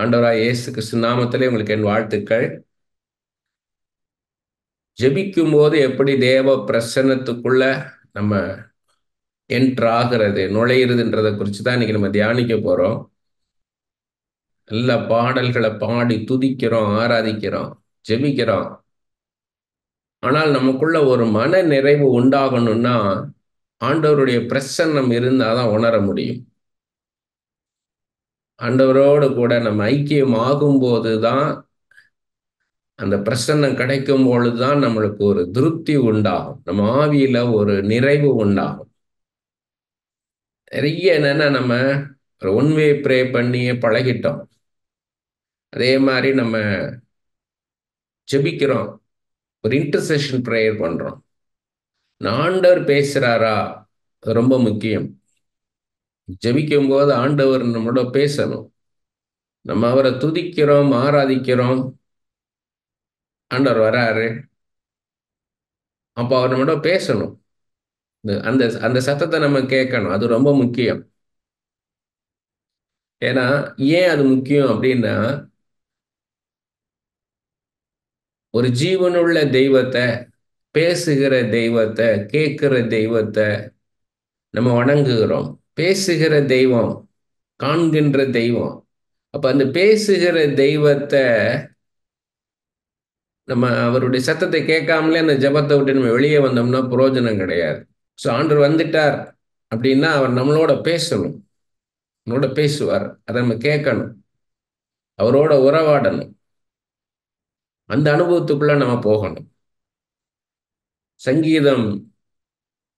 ஆண்டவராய் இயேசு கிறிஸ்து நாமத்திலே உங்களுக்கு என் வாழ்த்துக்கள். ஜெபிக்கும் போது எப்படி தேவ பிரசன்னத்துக்குள்ள நம்ம என்டர் ஆகிறது, நுழையிறதுன்றதை குறித்து தான் இன்னைக்கு நம்ம தியானிக்க போறோம். நல்ல பாடல்களை பாடி துதிக்கிறோம், ஆராதிக்கிறோம், ஜெபிக்கிறோம். ஆனால் நமக்குள்ள ஒரு மன நிறைவு உண்டாகணும்னா ஆண்டவருடைய பிரசன்னம் இருந்தாதான் உணர முடியும். ஆண்டவரோடு கூட நம்ம ஐக்கியம் ஆகும்போது தான், அந்த பிரசன்னம் கிடைக்கும் பொழுதுதான் நம்மளுக்கு ஒரு திருப்தி உண்டாகும், நம்ம ஆவியில ஒரு நிறைவு உண்டாகும். நிறைய என்னன்னா நம்ம ஒன் வே ப்ரே பண்ணியே பழகிட்டோம். அதே மாதிரி நம்ம ஜெபிக்கிறோம், ஒரு இன்டர்செஷன் ப்ரேயர் பண்றோம். ஆண்டவர் பேசுறாரா, அது ரொம்ப முக்கியம். ஜெபிக்கும் போது ஆண்டவர் நம்மளோட பேசணும். நம்ம அவரை துதிக்கிறோம், ஆராதிக்கிறோம், ஆண்டவர் வராரு, அப்போ அவர் நம்மளோட பேசணும். அந்த அந்த சத்தத்தை நம்ம கேட்கணும். அது ரொம்ப முக்கியம். ஏன்னா ஏன் அது முக்கியம் அப்படின்னா, ஒரு ஜீவனுள்ள தெய்வத்தை, பேசுகிற தெய்வத்தை, கேட்கிற தெய்வத்தை நம்ம வணங்குகிறோம். பேசுகிற தெய்வம், காண்கின்ற தெய்வம். அப்ப அந்த பேசுகிற தெய்வத்தை நம்ம அவருடைய சத்தத்தை கேட்காமலே அந்த ஜெபத்தை விட்டு நம்ம வெளியே வந்தோம்னா பிரயோஜனம் கிடையாது. ஸோ ஆண்டவர் வந்துட்டார் அப்படின்னா அவர் நம்மளோட பேசணும், நம்மளோட பேசுவார். அதை நம்ம கேட்கணும், அவரோட உறவாடணும், அந்த அனுபவத்துக்குள்ள நம்ம போகணும். சங்கீதம்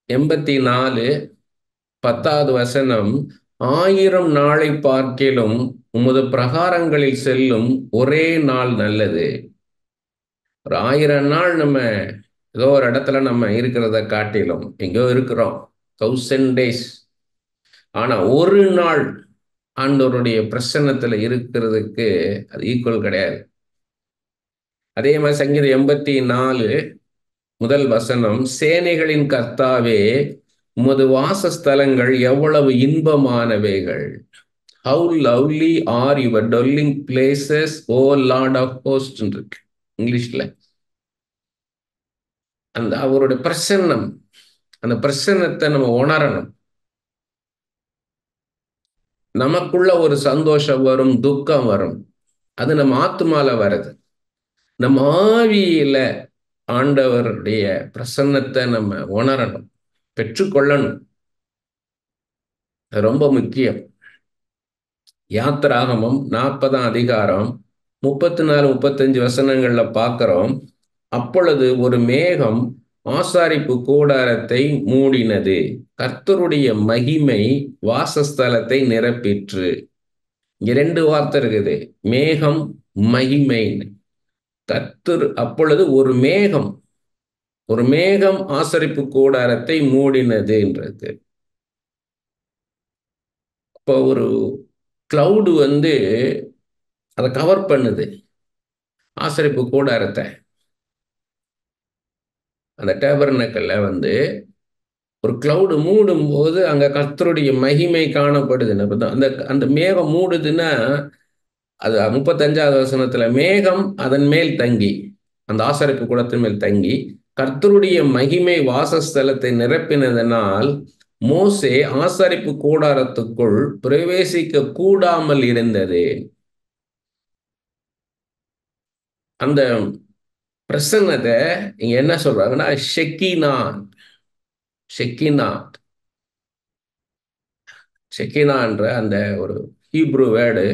84:10 1000 நாளை பார்க்கிலும் உமது பிரகாரங்களில் செல்லும் ஒரே நாள் நல்லது. ஒரு 1000 நாள் நம்ம ஏதோ ஒரு இடத்துல நம்ம இருக்கிறத காட்டிலும், எங்கேயோ இருக்கிறோம் 1000 days, ஆனா ஒரு நாள் ஆண்டவருடைய பிரசன்னத்துல இருக்கிறதுக்கு அது ஈக்குவல் கிடையாது. அதே மாதிரி சங்கீதம் 84:1 சேனைகளின் கர்த்தாவே, உமது வாசஸ்தலங்கள் எவ்வளவு இன்பமானவைகள். How lovely are your dwelling places, O Lord of hosts இருக்கு இங்கிலீஷ்ல. அந்த அவருடைய பிரசன்னம், அந்த பிரசன்னத்தை நம்ம உணரணும். நமக்குள்ள ஒரு சந்தோஷம் வரும், துக்கம் வரும். அது நம்ம ஆத்துமால வருது. நம்ம ஆவியில ஆண்டவருடைய பிரசன்னத்தை நம்ம உணரணும், பெற்றுக்கொள்ளணும். அது ரொம்ப முக்கியம். யாத்திராகமம் 40 அதிகாரம் 34 35 பார்க்கிறோம். அப்பொழுது ஒரு மேகம் ஆசாரிப்பு கூடாரத்தை மூடினது, கர்த்தருடைய மகிமை வாசஸ்தலத்தை நிரப்பிற்று. இங்க 2 வார்த்தை இருக்குது, மேகம், மகிமை. கர்த்தர் அப்பொழுது ஒரு மேகம் ஆசரிப்பு கூடாரத்தை மூடினதுன்றது. இப்போ ஒரு கிளவுடு அதை கவர் பண்ணுது ஆசரிப்பு கூடாரத்தை. அந்த டேபர்னக்கல்ல ஒரு கிளவுடு மூடும் போது அங்க கர்த்தருடைய மகிமை காணப்படுது. அந்த அந்த மேகம் மூடுதுன்னா, அது 35 மேகம் அதன் மேல் தங்கி, அந்த ஆசரிப்பு கூடத்தின் மேல் தங்கி கர்த்தருடைய மகிமை வாசஸ்தலத்தை நிரப்பினதனால் மோசே ஆசரிப்பு கூடாரத்துக்குள் பிரவேசிக்க கூடாமல் இருந்தது. அந்த பிரசன்னத்தை இங்க என்ன சொல்றாங்கன்னா, ஷெக்கினான்ற அந்த ஒரு ஹீப்ரு வேர்டு,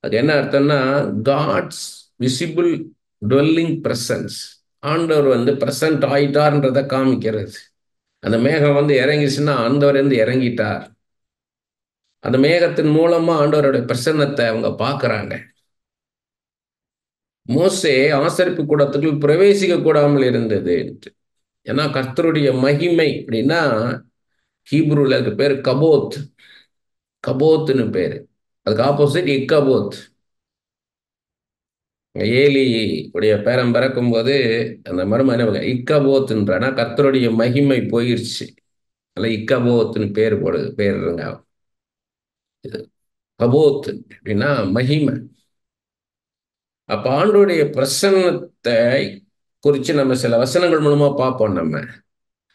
அது என்ன அர்த்தம்னா, காட்ஸ் விசிபிள் டுவெல்லிங் பிரசன்ஸ். ஆண்டவர் பிரசன்ட் ஆயிட்டார்ன்றதை காமிக்கிறது. அந்த மேகம் இறங்கிச்சுன்னா ஆண்டவர் இறங்கிட்டார். அந்த மேகத்தின் மூலமா ஆண்டவருடைய பிரசன்னத்தை அவங்க பார்க்கறாங்க. மோசே ஆசரிப்பு கூடத்துக்குள் பிரவேசிக்க கூடாமல் இருந்தது. ஏன்னா கர்த்தருடைய மகிமை அப்படின்னா ஹீப்ரூல அதுக்கு பேர் கபோத்னு பேரு. அதுக்கு ஆப்போசிட் இக்கபோத். ஏலி உடைய பேரன் பிறக்கும் போது அந்த மருமகன் இக்கபோத்ன்றானா கர்த்தருடைய மகிமை போயிருச்சு, அல்ல இக்கபோத்னு பேருங்க. இது கபோத் அப்படின்னா மகிமை. அப்ப ஆண்டவருடைய பிரசன்னத்தை குறித்து நம்ம சில வசனங்கள் மூலமா பார்ப்போம் நம்ம.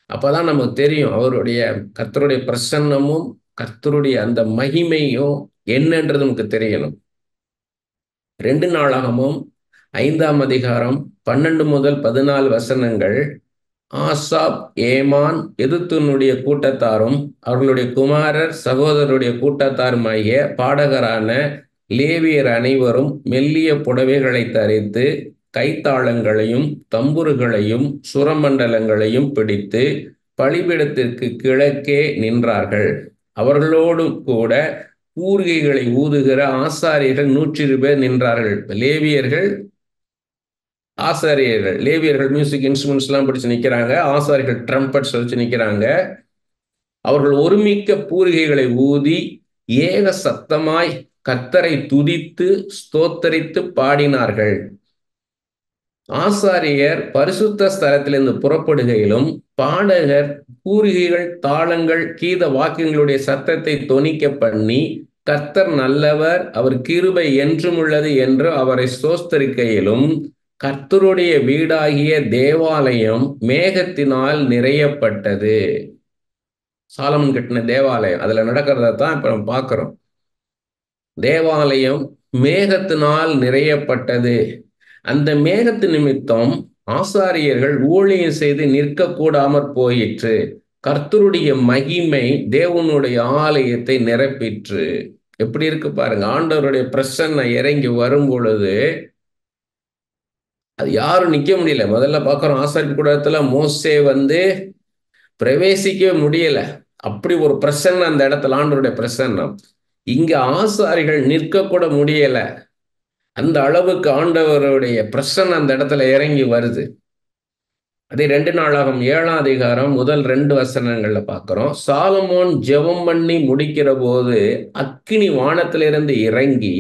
அப்பதான் நமக்கு தெரியும் அவருடைய கர்த்தருடைய பிரசன்னமும் கர்த்தருடைய அந்த மகிமையும் என்னன்றது நமக்கு தெரியணும். 2 நாளாகமும் 5ஆம் அதிகாரம் 12 முதல் 14 வசனங்கள். ஆசாப், ஏமான், எதுத்தூனுடைய கூட்டத்தாரும் அவர்களுடைய குமாரர் சகோதரருடைய கூட்டத்தாருமாகிய பாடகரான லேவியர் அனைவரும் மெல்லிய புடவைகளை தரித்து கைத்தாளங்களையும் தம்புருகளையும் சுரமண்டலங்களையும் பிடித்து பலிபீடத்திற்கு கிழக்கே நின்றார்கள். அவர்களோடு கூட பூரிகைகளை ஊதுகிற ஆசாரியர்கள் 120 பேர் நின்றார்கள். லேவியர்கள், ஆசாரியர்கள், லேவியர்கள் மியூசிக் இன்ஸ்ட்ருமெண்ட்ஸ்லாம் பிடிச்சு நிற்கிறாங்க, ஆசாரியர்கள் ட்ரம்பட்ஸ் வச்சு நிற்கிறாங்க. அவர்கள் ஒருமிக்க பூரிகைகளை ஊதி ஏக சத்தமாய் கர்த்தரை துதித்து ஸ்தோத்தரித்து பாடினார்கள். ஆசாரியர் பரிசுத்த ஸ்தலத்திலிருந்து புறப்படுகையிலும் பாடகர் பூரிகைகள், தாளங்கள், கீத வாக்கியங்களுடைய சத்தத்தை தொனிக்க பண்ணி கர்த்தர் நல்லவர், அவர் கிருபை என்றும் உள்ளது என்று அவரை ஸ்தோத்தரிக்கையிலும் கர்த்தருடைய வீடாகிய தேவாலயம் மேகத்தினால் நிறையப்பட்டது. சாலமன் கட்டின தேவாலயம், அதுல நடக்கிறத தான் இப்ப நம்ம பார்க்கிறோம். தேவாலயம் மேகத்தினால் நிறையப்பட்டது. அந்த மேகத்து நிமித்தம் ஆசாரியர்கள் ஊழியம் செய்து நிற்கக்கூடாமற் போயிற்று. கர்த்தருடைய மகிமை தேவனுடைய ஆலயத்தை நிரப்பிற்று. எப்படி இருக்கு பாருங்க. ஆண்டவருடைய பிரசன்னம் இறங்கி வரும் பொழுது அது யாரும் நிக்க முடியல. முதல்ல பார்க்கிறோம் ஆசாரியர் கூடத்துல மோசே பிரவேசிக்கவே முடியல. அப்படி ஒரு பிரசன்னம் அந்த இடத்துல, ஆண்டவருடைய பிரசன்னம். இங்க ஆசாரிகள் நிற்க கூட முடியல. அந்த அளவுக்கு ஆண்டவருடைய பிரசன்னம் அந்த இடத்துல இறங்கி வருது. அதே 2 நாளாகும் 7ஆம் அதிகாரம் முதல் 2 வசனங்கள்ல பார்க்கிறோம். சாலமோன் ஜெபம் பண்ணி முடிக்கிற போது அக்கினி வானத்திலிருந்து இறங்கி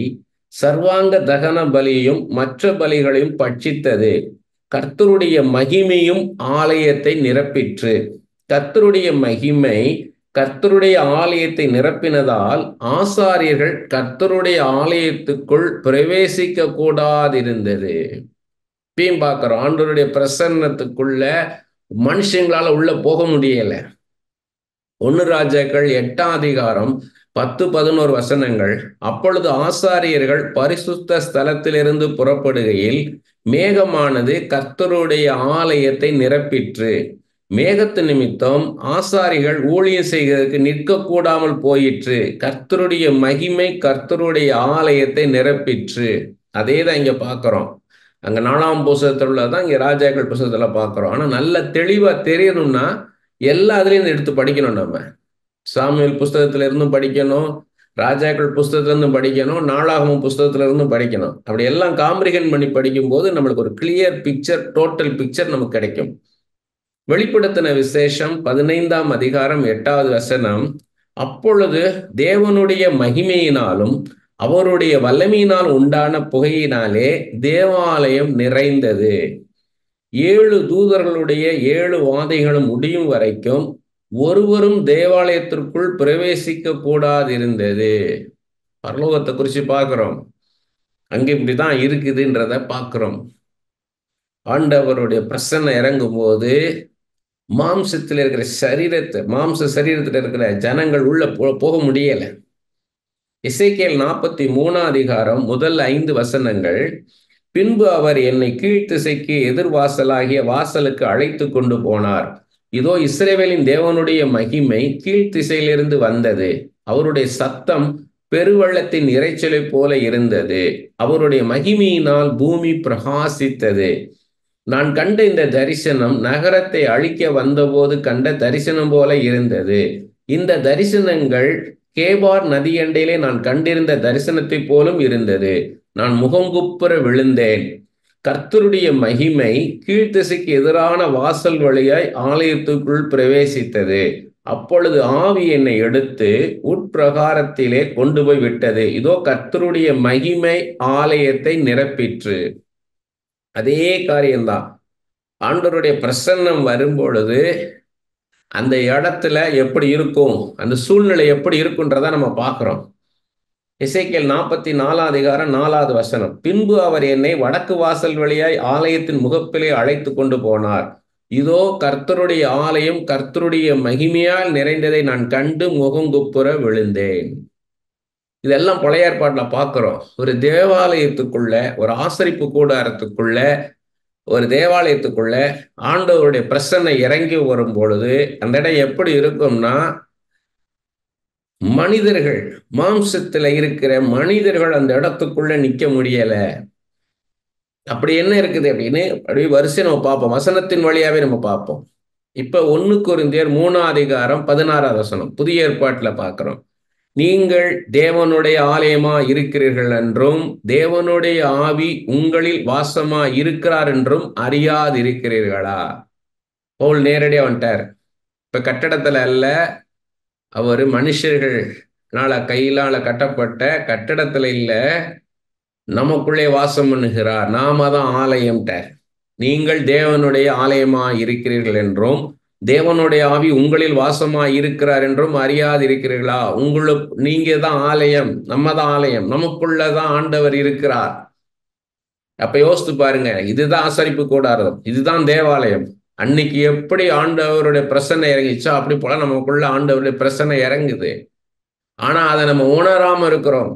சர்வாங்க தகன பலியும் மற்ற பலிகளையும் பட்சித்தது. கர்த்தருடைய மகிமையும் ஆலயத்தை நிரப்பிற்று. கர்த்தருடைய மகிமை கர்த்தருடைய ஆலயத்தை நிரப்பினதால் ஆசாரியர்கள் கர்த்தருடைய ஆலயத்துக்குள் பிரவேசிக்க கூடாதிருந்தது. இப்பயும் பார்க்கிறோம் ஆண்டவருடைய பிரசன்னத்துக்குள்ள மனுஷங்களால உள்ள போக முடியல. 1 ராஜாக்கள் 8ஆம் அதிகாரம் 10-11 வசனங்கள். அப்பொழுது ஆசாரியர்கள் பரிசுத்த ஸ்தலத்திலிருந்து புறப்படுகையில் மேகமானது கர்த்தருடைய ஆலயத்தை நிரப்பிற்று. மேகத்து நிமித்தம் ஆசாரிகள் ஊழியம் செய்கிறதுக்கு நிற்கக்கூடாமல் போயிற்று. கர்த்தருடைய மகிமை கர்த்தருடைய ஆலயத்தை நிரப்பிற்று. அதே தான் இங்க பார்க்கிறோம். அங்க 4ஆம் புஸ்தகத்தில் உள்ளதான் இங்க ராஜாக்கள் புஸ்தகத்துல பார்க்கிறோம். ஆனா நல்ல தெளிவா தெரியணும்னா எல்லா இதுலயும் எடுத்து படிக்கணும். நம்ம சாமுவேல் புஸ்தகத்துல இருந்தும் படிக்கணும், ராஜாக்கள் புஸ்தகத்துல இருந்தும் படிக்கணும், நாளாகமம் புஸ்தகத்துல இருந்தும் படிக்கணும். அப்படி எல்லாம் காம்ப்ரிஹெண்ட் பண்ணி படிக்கும் போது நம்மளுக்கு ஒரு கிளியர் பிக்சர், டோட்டல் பிக்சர் நமக்கு கிடைக்கும். வெளிப்படுத்தின விசேஷம் 15ஆம் அதிகாரம் 8வது வசனம். அப்பொழுது தேவனுடைய மகிமையினாலும் அவருடைய வல்லமையினால் உண்டான புகையினாலே தேவாலயம் நிறைந்தது. 7 தூதர்களுடைய 7 வாதைகளும் முடியும் வரைக்கும் ஒருவரும் தேவாலயத்திற்குள் பிரவேசிக்க கூடாதிருந்தது. பரலோகத்தை குறித்து பார்க்கிறோம். அங்க இப்படிதான் இருக்குதுன்றத பார்க்கிறோம். ஆண்டவருடைய பிரசன்னம் இறங்கும் போது மாம்சத்தில் இருக்கிற மாம்ச சரீரத்தில் இருக்கிற ஜனங்கள் உள்ள போக முடியல. எசேக்கியேல் 43ஆம் அதிகாரம் முதல் 5 வசனங்கள். பின்பு அவர் என்னை கீழ்த்திசைக்கு எதிர்வாசலாகிய வாசலுக்கு அழைத்து கொண்டு போனார். இதோ இஸ்ரவேலின் தேவனுடைய மகிமை கீழ்த்திசையிலிருந்து வந்தது. அவருடைய சத்தம் பெருவெள்ளத்தின் இரைச்சலை போல இருந்தது. அவருடைய மகிமையினால் பூமி பிரகாசித்தது. நான் கண்ட இந்த தரிசனம் நகரத்தை அழிக்க வந்தபோது கண்ட தரிசனம் போல இருந்தது. இந்த தரிசனங்கள் கேபார் நதியண்டையிலே நான் கண்டிருந்த தரிசனத்தை போலும் இருந்தது. நான் முகங்குப்புற விழுந்தேன். கர்த்தருடைய மகிமை கீழ்த்திசைக்கு எதிரான வாசல் வழியாய் ஆலயத்துக்குள் பிரவேசித்தது. அப்பொழுது ஆவி என்னை எடுத்து உட்பிரகாரத்திலே கொண்டு போய் விட்டது. இதோ கர்த்தருடைய மகிமை ஆலயத்தை நிரப்பிற்று. அதே காரியம்தான். ஆண்டவருடைய பிரசன்னம் வரும்பொழுது அந்த இடத்துல எப்படி இருக்கும், அந்த சூழ்நிலை எப்படி இருக்குன்றத நம்ம பார்க்கிறோம். எசேக்கியேல் 44 அதிகாரம் 4வது வசனம். பின்பு அவர் என்னை வடக்கு வாசல் வழியாய் ஆலயத்தின் முகப்பிலே அழைத்து கொண்டு போனார். இதோ கர்த்தருடைய ஆலயம் கர்த்தருடைய மகிமையால் நிறைந்ததை நான் கண்டு முகங்குப்புற விழுந்தேன். இதெல்லாம் பழைய ஏற்பாட்டில் பார்க்கிறோம். ஒரு தேவாலயத்துக்குள்ள, ஒரு ஆசரிப்பு கூடாரத்துக்குள்ள, ஒரு தேவாலயத்துக்குள்ள ஆண்டவருடைய பிரசன்னை இறங்கி வரும் பொழுது அந்த இடம் எப்படி இருக்கும்னா, மனிதர்கள், மாம்சத்துல இருக்கிற மனிதர்கள் அந்த இடத்துக்குள்ள நிக்க முடியல. அப்படி என்ன இருக்குது அப்படின்னு அப்படியே வரிசை நம்ம பார்ப்போம். வசனத்தின் வழியாவே நம்ம பார்ப்போம். இப்ப 1 கொரிந்தியர் 3 அதிகாரம் 16 வசனம் புதிய ஏற்பாட்டுல பார்க்கிறோம். நீங்கள் தேவனுடைய ஆலயமா இருக்கிறீர்கள் என்றும் தேவனுடைய ஆவி உங்களில் வாசமா இருக்கிறார் என்றும் அறியாதிருக்கிறீர்களா? பவுல் நேரடியா வந்துட்டார். இப்ப கட்டடத்துல அல்ல, அவர் மனுஷர்களால கையிலால கட்டப்பட்ட கட்டடத்துல இல்ல, நமக்குள்ளே வாசம் பண்ணுகிறார். நாம தான் ஆலயம்ட்டார். நீங்கள் தேவனுடைய ஆலயமா இருக்கிறீர்கள் என்றும் தேவனுடைய ஆவி உங்களில் வாசமா இருக்கிறார் என்றும் அறியாதிருக்கிறீர்களா? நீங்க தான் ஆலயம், நம்ம தான் ஆலயம், நமக்குள்ளதான் ஆண்டவர் இருக்கிறார். அப்ப யோசித்து பாருங்க, இதுதான் ஆசரிப்பு கூடாரம், இதுதான் தேவாலயம். அன்னைக்கு எப்படி ஆண்டவருடைய பிரசன்னை இறங்கிச்சோ அப்படி போல நமக்குள்ள ஆண்டவருடைய பிரசன்னை இறங்குது. ஆனா அதை நம்ம உணராம இருக்கிறோம்.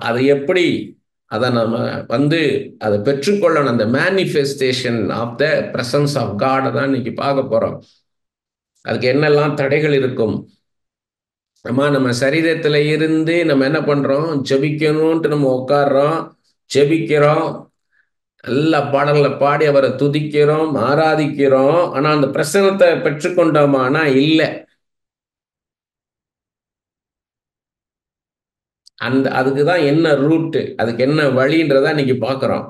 அது எப்படி அதை நம்ம அதை பெற்றுக்கொள்ளணும். அந்த manifestation of the presence of God தான் இன்னைக்கு பார்க்க போறோம். அதுக்கு என்னெல்லாம் தடைகள் இருக்கும்? நம்ம சரீரத்துல இருந்து நம்ம என்ன பண்றோம்? ஜெபிக்கணும்ட்டு நம்ம உட்கார்றோம், ஜெபிக்கிறோம், எல்லா பாடல்களை பாடி அவரை துதிக்கிறோம், ஆராதிக்கிறோம். ஆனா அந்த பிரசனத்தை பெற்றுக்கொண்டோமானா இல்லை. அதுக்குதான் என்ன ரூட்டு, அதுக்கு என்ன வழின்றதா இன்னைக்கு பார்க்கிறோம்.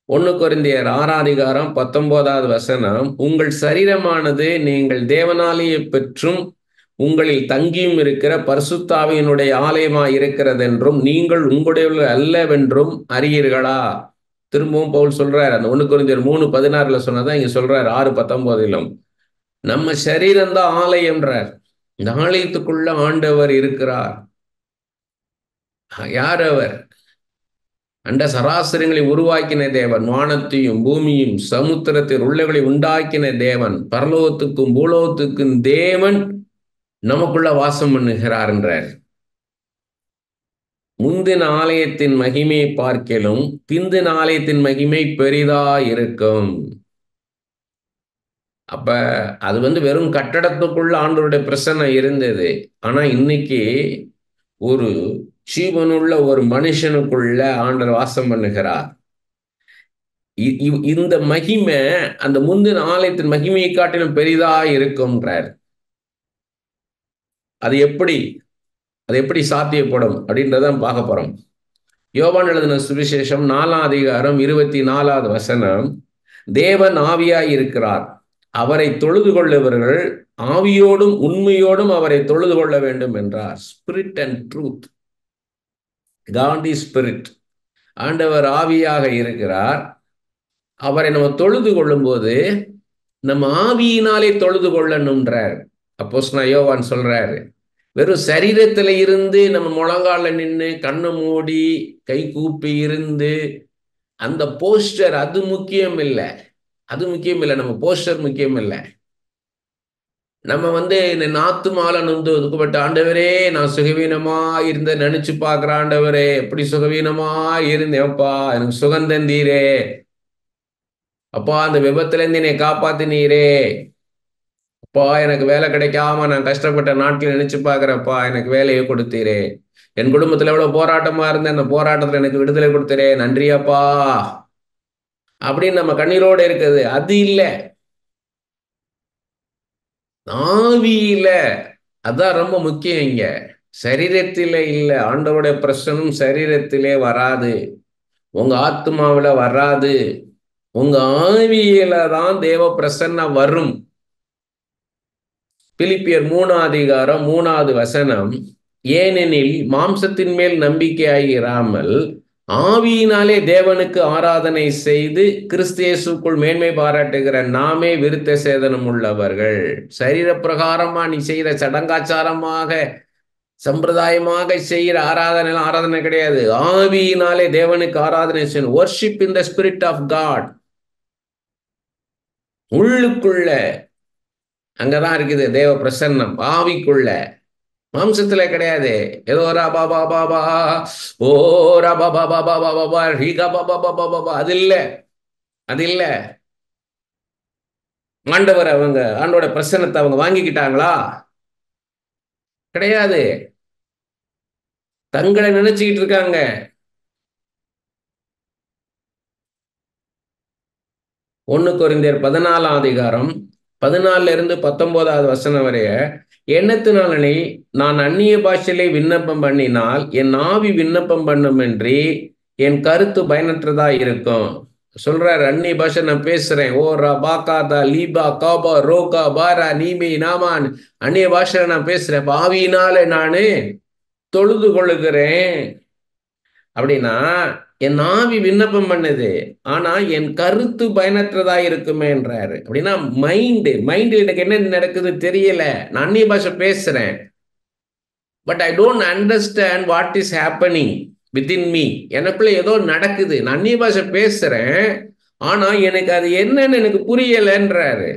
1 கொரிந்தியர் 6 அதிகாரம் 19வது வசனம். உங்கள் சரீரமானது நீங்கள் தேவனாலேயே பெற்றும் உங்களில் தங்கியும் இருக்கிற பரிசுத்தாவியினுடைய ஆலயமாய் இருக்கிறது என்றும் நீங்கள் உங்களுடைய அல்லவென்றும் அறியீர்களா? திரும்பவும் பவுல் சொல்றாரு. அந்த 1 கொரிந்தியர் 3:16 சொன்னதான் இங்க சொல்றாரு 6:19. நம்ம சரீரம் தான் ஆலயம்ன்றார். இந்த ஆலயத்துக்குள்ள ஆண்டவர் இருக்கிறார். யார் அவர்? அண்ட சராசரங்களை உருவாக்கின தேவன், வானத்தையும் பூமியும் சமுத்திரத்தில் உள்ளவர்களை உண்டாக்கின தேவன், பரலோகத்துக்கும் பூலோகத்துக்கும் தேவன் நமக்குள்ள வாசம் பண்ணுகிறார் என்றார். முந்தின ஆலயத்தின் மகிமையை பார்க்கலும் பிந்தின ஆலயத்தின் மகிமை பெரிதா இருக்கும். அப்ப அது வெறும் கட்டடத்துக்குள்ள ஆண்டவருடைய பிரசன்னை இருந்தது. ஆனா இன்னைக்கு ஒரு ஜீவனுள்ள ஒரு மனுஷனுக்குள்ள ஆண்டவர் வாசம் பண்ணுகிறார். இந்த மகிமை அந்த முந்தின ஆலயத்தின் மகிமையை காட்டிலும் பெரிதா இருக்கும்ன்றார். அது எப்படி சாத்தியப்படும் அப்படின்றதான் பார்க்க போறோம். யோவான் எழுதின சுவிசேஷம் 4 அதிகாரம் 24வது வசனம். தேவன் ஆவியாய் இருக்கிறார், அவரை தொழுது கொள்ளுபவர்கள் ஆவியோடும் உண்மையோடும் அவரை தொழுது கொள்ள வேண்டும் என்றார். Spirit and truth. God is spirit. ஆண்டவர் ஆவியாக இருக்கிறார். அவரை நம்ம தொழுது கொள்ளும் போது நம்ம ஆவியினாலே தொழுது கொள்ளணும்ன்றார். அப்போஸ்தலனாகிய யோவான் சொல்றாரு. வெறும் சரீரத்துல இருந்து நம்ம முழங்கால நின்று கண்ணை மூடி கை கூப்பி இருந்து அந்த போஸ்டர் அது முக்கியம் இல்லை. நம்ம போஸ்டர் முக்கியம் இல்லை. நம்ம ஆத்துமால ஒதுக்கப்பட்ட ஆண்டவரே, நான் சுகவீனமா இருந்த நினைச்சு பார்க்கிற ஆண்டவரே, எப்படி சுகவீனமா இருந்தேன்ப்பா, எனக்கு சுகம் தந்தீரே அப்பா, அந்த விபத்துல இருந்து என்னை காப்பாத்தினீரே அப்பா, எனக்கு வேலை கிடைக்காம நான் கஷ்டப்பட்ட நாட்கள் நினைச்சு பார்க்கிறப்பா, எனக்கு வேலையை கொடுத்தீரே, என் குடும்பத்துல எவ்வளவு போராட்டமா இருந்தேன், அந்த போராட்டத்துல எனக்கு விடுதலை கொடுத்தீரே, நன்றியாப்பா அப்படின்னு நம்ம கண்ணீரோடு இருக்குது. அது இல்லை, ஆவியில. அதான் ரொம்ப முக்கியம். இங்க சரீரத்திலே இல்லை. ஆண்டவருடைய பிரசனம் சரீரத்திலே வராது, உங்க ஆத்மாவில வராது, உங்க ஆவியில தான் தேவ பிரசன்னம் வரும். பிலிப்பியர் 3 அதிகாரம் 3வது வசனம். ஏனெனில் மாம்சத்தின் மேல் நம்பிக்கையாயிராமல் ஆவியினாலே தேவனுக்கு ஆராதனை செய்து கிறிஸ்து இயேசுக்குள் மேன்மை பாராட்டுகிற நாமே விருத்த சேதனம் உள்ளவர்கள். சரீர பிரகாரமா நீ செய்த சடங்காச்சாரமாக சம்பிரதாயமாக செய்கிற ஆராதனை கிடையாது. ஆவியினாலே தேவனுக்கு ஆராதனை செய்யணும். Worship in the spirit of God. உள்ளுக்குள்ள அங்கதான் இருக்குது தேவ பிரசன்னம், ஆவிக்குள்ள, மாம்சத்துல கிடையாது. ஏதோ ரபா பாபா பா, ஓ ரபா பாபா பாபா பாபா ஹிகா பாபா பாபா பாபா, அது இல்ல, அது இல்ல. ஆண்டவர் அவங்க ஆண்டோட பிரசன்னத்தை அவங்க வாங்கிக்கிட்டாங்களா? கிடையாது. தங்களை நினைச்சுக்கிட்டு இருக்காங்க. 1 கொரிந்தியர் 14ஆம் அதிகாரம் 14 இருந்து 19வது வசனம் வரைய, எண்ணத்தினாலனே நான் அந்நிய பாஷையிலே விண்ணப்பம் பண்ணினால் என் ஆவி விண்ணப்பம் பண்ணுமின்றி என் கருத்து பயனற்றதா இருக்கும். சொல்றாரு, அந்நிய பாஷை நான் பேசுறேன், ஓ ரபா காதா லீபா காபா ரோகா பாரா நீமி நாமான், அந்நிய பாஷையில நான் பேசுறேன், ஆவியினாலே நானு தொழுது கொள்ளுகிறேன். அப்படின்னா என் ஆவி விண்ணப்பம் பண்ணுது, ஆனா என் கருத்து பயனற்றதா இருக்குமேன்றாரு. அப்படின்னா மைண்ட் எனக்கு என்ன நடக்குது தெரியல. நான் அந்நிய பாஷை பேசுறேன், but I don't understand what is happening within me. எனக்குள்ள ஏதோ நடக்குது, நான் அந்நிய பாஷை பேசுறேன், ஆனா எனக்கு அது என்னன்னு எனக்கு புரியலைன்றாரு.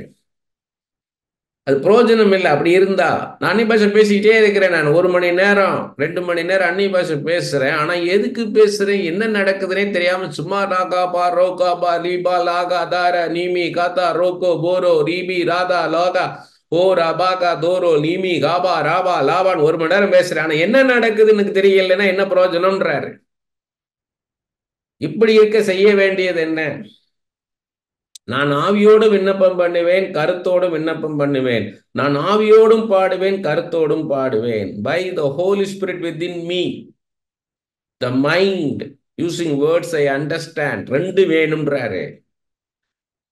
அது பிரயோஜனம் இல்லை. அப்படி இருந்தா நான் அந்நிய பாஷை பேசிக்கிட்டே இருக்கிறேன், நான் 1 மணி நேரம் 2 மணி நேரம் அந்நிய பாஷை பேசுறேன், ஆனா எதுக்கு பேசுறேன், என்ன நடக்குதுன்னே தெரியாம சும்மா ராகா பா ரோகா பா லீபா லாகா தாரா நீமி காத்தா ரோகோ போரோ ரீபி ராதா லாகா ஓ ராபாகா தோரோ நீமி காபா ராபா லாபான் 1 மணி நேரம் பேசுறேன், ஆனா என்ன நடக்குதுன்னு எனக்கு தெரியலன்னா என்ன பிரயோஜனம்ன்றாரு. இப்படி இருக்க செய்ய வேண்டியது என்ன? நான் ஆவியோடு விண்ணப்பம் பண்ணுவேன், கருத்தோடு விண்ணப்பம் பண்ணுவேன். நான் ஆவியோடும் பாடுவேன், கருத்தோடும் பாடுவேன். By the Holy Spirit within me, the mind using words I understand. 2 வேணும்ன்றாரு.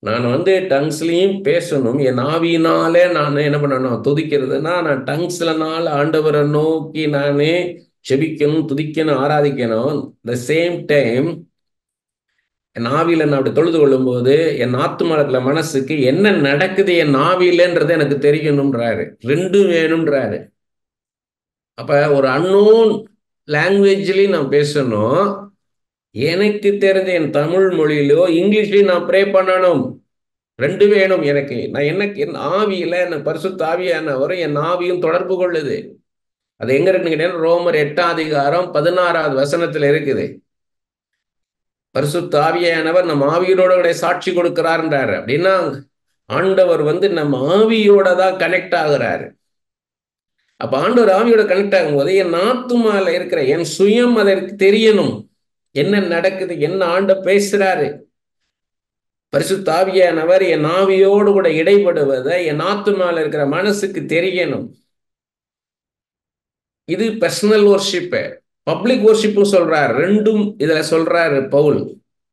நான் டங்ஸ்லையும் பேசணும், என் ஆவியினாலே நான் என்ன பண்ணணும், துதிக்கிறதுனா நான் டங்ஸ்லனால ஆண்டவரை நோக்கி நானே செபிக்கணும், துதிக்கணும், ஆராதிக்கணும். த சேம் டைம் என் ஆவியில நான் அப்படி தொழுது கொள்ளும் போது என் ஆத்துமால மனசுக்கு என்ன நடக்குது என் ஆவியிலன்றது எனக்கு தெரியணும்ன்றாரு. 2 வேணும்ன்றாரு. அப்ப ஒரு அன்னோன் லாங்குவேஜ்லயும் நான் பேசணும், எனக்கு தெரிஞ்ச என் தமிழ் மொழியிலோ இங்கிலீஷ்லயும் நான் ப்ரே பண்ணணும். 2 வேணும் எனக்கு. நான் என் ஆவியில எனக்கு பரிசுத்த ஆவியானவர் என் ஆவியும் தொடர்பு கொள்ளுது. அது எங்க இருக்குன்னு கேட்டீங்கன்னா ரோமர் 8ஆம் அதிகாரம் 16வது வசனத்துல இருக்குது. பரிசுத்த ஆவியானவர் நம்ம ஆவியோட கூட சாட்சி கொடுக்கிறார்ன்றாரு. அப்படின்னா ஆண்டவர் நம்ம ஆவியோட தான் கனெக்ட் ஆகுறாரு. அப்ப ஆண்டவர் ஆவியோட கனெக்ட் ஆகும்போது என் ஆத்துமால இருக்கிற என் சுயம் அதற்கு தெரியணும், என்ன நடக்குது, என்ன ஆண்ட பேசுறாரு. பரிசுத்த ஆவியானவர் என் ஆவியோடு கூட இடைப்படுவதை என் ஆத்துமால இருக்கிற மனசுக்கு தெரியணும். இது பர்சனல் வர்ஷிப். பப்ளிக் வர்ஷிப்பும் சொல்றாரு. 2ம் இதுல சொல்றாரு பவுல்.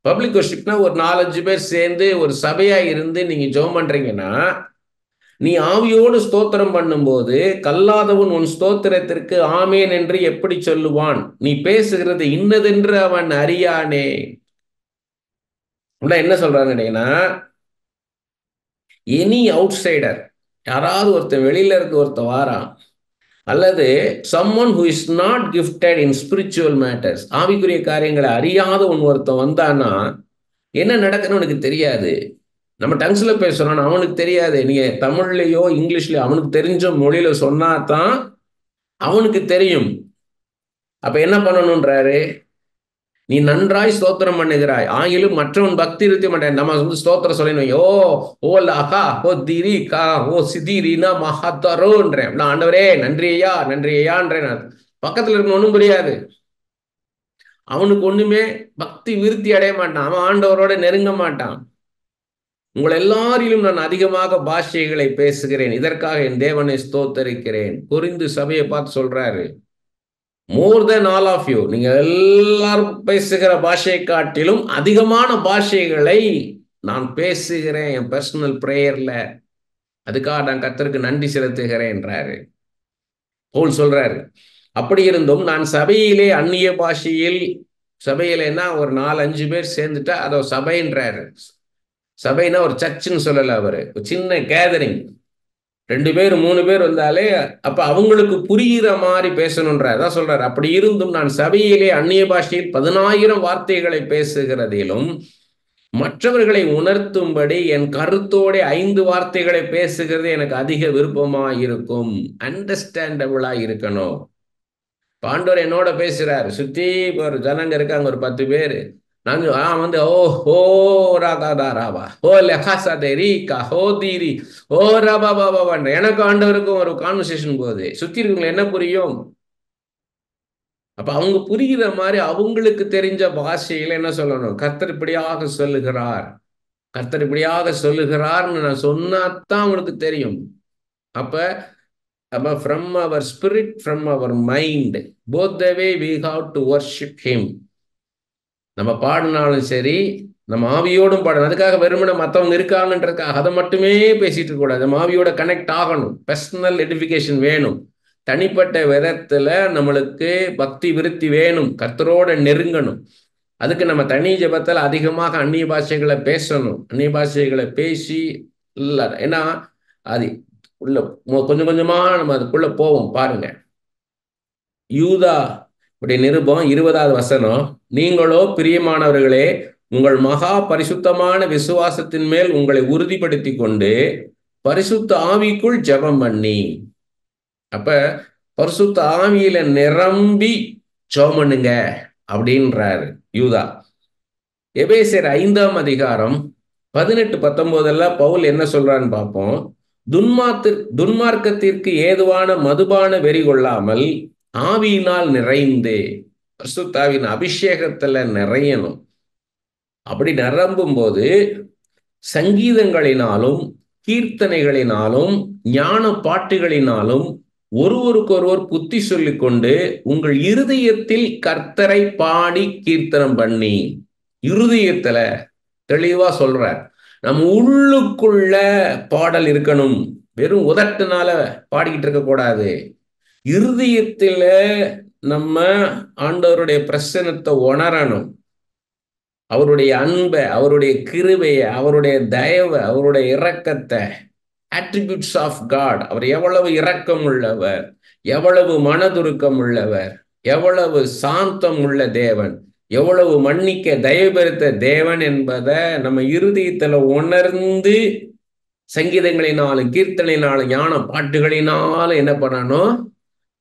பப்ளிக் வர்ஷிப்னா ஒரு 4-5 பேர் சேர்ந்து ஒரு சபையா இருந்து நீங்க ஜெபம் பண்றீங்கன்னா, நீ ஆவியோடு ஸ்தோத்திரம் பண்ணும்போது கல்லாதவன் உன் ஸ்தோத்திரத்திற்கு ஆமேன் என்று எப்படி சொல்லுவான், நீ பேசுகிறது இன்னதென்று அவன் அறியானே. என்ன சொல்றாங்கன்னா, எனி அவுட்சைடர், யாராவது ஒருத்தன் வெளியில இருந்து ஒருத்தன் வாரான், அல்லது someone who is not gifted in spiritual matters, ஆவிக்குரிய காரியங்களை அறியாத ஒருத்தன் வந்தான்னா என்ன நடக்குன்னு உனக்கு தெரியாது. நம்ம டங்ஸ்ல பேசுறோம், அவனுக்கு தெரியாது. நீங்க தமிழ்லயோ இங்கிலீஷ்லயோ அவனுக்கு தெரிஞ்ச மொழியில சொன்னாதான் அவனுக்கு தெரியும். அப்ப என்ன பண்ணணும்ன்றாரு, நீ நன்றாய் ஸ்தோத்திரம் பண்ணுகிறாய், ஆயிலும் மற்றவன் பக்தி இருக்க மாட்டேன். நம்ம ஸ்தோத்திரம் சொல்லணும், ஓ ஓ லஹா ஓ திரி கா ஓ சிதிரினா மஹத்தரோன்றேன். நான் ஆண்டவரே நன்றியா நன்றியான்றேன். நான் பக்கத்துல இருக்க ஒண்ணும் புரியாது, அவனுக்கு ஒண்ணுமே பக்தி விருத்தி அடைய மாட்டான், அவன் ஆண்டவரோட நெருங்க மாட்டான். உங்கள் எல்லாரிலும் நான் அதிகமாக பாஷைகளை பேசுகிறேன், இதற்காக என் தேவனை ஸ்தோத்தரிக்கிறேன். கொரிந்து சபையை பார்த்து சொல்றாரு, மோர் தென் ஆல் ஆஃப் யூ, நீங்க எல்லாரும் பேசுகிற பாஷையை காட்டிலும் அதிகமான பாஷைகளை நான் பேசுகிறேன் என் பர்சனல் பிரேயர்ல, அதுக்காக நான் கர்த்தருக்கு நன்றி செலுத்துகிறேன்றாரு. பவுல் சொல்றாரு, அப்படி இருந்தும் நான் சபையிலே அந்நிய பாஷையில், சபையிலன்னா ஒரு 4-5 பேர் சேர்ந்துட்டா அதோ சபைன்றாரு. சபைனா ஒரு சர்ச்சுன்னு சொல்லல, அவரு ஒரு சின்ன கேதரிங். 2 பேர் 3 பேர் வந்தாலே அப்ப அவங்களுக்கு புரிகிற மாதிரி பேசணுன்றார். அதான் சொல்றாரு, அப்படி இருந்தும் நான் சபையிலே அந்நிய பாஷையில் 10,000 வார்த்தைகளை பேசுகிறதிலும் மற்றவர்களை உணர்த்தும்படி என் கருத்தோட 5 வார்த்தைகளை பேசுகிறது எனக்கு அதிக விருப்பமா இருக்கும். அண்டர்ஸ்டாண்டபிளா இருக்கணும். ஆண்டவர் என்னோட பேசுறாரு. சுத்தி ஒரு ஜனங்க இருக்காங்க, ஒரு 10 பேரு. நாங்க வந்து ஓ ஹோ ராகா ராவா ஓ லெஹாசா ரீகா ஹோ தீரி ஓ ரபா பாபா எனக்கு ஆண்டவருக்கும் ஒரு கான்வர்சேஷன் போகுது. சுத்தி இருக்கவங்க என்ன புரியும்? அப்ப அவங்க புரிகிற மாதிரி அவங்களுக்கு தெரிஞ்ச பாஷையில என்ன சொல்லணும்? கர்த்தர் இப்படியாக சொல்லுகிறார், கர்த்தர் இப்படியாக சொல்லுகிறார்னு நான் சொன்னாதான் அவங்களுக்கு தெரியும். அப்ப அப்ப from our spirit, from our mind, both the way we have to worship him. நம்ம பாடினாலும் சரி, நம்ம ஆவியோடும் பாடணும். அதுக்காக வெறுமனே மற்றவங்க இருக்காங்கன்றதுக்காக அதை மட்டுமே பேசிட்டு இருக்க கூடாது. நம்ம ஆவியோட கனெக்ட் ஆகணும். பர்சனல் எடிஃபிகேஷன் வேணும். தனிப்பட்ட விதத்துல நம்மளுக்கு பக்தி விருத்தி வேணும். கர்த்தரோட நெருங்கணும். அதுக்கு நம்ம தனி ஜெபத்தில் அதிகமாக அந்நிய பாஷைகளை பேசணும். அந்நிய பாஷைகளை பேசி இல்லை, ஏன்னா அது உள்ள கொஞ்சம் கொஞ்சமா நம்ம அதுக்குள்ள போவோம். பாருங்க, யூதா உடைய நிருபம் 20வது வசனம், நீங்களோ பிரியமானவர்களே உங்கள் மகா பரிசுத்தமான விசுவாசத்தின் மேல் உங்களை உறுதிப்படுத்தி கொண்டு பரிசுத்த ஆவிக்குள் ஜெபம் பண்ணி. அப்ப பரிசுத்த ஆவியில நிரம்பி ஜெபம் பண்ணுங்க அப்படின்றாரு யூதா. எபேசியர் 5ஆம் அதிகாரம் 18-19 பவுல் என்ன சொல்றான்னு பார்ப்போம். துன்மார்க்கத்திற்கு ஏதுவான மதுபான வெறி கொள்ளாமல் ஆவியினால் நிறைந்து, பரிசுத்தாவின் அபிஷேகத்துல நிறையணும். அப்படி நிரம்பும் போது சங்கீதங்களினாலும் கீர்த்தனைகளினாலும் ஞான பாட்டுகளினாலும் ஒருவருக்கொருவர் புத்தி சொல்லிக் கொண்டு உங்கள் இருதயத்தில் கர்த்தரை பாடி கீர்த்தனம் பண்ணி. இருதயத்துல தெளிவா சொல்றார், நம்ம உள்ளுக்குள்ள பாடல் இருக்கணும். வெறும் உதட்டுனால பாடிக்கிட்டு இருக்க கூடாது. இருதயத்துல நம்ம ஆண்டவருடைய பிரசன்னத்தை உணரணும். அவருடைய அன்பை, அவருடைய கிருபையை, அவருடைய தயவை, அவருடைய இரக்கத்தை, attributes ஆஃப் காட். அவர் எவ்வளவு இரக்கம் உள்ளவர், எவ்வளவு மனதுருக்கம் உள்ளவர், எவ்வளவு சாந்தம் உள்ள தேவன், எவ்வளவு மன்னிக்க தயவுபெருத்த தேவன் என்பதை நம்ம இருதயத்துல உணர்ந்து சங்கீதங்களினாலும் கீர்த்தனையினாலும் ஞான பாட்டுகளினாலும் என்ன பண்ணணும்?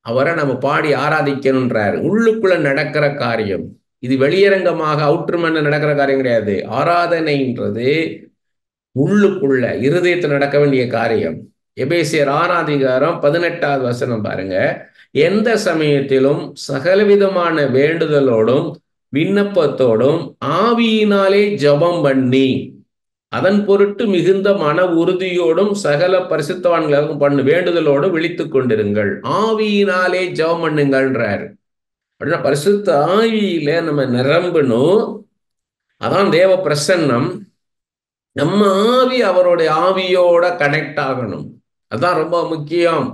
அவரை நம்ம பாடி ஆராதிக்கணுன்றார். உள்ளுக்குள்ள நடக்கிற காரியம் இது. வெளியரங்கமாக அவுட்ருமன்ல நடக்கிற காரியம் கிடையாது. ஆராதனைன்றது உள்ளுக்குள்ள இருதயத்தில் நடக்க வேண்டிய காரியம். எபேசியர் 6ஆம் அதிகாரம் 18வது வசனம் பாருங்க. எந்த சமயத்திலும் சகலவிதமான வேண்டுதலோடும் விண்ணப்பத்தோடும் ஆவியினாலே ஜெபம் பண்ணி அதன் பொருட்டு மிகுந்த மன உறுதியோடும் சகல பரிசுத்தவான்களுக்கும் பண்ணு வேண்டுதலோடும் விழித்துக் கொண்டிருங்கள். ஆவியினாலே ஜெபம் பண்ணுங்கள்ன்றார். அப்படின்னா பரிசுத்த ஆவியில நம்ம நிரம்பணும். அதான் தேவ பிரசன்னம். நம்ம ஆவி அவருடைய ஆவியோட கனெக்ட் ஆகணும். அதுதான் ரொம்ப முக்கியம்.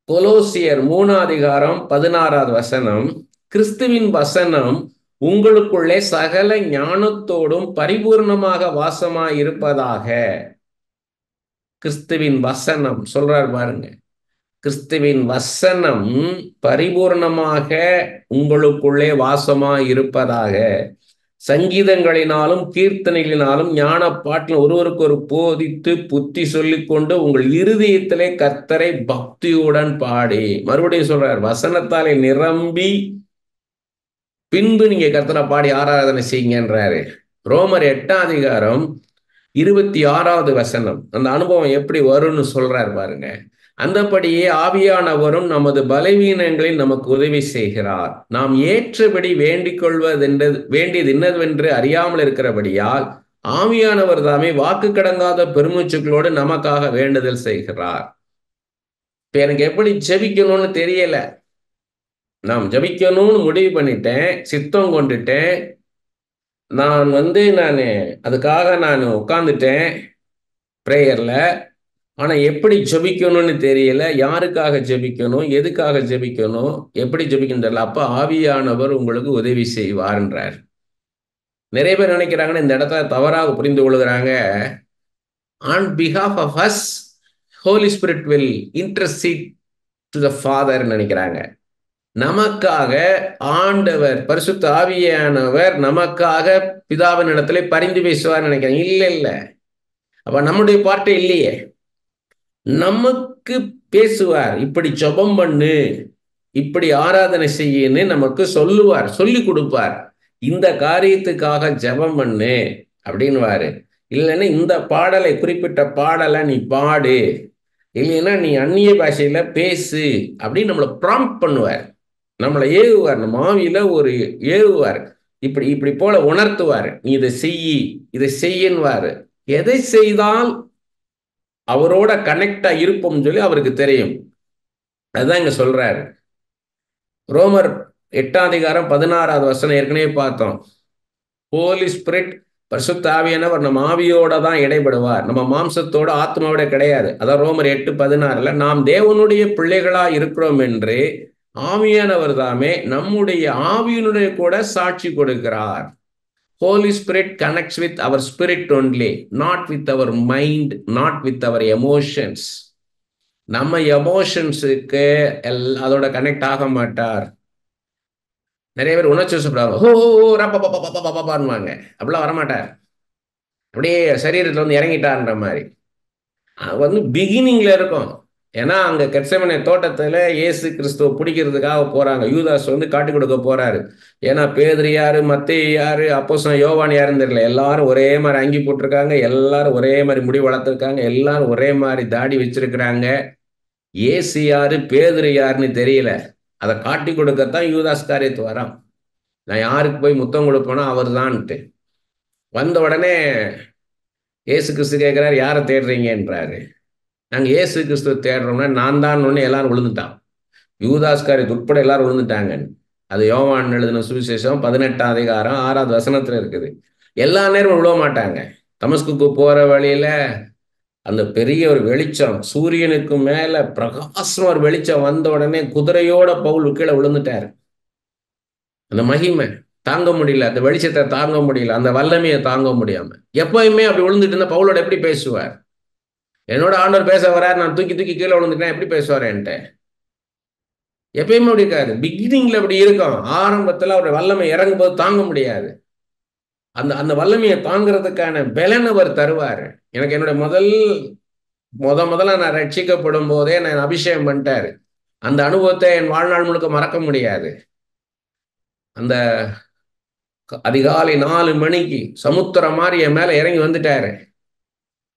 கொலோசியர் 3ஆம் அதிகாரம் 16வது வசனம், கிறிஸ்துவின் வசனம் உங்களுக்குள்ளே சகல ஞானத்தோடும் பரிபூர்ணமாக வாசமாய் இருப்பதாக. கிறிஸ்துவின் வசனம் சொல்றார் பாருங்க. கிறிஸ்துவின் வசனம் பரிபூர்ணமாக உங்களுக்குள்ளே வாசமாய் இருப்பதாக. சங்கீதங்களினாலும் கீர்த்தனைகளினாலும் ஞான பாட்டில் ஒருவருக்கு ஒரு போதித்து புத்தி சொல்லிக்கொண்டு உங்கள் இருதயத்திலே கர்த்தரை பக்தியுடன் பாடி. மறுபடியும் சொல்றார், வசனத்தாலே நிரம்பி பின்பு நீங்க கர்த்தரை பாடி ஆராதனை செய்யுங்கன்றாரு. ரோமர் 8ஆம் அதிகாரம் 26வது வசனம். அந்த அனுபவம் எப்படி வரும்னு சொல்றாரு பாருங்க. அந்தபடியே ஆவியானவரும் நமது பலவீனங்களில் நமக்கு உதவி செய்கிறார். நாம் ஏற்றபடி வேண்டிக் வேண்டியது என்னவென்று அறியாமல் இருக்கிறபடியால் ஆவியானவர் தாமே வாக்கு கடங்காத பெருமூச்சுக்களோடு நமக்காக வேண்டுதல் செய்கிறார். இப்ப எனக்கு எப்படி ஜெபிக்கணும்னு தெரியல. நாம் ஜெபிக்கணும்னு முடிவு பண்ணிட்டேன், சித்தம் கொண்டுட்டேன். நான் அதுக்காக நான் உட்கார்ந்துட்டேன் பிரேயர்ல. ஆனா எப்படி ஜெபிக்கணும்னு தெரியல. யாருக்காக ஜெபிக்கணும், எதுக்காக ஜெபிக்கணும், எப்படி ஜெபிக்கணும் தெரியல. அப்ப ஆவியானவர் உங்களுக்கு உதவி செய்வார்ன்றார். நிறைய பேர் நினைக்கிறாங்கன்னா, இந்த இடத்துல தவறாக புரிந்து கொள்கிறாங்க. On behalf of us Holy Spirit will intercede to the Father நினைக்கிறாங்க. நமக்காக ஆண்டவர் பரிசுத்த ஆவியானவர் நமக்காக பிதாவின் இடத்துல பரிந்து பேசுவார் நினைக்கிறேன். இல்ல இல்ல, அப்ப நம்முடைய பார்ட்டே இல்லையே. நமக்கு பேசுவார், இப்படி ஜெபம் பண்ணு, இப்படி ஆராதனை செய்யன்னு நமக்கு சொல்லுவார், சொல்லி கொடுப்பார். இந்த காரியத்துக்காக ஜெபம் பண்ணு அப்படின்வாரு. இல்லைன்னா இந்த பாடலை, குறிப்பிட்ட பாடலை நீ பாடு, இல்லைன்னா நீ அந்நிய பாஷையில பேசு அப்படின்னு நம்மளை ப்ராம்ப்ட் பண்ணுவார், நம்மளை ஏவுவார். நம்ம ஆவியில ஒரு ஏவுவார், இப்படி இப்படி போல உணர்த்துவார். நீ இதை செய்யி, இதை செய்யன்வாரு. எதை செய்தால் அவரோட கனெக்டா இருப்போம் சொல்லி அவருக்கு தெரியும். அதுதான் இங்க சொல்றாரு. ரோமர் 8:16 ஏற்கனவே பார்த்தோம். ஹோலி ஸ்பிரிட், பரிசுத்த ஆவியானவர் நம்ம ஆவியோட தான் இடைபடுவார், நம்ம மாம்சத்தோட ஆத்மாவோட கிடையாது. அதான் ரோமர் 8:16 நாம் தேவனுடைய பிள்ளைகளா இருக்கிறோம் என்று ஆவியானவர் தாமே நம்முடைய ஆவியினுடைய கூட சாட்சி கொடுக்கிறார். Holy Spirit connects with our spirit only, not with our mind, not with our emotions. நம்ம எமோஷன்ஸுக்கு அதோட கனெக்ட் ஆக மாட்டார். நிறைய பேர் உணர்ச்சி வசப்படுவாங்க, ஹோ ரப்பாப்பாப்பாப்பாப்பாப்பான்வாங்க. அப்படிலாம் வரமாட்டார். அப்படியே சரீரத்தில் வந்து இறங்கிட்டார்ன்ற மாதிரி. அது பிகினிங்ல இருக்கும். ஏன்னா அங்க கெத்செமனே தோட்டத்துல இயேசு கிறிஸ்துவ பிடிக்கிறதுக்காக போறாங்க. யூதாஸ் காட்டி கொடுக்க போறாரு. ஏன்னா பேதுரு யாரு, மத்தேயு யாரு, அப்போஸ்தலன் யோவான் யாருன்னு தெரியல. எல்லாரும் ஒரே மாதிரி அங்கி போட்டிருக்காங்க, எல்லாரும் ஒரே மாதிரி முடி வளர்த்துருக்காங்க, எல்லாரும் ஒரே மாதிரி தாடி வச்சிருக்கிறாங்க. இயேசு யாரு, பேதுரு யாருன்னு தெரியல. அதை காட்டி கொடுக்கத்தான் யூதாஸ் காரியத்து வரான். நான் யாருக்கு போய் முத்தம் கொடுப்பேனோ அவர் தான்ட்டு வந்த உடனே இயேசு கிறிஸ்து கேட்கிறாரு, யாரை தேடுறீங்கன்றாரு. நாங்கள் இயேசு கிறிஸ்துவ தேடுறோம்னா நான் தான் ஒன்று. எல்லாரும் விழுந்துட்டான், யூதாஸ்காரி உட்பட எல்லாரும் விழுந்துட்டாங்க. அது யோவான் எழுதின சுவிசேஷம் 18:6 இருக்குது. எல்லா நேரமும் விழுவ மாட்டாங்க. தமஸ்குக்கு போற வழியில அந்த பெரிய ஒரு வெளிச்சம், சூரியனுக்கு மேல பிரகாசம் ஒரு வெளிச்சம் வந்த உடனே குதிரையோட பவுல் கீழே விழுந்துட்டாரு. அந்த மகிமை தாங்க முடியல, அந்த வெளிச்சத்தை தாங்க முடியல, அந்த வல்லமையை தாங்க முடியாம எப்பயுமே அப்படி விழுந்துட்டு இருந்தா பவுலோட எப்படி பேசுவார்? என்னோட ஆண்டவர் பேச வரார், நான் தூக்கி தூக்கி கீழே விழுந்துட்டேன், எப்படி பேசுவார் என்கிட்ட? எப்பயுமே அப்படி இருக்காது. பிகினிங்ல அப்படி இருக்கும். ஆரம்பத்துல அவருடைய வல்லமை இறங்கும் போது தாங்க முடியாது. அந்த அந்த வல்லமையை தாங்கிறதுக்கான பலன் அவர் தருவார். எனக்கு என்னுடைய முதல்ல நான் ரட்சிக்கப்படும் போதே நான் அபிஷேகம் பண்ணிட்டாரு. அந்த அனுபவத்தை என் வாழ்நாள் முழுக்க மறக்க முடியாது. அந்த அதிகாலை 4 மணிக்கு சமுத்திரம் மாதிரி என் மேல இறங்கி வந்துட்டாரு.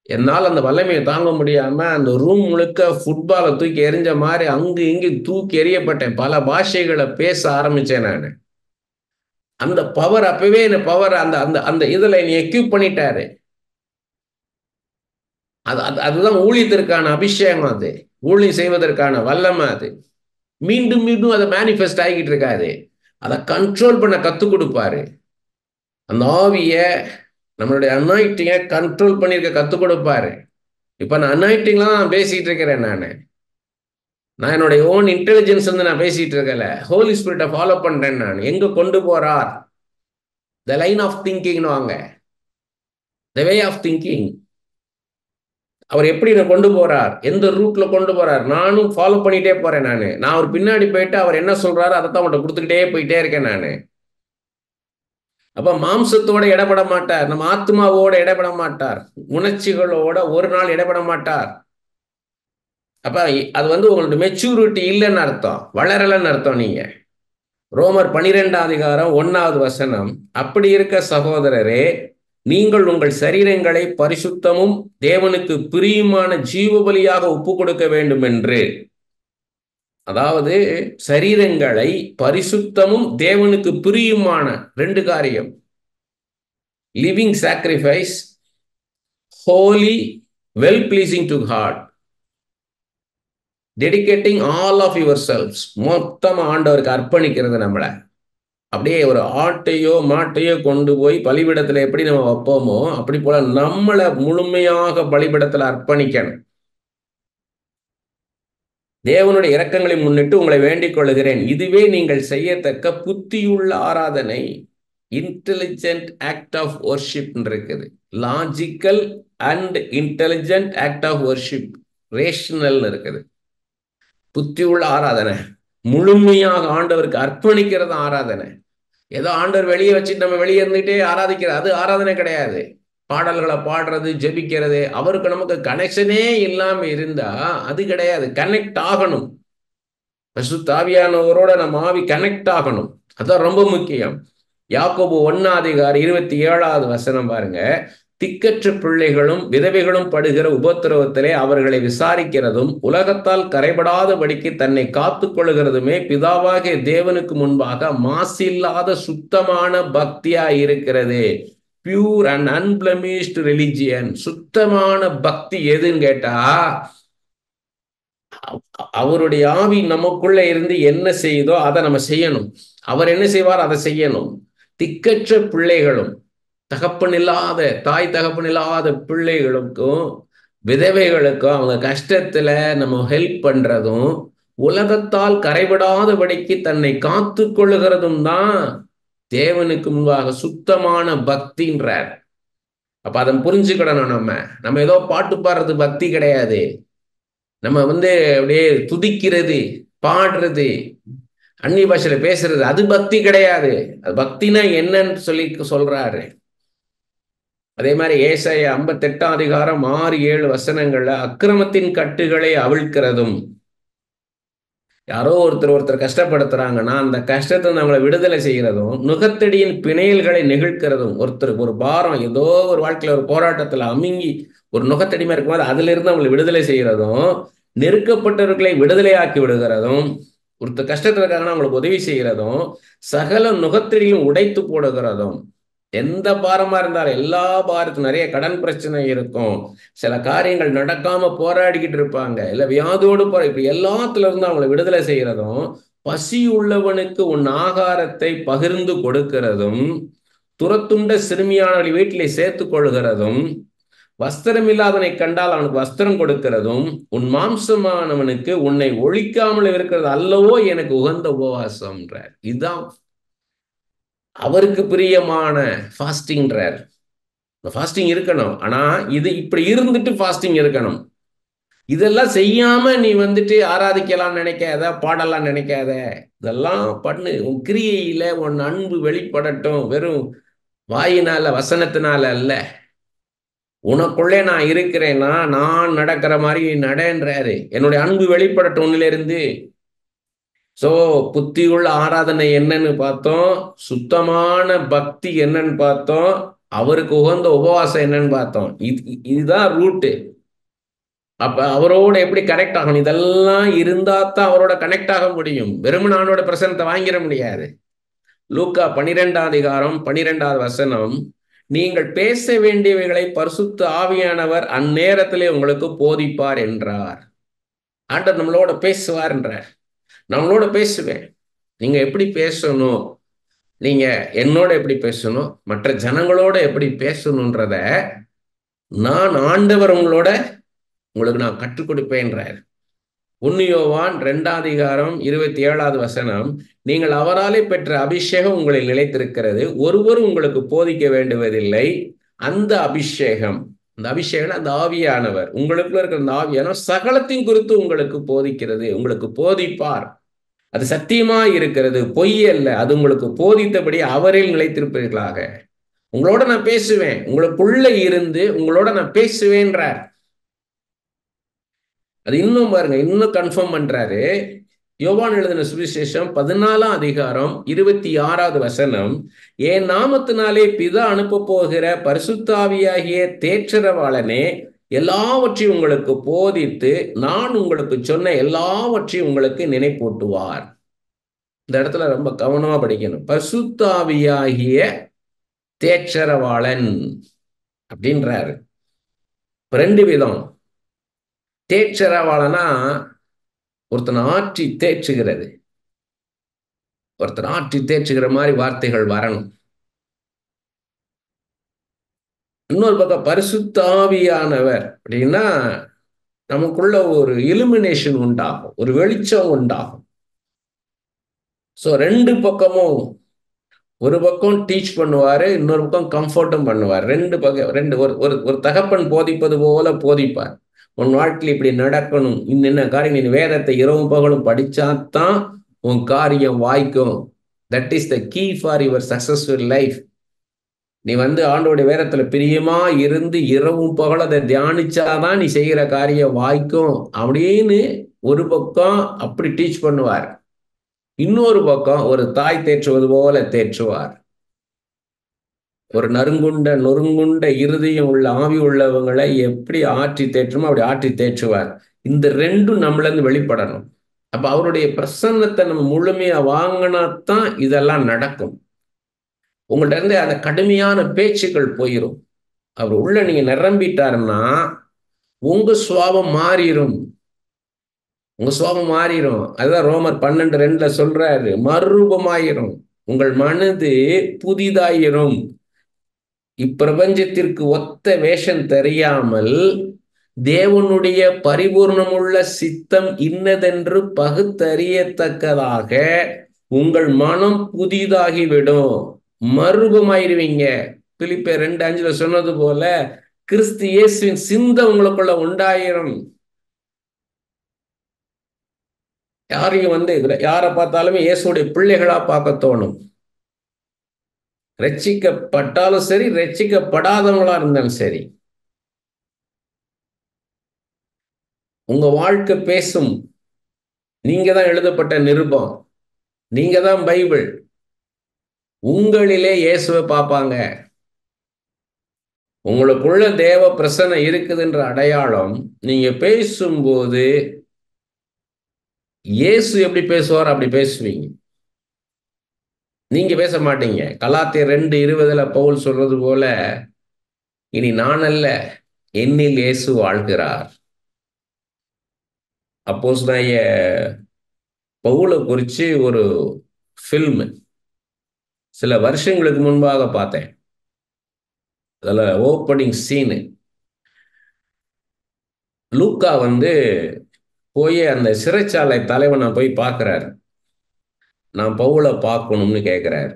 என்னால் அந்த வல்லமையை தாங்க முடியாம அந்த ரூம் முழுக்க ஃபுட்பாலை தூக்கி எறிஞ்ச மாதிரி அங்கு இங்கு தூக்கி எறியப்பட்டேன். பல பாஷைகளை பேச ஆரம்பிச்சேன் நான். அந்த பவர் அப்பவே என்ன பவர் அந்த அந்த அந்த இதுல என்னை எக்யூப் பண்ணிட்டாரு. அதுதான் ஊழியத்திற்கான அபிஷேகம். அது ஊழியம் செய்வதற்கான வல்லமை. அது மீண்டும் மீண்டும் அதை மேனிஃபெஸ்ட் ஆகிட்டு இருக்காது. அதை கண்ட்ரோல் பண்ண கத்துக் கொடுப்பாரு. அந்த ஆவிய, நம்மளுடைய அனாயிட்டிங்கை கண்ட்ரோல் பண்ணிருக்க கத்துக் கொடுப்பாரு. இப்ப நான் அனாயிட்டிங்லாம் நான் பேசிட்டு இருக்கிறேன். நான் என்னுடைய ஓன் இன்டெலிஜென்ஸ் நான் பேசிட்டு இருக்கல. ஹோலி ஸ்பிரிட்டை ஃபாலோ பண்றேன். நான் எங்க கொண்டு போறார், த லைன் ஆஃப் திங்கிங் வாங்க, த வே ஆஃப் திங்கிங். அவர் எப்படி நான் கொண்டு போறார், எந்த ரூட்ல கொண்டு போறார், நானும் ஃபாலோ பண்ணிட்டே போறேன். நான் அவர் பின்னாடி போயிட்டு அவர் என்ன சொல்றாரு அதைத்தான் அவன்கிட்ட கொடுத்துக்கிட்டே போயிட்டே இருக்கேன். அப்ப மாம்சத்தோட இடப்பட மாட்டார், நம்ம ஆத்மாவோட இடப்பட மாட்டார், உணர்ச்சிகளோட ஒரு நாள் இடப்பட மாட்டார். அப்ப அது உங்களுடைய மெச்சூரிட்டி இல்லைன்னு அர்த்தம், வளரலன்னு அர்த்தம். நீங்க ரோமர் 12:1 அப்படி இருக்க சகோதரரே, நீங்கள் உங்கள் சரீரங்களை பரிசுத்தமும் தேவனுக்கு பிரியமான ஜீவ பலியாக ஒப்பு கொடுக்க வேண்டும் என்று. அதாவது சரீரங்களை பரிசுத்தமும் தேவனுக்கு பிரியுமான 2 காரியம். Living sacrifice, holy, well pleasing to God. Dedicating all of your selfs. மொத்தமா ஆண்டவருக்கு அர்ப்பணிக்கிறது. நம்மளை அப்படியே ஒரு ஆட்டையோ மாட்டையோ கொண்டு போய் பலிபீடத்துல எப்படி நம்ம வைப்போமோ அப்படி போல நம்மளை முழுமையாக பலிபீடத்துல அர்ப்பணிக்கணும். தேவனுடைய இரக்கங்களை முன்னிட்டு உங்களை வேண்டிக் கொள்கிறேன், இதுவே நீங்கள் செய்யத்தக்க புத்தியுள்ள ஆராதனை. இன்டெலிஜென்ட் ஆக்ட் ஆஃப் வொர்ஷிப் இருக்குது. Logical and intelligent act of worship. Rational இருக்குது. புத்தி உள்ள ஆராதனை, முழுமையாக ஆண்டவருக்கு அர்ப்பணிக்கிறது ஆராதனை. ஏதோ ஆண்டவர் வெளியே வச்சுட்டு நம்ம வெளியே இருந்துகிட்டே ஆராதிக்கிறது, அது ஆராதனை கிடையாது. பாடல்களை பாடுறது, ஜெபிக்கிறது, அவருக்கு நமக்கு கனெக்ஷனே இல்லாம இருந்தா அது கிடையாது. கனெக்ட் ஆகணும். பரிசுத்த ஆவியானவரோட நம்ம ஆவி கனெக்ட் ஆகணும். அதான் ரொம்ப முக்கியம். யாக்கோபு 1:27 பாருங்க. திக்கற்ற பிள்ளைகளும் விதவைகளும் படுகிற உபத்திரவத்திலே அவர்களை விசாரிக்கிறதும் உலகத்தால் கரைபடாதபடிக்கு தன்னை காத்துக் கொள்ளுகிறதுமே பிதாவாகிய தேவனுக்கு முன்பாக மாசில்லாத சுத்தமான பக்தியா இருக்கிறது. Pure and unblemished religion. சுத்தமான பக்தி எதுன்னு கேட்டா, அவருடைய ஆவி நமக்குள்ள இருந்து என்ன செய்யுதோ அதை நம்ம செய்யணும். அவர் என்ன செய்வார் அதை செய்யணும். திக்கற்ற பிள்ளைகளும், தகப்பன் இல்லாத தாய் தகப்பன் இல்லாத பிள்ளைகளுக்கும் விதவைகளுக்கும் அவங்க கஷ்டத்துல நம்ம ஹெல்ப் பண்றதும் உலகத்தால் கரைபடாதபடிக்கு தன்னை காத்து கொள்ளுகிறதும் தான் தேவனுக்கு முன்பாக சுத்தமான பக்தின்றார். அப்ப அதை புரிஞ்சுக்கிடணும். நம்ம ஏதோ பாட்டு பாடுறது பக்தி கிடையாது. நம்ம அப்படியே துதிக்கிறது, பாடுறது, அந்நிய பாஷையில பேசுறது, அது பக்தி கிடையாது. அது பக்தினா என்னன்னு சொல்றாரு. அதே மாதிரி ஏசாயா 58:6-7 அக்கிரமத்தின் கட்டுகளை அவிழ்க்கிறதும், யாரோ ஒருத்தர் கஷ்டப்படுத்துறாங்கன்னா அந்த கஷ்டத்தை நம்மளை விடுதலை செய்கிறதும், நுகத்தடியின் பிணையல்களை நெகிழ்க்கிறதும். ஒருத்தருக்கு ஒரு பாரம், ஏதோ ஒரு வாழ்க்கையில ஒரு போராட்டத்துல அமுங்கி ஒரு நுகத்தடிமா இருக்கும்போது அதுல இருந்து அவங்களை விடுதலை செய்கிறதும், நெருக்கப்பட்டவர்களை விடுதலையாக்கி விடுகிறதும், ஒருத்தர் கஷ்டத்துல இருக்காங்கன்னா அவங்களுக்கு உதவி செய்கிறதும், சகல நுகத்தடியும் உடைத்து போடுகிறதும். எந்த பாரமா இருந்தாலும், எல்லா பாரத்துக்கும் நிறைய கடன் பிரச்சனை இருக்கும், சில காரியங்கள் நடக்காம போராடிக்கிட்டு இருப்பாங்க, இல்ல வியாதியோடு இப்படி எல்லாத்துல இருந்து அவங்களை விடுதலை செய்யறதும், பசி உள்ளவனுக்கு உன் ஆகாரத்தை பகிர்ந்து கொடுக்கிறதும், துரத்துண்ட சிறுமியானவர்களை வீட்டிலே சேர்த்து கொள்கிறதும், வஸ்திரம் இல்லாதவனை கண்டால் அவனுக்கு வஸ்திரம் கொடுக்கிறதும், உன் மாம்சமானவனுக்கு உன்னை ஒழிக்காமல் இருக்கிறது அல்லவோ எனக்கு உகந்த உபவாசம்ன்றார். இதுதான் அவருக்கு பிரியமான ஃபாஸ்டிங்றார். ஃபாஸ்டிங் இருக்கணும், ஆனா இது இப்படி இருந்துட்டு ஃபாஸ்டிங் இருக்கணும். இதெல்லாம் செய்யாம நீ ஆராதிக்கலாம் நினைக்காத, பாடலாம் நினைக்காத. இதெல்லாம் பண்ணு. உன் கிரியையில உன் அன்பு வெளிப்படட்டும். வெறும் வாயினால வசனத்தினால அல்ல. உனக்குள்ளே நான் இருக்கிறேன்னா நான் நடக்கிற மாதிரி நடன்றாரு. என்னுடைய அன்பு வெளிப்படட்டும் உன்னிலிருந்து. சோ புத்தியுள்ள ஆராதனை என்னன்னு பார்த்தோம், சுத்தமான பக்தி என்னன்னு பார்த்தோம், அவருக்கு உகந்த உபவாசம் என்னன்னு பார்த்தோம். இதுதான் ரூட்டு. அப்ப அவரோட எப்படி கனெக்ட் ஆகணும்? இதெல்லாம் இருந்தா தான் அவரோட கனெக்ட் ஆக முடியும். வெறும் நானோட பிரசனத்தை வாங்கிட முடியாது. லூக்கா 12:12 நீங்கள் பேச வேண்டியவைகளை பரிசுத்த ஆவியானவர் அந்நேரத்திலே உங்களுக்கு போதிப்பார் என்றார். ஆண்டவர் நம்மளோட பேசுவார் என்றார். நம்மளோட பேசுவேன். நீங்க எப்படி பேசணும், நீங்க என்னோட எப்படி பேசணும், மற்ற ஜனங்களோட எப்படி பேசணுன்றத நான் ஆண்டவர் உங்களுக்கு நான் கற்றுக் கொடுப்பேன்றார். 1 யோவான் 2:27 நீங்கள் அவராலே பெற்ற அபிஷேகம் உங்களில் நிலைத்திருக்கிறது, ஒருவரும் உங்களுக்கு போதிக்க வேண்டுவதில்லை. அந்த அபிஷேகம், அந்த ஆவியானவர், உங்களுக்குள்ள இருக்கிற அந்த ஆவியானவர் சகலத்தின் குறித்து உங்களுக்கு போதிக்கிறது, உங்களுக்கு போதிப்பார். அது சத்தியமா இருக்கிறது, பொய் அல்ல. அது உங்களுக்கு போதித்தபடி அவரில் நிலைத்திருப்பீர்களாக. உங்களோட நான் பேசுவேன், உங்களுக்குள்ள இருந்து உங்களோட நான் பேசுவேன்றார். அது இன்னும் பாருங்க, இன்னும் கன்ஃபார்ம் பண்றாரு. யோவான் எழுதின சுவிசேஷம் 14:26 என் நாமத்தினாலே பிதா அனுப்ப போகிற பரிசுத்தாவியாகிய தேற்றரவாளனே எல்லாவற்றையும் உங்களுக்கு போதித்து நான் உங்களுக்கு சொன்ன எல்லாவற்றையும் உங்களுக்கு நினைப்பூட்டுவார். இந்த இடத்துல ரொம்ப கவனமா படிக்கணும். பரிசுத்தாவியாகிய தேற்றரவாளன் அப்படின்றாரு. 2 விதம். தேற்றரவாளனா ஒருத்தனை ஆற்றி தேற்றுகிறது, ஒருத்தனை ஆற்றி தேற்றுகிற மாதிரி வார்த்தைகள் வரணும். இன்னொரு பக்கம் பரிசுத்த ஆவியானவர் அப்படின்னா நமக்குள்ள ஒரு இலுமினேஷன் உண்டாகும், ஒரு வெளிச்சம் உண்டாகும். ஸோ 2 பக்கமும், ஒரு பக்கம் டீச் பண்ணுவாரு, இன்னொரு பக்கம் கம்ஃபர்ட்டும் பண்ணுவார். 2 பக்கம், ஒரு தகப்பன் போதிப்பது போல போதிப்பார். உன் வாழ்க்கையில் இப்படி நடக்கணும், இன்னென்ன காரியம், நீ வேதத்தை இரவும் பகலும் படிச்சாதான் உன் காரியம் வாய்க்கும். That is the key for your successful life. நீ ஆண்டோடைய வேதத்துல பிரியமா இருந்து இரவும் பகலும் அதை தியானிச்சாதான் நீ செய்கிற காரியம் வாய்க்கும் அப்படின்னு ஒரு பக்கம் அப்படி டீச் பண்ணுவார். இன்னொரு பக்கம் ஒரு தாய் தேற்றுவது போல தேற்றுவார். ஒரு நொறுங்குண்ட இருதயம் உள்ள ஆவி உள்ளவங்களை எப்படி ஆற்றி தேற்றுமோ அப்படி ஆற்றி தேற்றுவார். இந்த ரெண்டும் நம்மள இருந்து வெளிப்படணும். அப்ப அவருடைய பிரசன்னத்தை நம்ம முழுமையா வாங்கினாத்தான் இதெல்லாம் நடக்கும். உங்கள்ட்ட இருந்து அந்த கடுமையான பேச்சுக்கள் போயிடும். அவர் உள்ள நீங்க நிரம்பிட்டாருன்னா உங்க சுவாபம் மாறிடும். அதுதான் ரோமர் 12:2 சொல்றாரு, மறுரூபமாயிரும், உங்கள் மனது புதிதாயிரும். இப்பிரபஞ்சத்திற்கு ஒத்த வேஷம் தெரியாமல் தேவனுடைய பரிபூர்ணமுள்ள சித்தம் இன்னதென்று பகுத்தறியத்தக்கதாக உங்கள் மனம் புதிதாகிவிடும், மறுரூபமாயிருவீங்க. பிலிப்பியர் 2:5 சொன்னது போல கிறிஸ்து இயேசுவின் சிந்தை உங்களுக்குள்ள உண்டாயிரும். யாரையும் யாரை பார்த்தாலுமே இயேசுடைய பிள்ளைகளா பார்க்க தோணும். ரட்சிக்கப்பட்டாலும் சரி, ரட்சிக்கப்படாதவங்களா இருந்தாலும் சரி, உங்க வாழ்க்கை பேசும். நீங்க தான் எழுதப்பட்ட நிருபம், நீங்க தான் பைபிள். உங்களிலே இயேசுவை பார்ப்பாங்க. உங்களுக்குள்ள தேவ பிரசன்னம் இருக்குதுன்ற அடையாளம் நீங்க பேசும்போது இயேசு எப்படி பேசுவார் அப்படி பேசுவீங்க. நீங்க பேச மாட்டீங்க. கலாத்தியர் 2:20 பவுல் சொல்றது போல, இனி நான் அல்ல, என்னில் இயேசு வாழ்கிறார். அப்போஸ்தலனாகிய பவுலை குறித்து ஒரு ஃபில்ம் சில வருஷங்களுக்கு முன்பாக பார்த்தேன். அதில் ஓப்பனிங் சீனு லூக்கா போய் அந்த சிறைச்சாலை தலைவனை போய் பார்க்குறாரு. நான் பவுலை பார்க்கணும்னு கேட்குறாரு.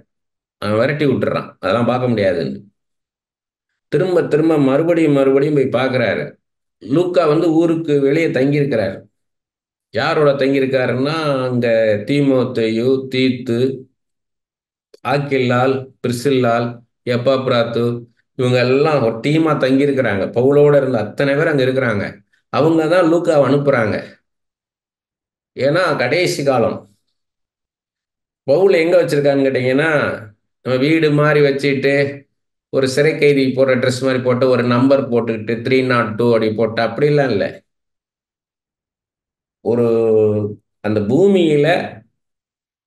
அவன் விரட்டி விட்டுறான், அதெல்லாம் பார்க்க முடியாதுன்னு. திரும்ப திரும்ப மறுபடியும் போய் பார்க்குறாரு. லூக்கா ஊருக்கு வெளியே தங்கியிருக்கிறார். யாரோட தங்கியிருக்காருன்னா, அங்கே தீமோத்தேயு, தீத்து, ஆக்கில்லால், பிரிசில்லால், எப்பாப்ராத்து, இவங்க எல்லாம் ஒரு டீமாக தங்கியிருக்கிறாங்க. பவுலோட இருந்த அத்தனை பேர் அங்கே இருக்கிறாங்க. அவங்க தான் லூக்காவை அனுப்புகிறாங்க. ஏன்னா கடைசி காலம். பவுல் எங்கே வச்சுருக்கான்னு கேட்டிங்கன்னா, நம்ம வீடு மாதிரி வச்சுட்டு ஒரு சிறை கைதி போடுற ட்ரெஸ் மாதிரி போட்டு ஒரு நம்பர் போட்டுக்கிட்டு 302 அப்படி போட்டு அப்படிலாம் இல்லை. ஒரு அந்த பூமியில்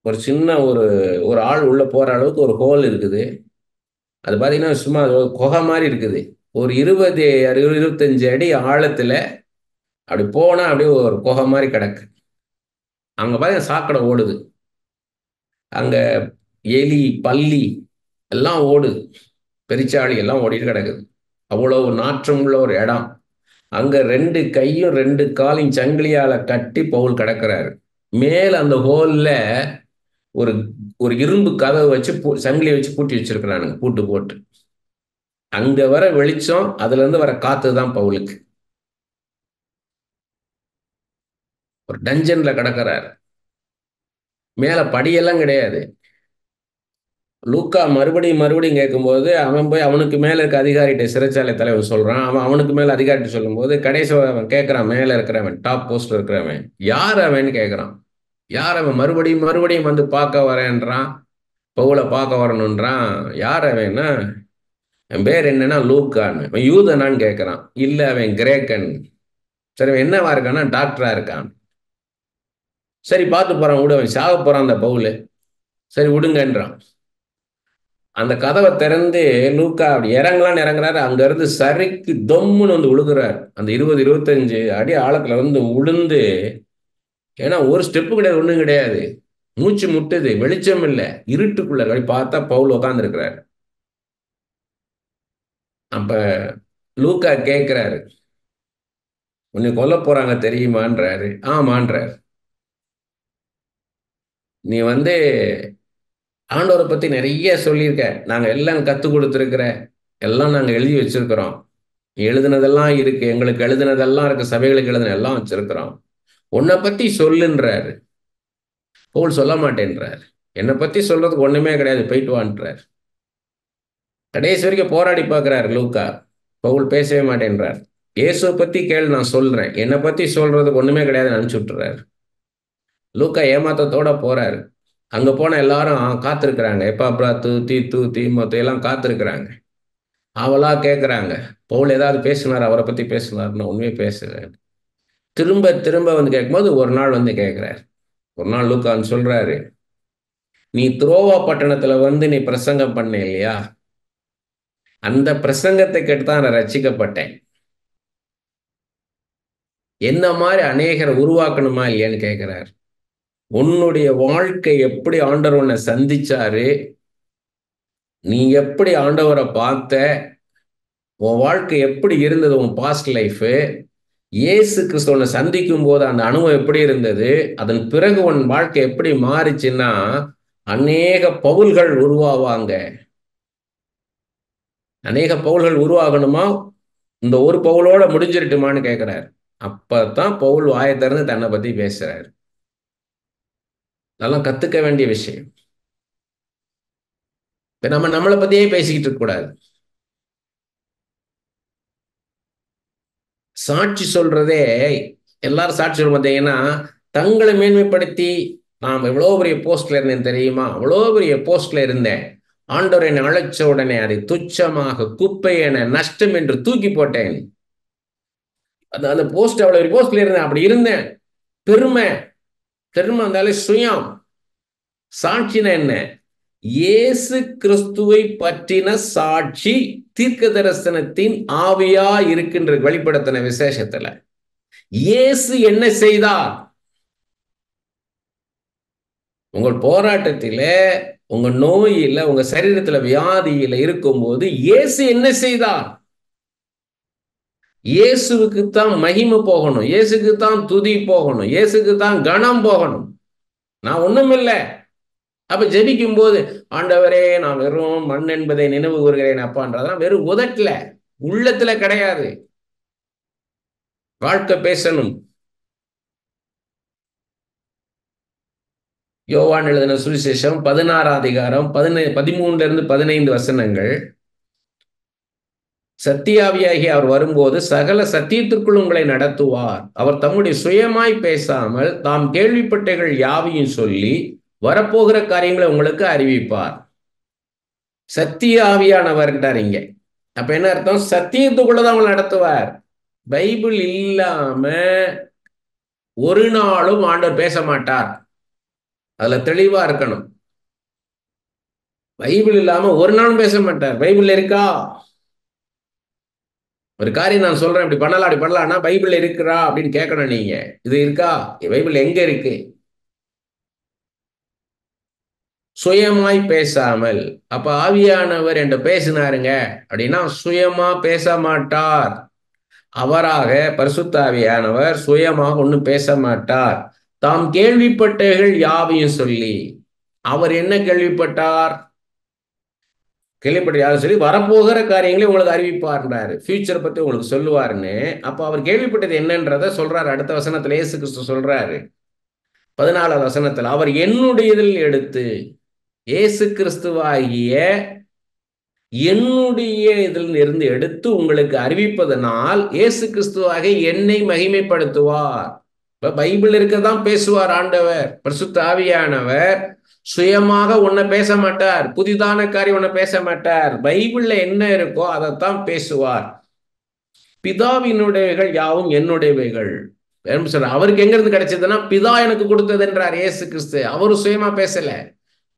ஒரு சின்ன ஒரு ஆள் உள்ளே போகிற அளவுக்கு ஒரு ஹோல் இருக்குது. அது பார்த்தீங்கன்னா சும்மா குகை மாதிரி இருக்குது. ஒரு 25 அடி ஆழத்தில் அப்படி போனால் அப்படியே ஒரு குகை மாதிரி கிடக்கு. அங்கே பார்த்தீங்கன்னா சாக்கடை ஓடுது. அங்கே எலி, பல்லி எல்லாம் ஓடுது. பெரிச்சாளி எல்லாம் ஓடிட்டு கிடக்குது. அவ்வளவு நாற்றம் உள்ள ஒரு இடம். அங்கே 2 கையும் 2 காலையும் சங்கிலியால் கட்டி பவுல் கிடக்கிறாரு. மேலே அந்த ஹோலில் ஒரு ஒரு இரும்பு கதவை வச்சு சங்கிலியை வச்சு பூட்டி வச்சிருக்கிறானுங்க, பூட்டு போட்டு. அங்க வர வெளிச்சம், அதுல இருந்து வர காத்து தான் பவுலுக்கு. ஒரு டஞ்சன்ல கிடக்கிறார். மேல படியெல்லாம் கிடையாது. லூக்கா மறுபடியும் கேட்கும்போது அவன் போய் அவனுக்கு மேல இருக்க அதிகாரிகிட்ட, சிறைச்சாலை தலைவர் சொல்றான். அவனுக்கு மேல அதிகாரிட்ட சொல்லும் போது கடைசி அவன் கேட்கிறான், மேல இருக்கிறவன், டாப் போஸ்ட்ல இருக்கிறவன், யார் அவன் கேட்கிறான். யார் அவன்? மறுபடியும் பார்க்க வரேன்றான். பவுலை பார்க்க வரணுன்றான். யார் அவன்னா, என் பேர் என்னன்னா லூக்கான்னு. அவன் யூதனான்னு கேட்குறான். இல்லை, அவன் கிரேக்கன். சரி, அவன் என்னவா இருக்கான்னா டாக்டரா இருக்கான். சரி, பார்த்து போறான், விடு, அவன் சாக போறான் அந்த பவுலு. சரி விடுங்கன்றான். அந்த கதவை திறந்து லூக்கா அப்படி இறங்குறாரு. அங்க இருந்து சரிக்கு தொம்முன்னு விழுகிறார். அந்த 20-25 அடி ஆழத்துல விழுந்து, ஏன்னா ஒரு ஸ்டெப்பு கிடையாது, ஒன்றும் கிடையாது. மூச்சு முட்டுது, வெளிச்சம் இல்லை, இருட்டுக்குள்ள அப்படி பார்த்தா பவுல் உட்கார்ந்து இருக்கிறார். அப்ப லூக்கா கேட்கிறாரு, உன்னை கொல்ல போறாங்க தெரியுமான்றாரு. ஆமான்றார். நீ ஆண்டவரை பத்தி நிறைய சொல்லியிருக்க, நாங்க எல்லாம் கற்றுக் கொடுத்துருக்கிற, எல்லாம் நாங்க எழுதி வச்சிருக்கிறோம். எழுதுனதெல்லாம் இருக்கு, எங்களுக்கு எழுதுனதெல்லாம் இருக்கு, சபைகளுக்கு எழுதுன எல்லாம் வச்சிருக்கிறோம். உன்னை பத்தி சொல்லுன்றாரு. பவுல் சொல்ல மாட்டேன்றார். என்னை பத்தி சொல்றதுக்கு ஒண்ணுமே கிடையாது, போயிட்டு வான்றார். கடைசி வரைக்கும் போராடி பார்க்கிறார் லூக்கா. பவுல் பேசவே மாட்டேன்றார். இயேசுவை பத்தி கேள், நான் சொல்றேன். என்னை பத்தி சொல்றதுக்கு ஒண்ணுமே கிடையாதுன்னு அனுப்பிச்சு விட்டுறாரு. லூக்கா ஏமாத்தத்தோட போறாரு. அங்க போன எல்லாரும் காத்திருக்கிறாங்க. எப்பாப்ராத்து, தீத்து, தீமோத்தேயு எல்லாம் காத்திருக்கிறாங்க. அவளா கேட்குறாங்க, பவுல் ஏதாவது பேசினார், அவரை பத்தி பேசினார்னா? உண்மையை பேசுறேன். திரும்ப திரும்ப வந்து கேட்கும்போது ஒரு நாள் வந்து கேட்கிறார். ஒரு நாள் லூக்கான்னு சொல்றாரு, நீ துரோவா பட்டணத்துல வந்து நீ பிரசங்கம் பண்ண இல்லையா, அந்த பிரசங்கத்தை கேட்டு தான் நான் ரட்சிக்கப்பட்டேன். என்ன மாதிரி அநேகரை உருவாக்கணுமா இல்லையான்னு கேட்கிறார். உன்னுடைய வாழ்க்கை எப்படி ஆண்டவர் உன்னை சந்திச்சாரு, நீ எப்படி ஆண்டவரை பார்த்த, உன் வாழ்க்கை எப்படி இருந்தது, உன் பாஸ்ட் லைஃபு, இயேசு கிறிஸ்துவனை சந்திக்கும் போது அந்த அனுபவம் எப்படி இருந்தது, அதன் பிறகு உன் வாழ்க்கை எப்படி மாறிச்சுன்னா அநேக பவுல்கள் உருவாவாங்க. அநேக பவுல்கள் உருவாகணுமா, இந்த ஒரு பவுலோட முடிஞ்சிருட்டுமான்னு கேட்கிறார். அப்பதான் பவுல் வாயை திறந்து தன்னை பத்தி பேசுறாரு. அதெல்லாம் கத்துக்க வேண்டிய விஷயம். இப்ப நம்ம நம்மளை பத்தியே பேசிக்கிட்டு இருக்க கூடாது. சாட்சி சொல்றதே, எல்லாரும் சாட்சி சொல்ல பார்த்தீங்கன்னா தங்களை மேன்மைப்படுத்தி, நாம் எவ்வளோ பெரிய போஸ்ட்ல இருந்தேன் தெரியுமா, அவ்வளோ பெரிய போஸ்ட்ல இருந்தேன், ஆண்டவர் என்னை அழைச்ச உடனே அதை துச்சமாக குப்பை என நஷ்டம் என்று தூக்கி போட்டேன். அந்த போஸ்ட் அவ்வளோ பெரிய போஸ்ட்ல இருந்தேன், அப்படி இருந்தேன். பெருமை, பெருமை வந்தாலே சுயம். சாட்சினா என்ன? இயேசு கிறிஸ்துவை பற்றின சாட்சி தீர்க்க தரிசனத்தின் ஆவியா இருக்கின்ற வெளிப்படுத்தின விசேஷத்துல இயேசு என்ன செய்தார்? உங்கள் போராட்டத்தில, உங்க நோயில, உங்க சரீரத்துல வியாதியில இருக்கும்போது இயேசு என்ன செய்தார்? இயேசுவுக்கு தான் மகிமை போகணும், இயேசுக்கு தான் துதி போகணும், இயேசுக்கு தான் கணம் போகணும். நான் ஒண்ணும் இல்லை. அப்ப ஜெபிக்கும் போது, ஆண்டவரே நான் வெறும் மண் என்பதை நினைவு கூறுகிறேன் அப்பான்றதான் வெறும் உதட்டல, உள்ளத்துல கிடையாது. வாழ்க்கை பேசணும். யோவான் எழுதின சுவிசேஷம் 16ஆம் அதிகாரம் 13-15 வசனங்கள். சத்தியாவியாகி அவர் வரும்போது சகல சத்தியத்திற்குள் உங்களை நடத்துவார். அவர் தம்முடைய சுயமாய் பேசாமல் தாம் கேள்விப்பட்டகள் யாவையும் சொல்லி வரப்போகிற காரியங்களை உங்களுக்கு அறிவிப்பார். சத்திய ஆவியானவர்ன்றார் இங்க. அப்ப என்ன அர்த்தம்? சத்தியத்துக்குள்ளதான் உங்களை நடத்துவார். பைபிள் இல்லாம ஒரு நாளும் ஆண்டவர் பேச மாட்டார். அதுல தெளிவா இருக்கணும். பைபிள் இல்லாம ஒரு நாளும் பேச மாட்டார். பைபிள் இருக்கா? ஒரு காரியம் நான் சொல்றேன், இப்படி பண்ணலாம் அப்படி பண்ணலாம்னா பைபிள் இருக்குறா அப்படின்னு கேட்கணும் நீங்க. இது இருக்கா? பைபிள் எங்க இருக்கு? சுயமாய் பேசாமல். அப்ப ஆவியானவர் என்று பேசினாருங்க அப்படின்னா சுயமா பேச மாட்டார். அவராக பரிசுத்த ஆவியானவர் சுயமாக ஒன்றும் பேச மாட்டார். தாம் கேள்விப்பட்டவைகள் யாவையும் சொல்லி. அவர் என்ன கேள்விப்பட்டார்? கேள்விப்பட்ட யாரும் சொல்லி வரப்போகிற காரியங்களை உங்களுக்கு அறிவிப்பார்ன்றாரு. ஃபியூச்சர் பத்தி உங்களுக்கு சொல்லுவாருன்னு. அப்ப அவர் கேள்விப்பட்டது என்னன்றத சொல்றாரு. அடுத்த வசனத்துல இயேசு கிறிஸ்து சொல்றாரு 14ஆவது வசனத்துல, அவர் என்னுடையதில் எடுத்து, இயேசு கிறிஸ்துவாகிய என்னுடைய இதில் இருந்து எடுத்து உங்களுக்கு அறிவிப்பதனால் இயேசு கிறிஸ்துவாக என்னை மகிமைப்படுத்துவார். இப்ப பைபிள் இருக்கதான் பேசுவார் ஆண்டவர். பரிசுத்த ஆவியானவர் சுயமாக ஒன்ன பேச மாட்டார். புதிதான காரியம் ஒன்ன பேச மாட்டார். பைபிள்ல என்ன இருக்கோ அதைத்தான் பேசுவார். பிதாவினுடையவைகள் யாவும் என்னுடையவைகள். அவருக்கு எங்க இருந்து கிடைச்சதுன்னா, பிதா எனக்கு கொடுத்தது என்றார் இயேசு கிறிஸ்து. அவரு சுயமா பேசல.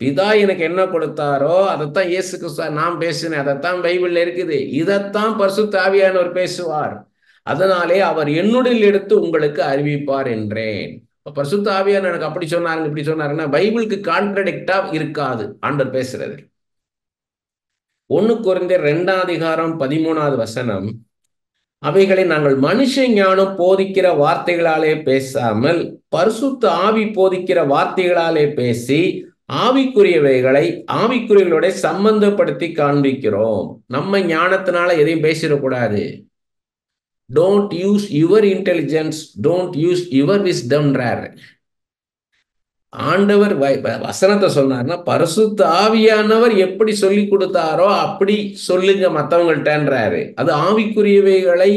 பிதா எனக்கு என்ன கொடுத்தாரோ அதைத்தான் இயேசு கிறிஸ்து நான் பேசினேன். அதைத்தான் பைபிள்ல இருக்குது. இதைத்தான் பரிசுத்த ஆவியானவர் பேசுவார். அதனாலே அவர் என்னுடைய எடுத்து உங்களுக்கு அறிவிப்பார் என்றேன். பரிசுத்த ஆவியானவர் எனக்கு அப்படி சொன்னாருங்க இப்படி சொன்னாருன்னா பைபிளுக்கு கான்ட்ரடிக்டா இருக்காது ஆண்டவர் பேசுறது. 1 கொரிந்தியர் 2ஆம் அதிகாரம் 13ஆவது வசனம், அவைகளை நாங்கள் மனுஷ ஞானம் போதிக்கிற வார்த்தைகளாலே பேசாமல் பரிசுத்த ஆவி போதிக்கிற வார்த்தைகளாலே பேசி ஆவிக்குரியவைகளை ஆவிக்குரியவர்களோட சம்பந்தப்படுத்தி காண்பிக்கிறோம். நம்ம ஞானத்தினால எதையும் பேசிடக்கூடாது. Don't use your intelligence, don't use your விஸ்டம்ன்றாரு. ஆண்டவர் வசனத்தை சொன்னார்னா பரிசுத்த ஆவியானவர் எப்படி சொல்லி கொடுத்தாரோ அப்படி சொல்லுங்க மற்றவங்கள்ட்டன்றாரு. அது ஆவிக்குரியவைகளை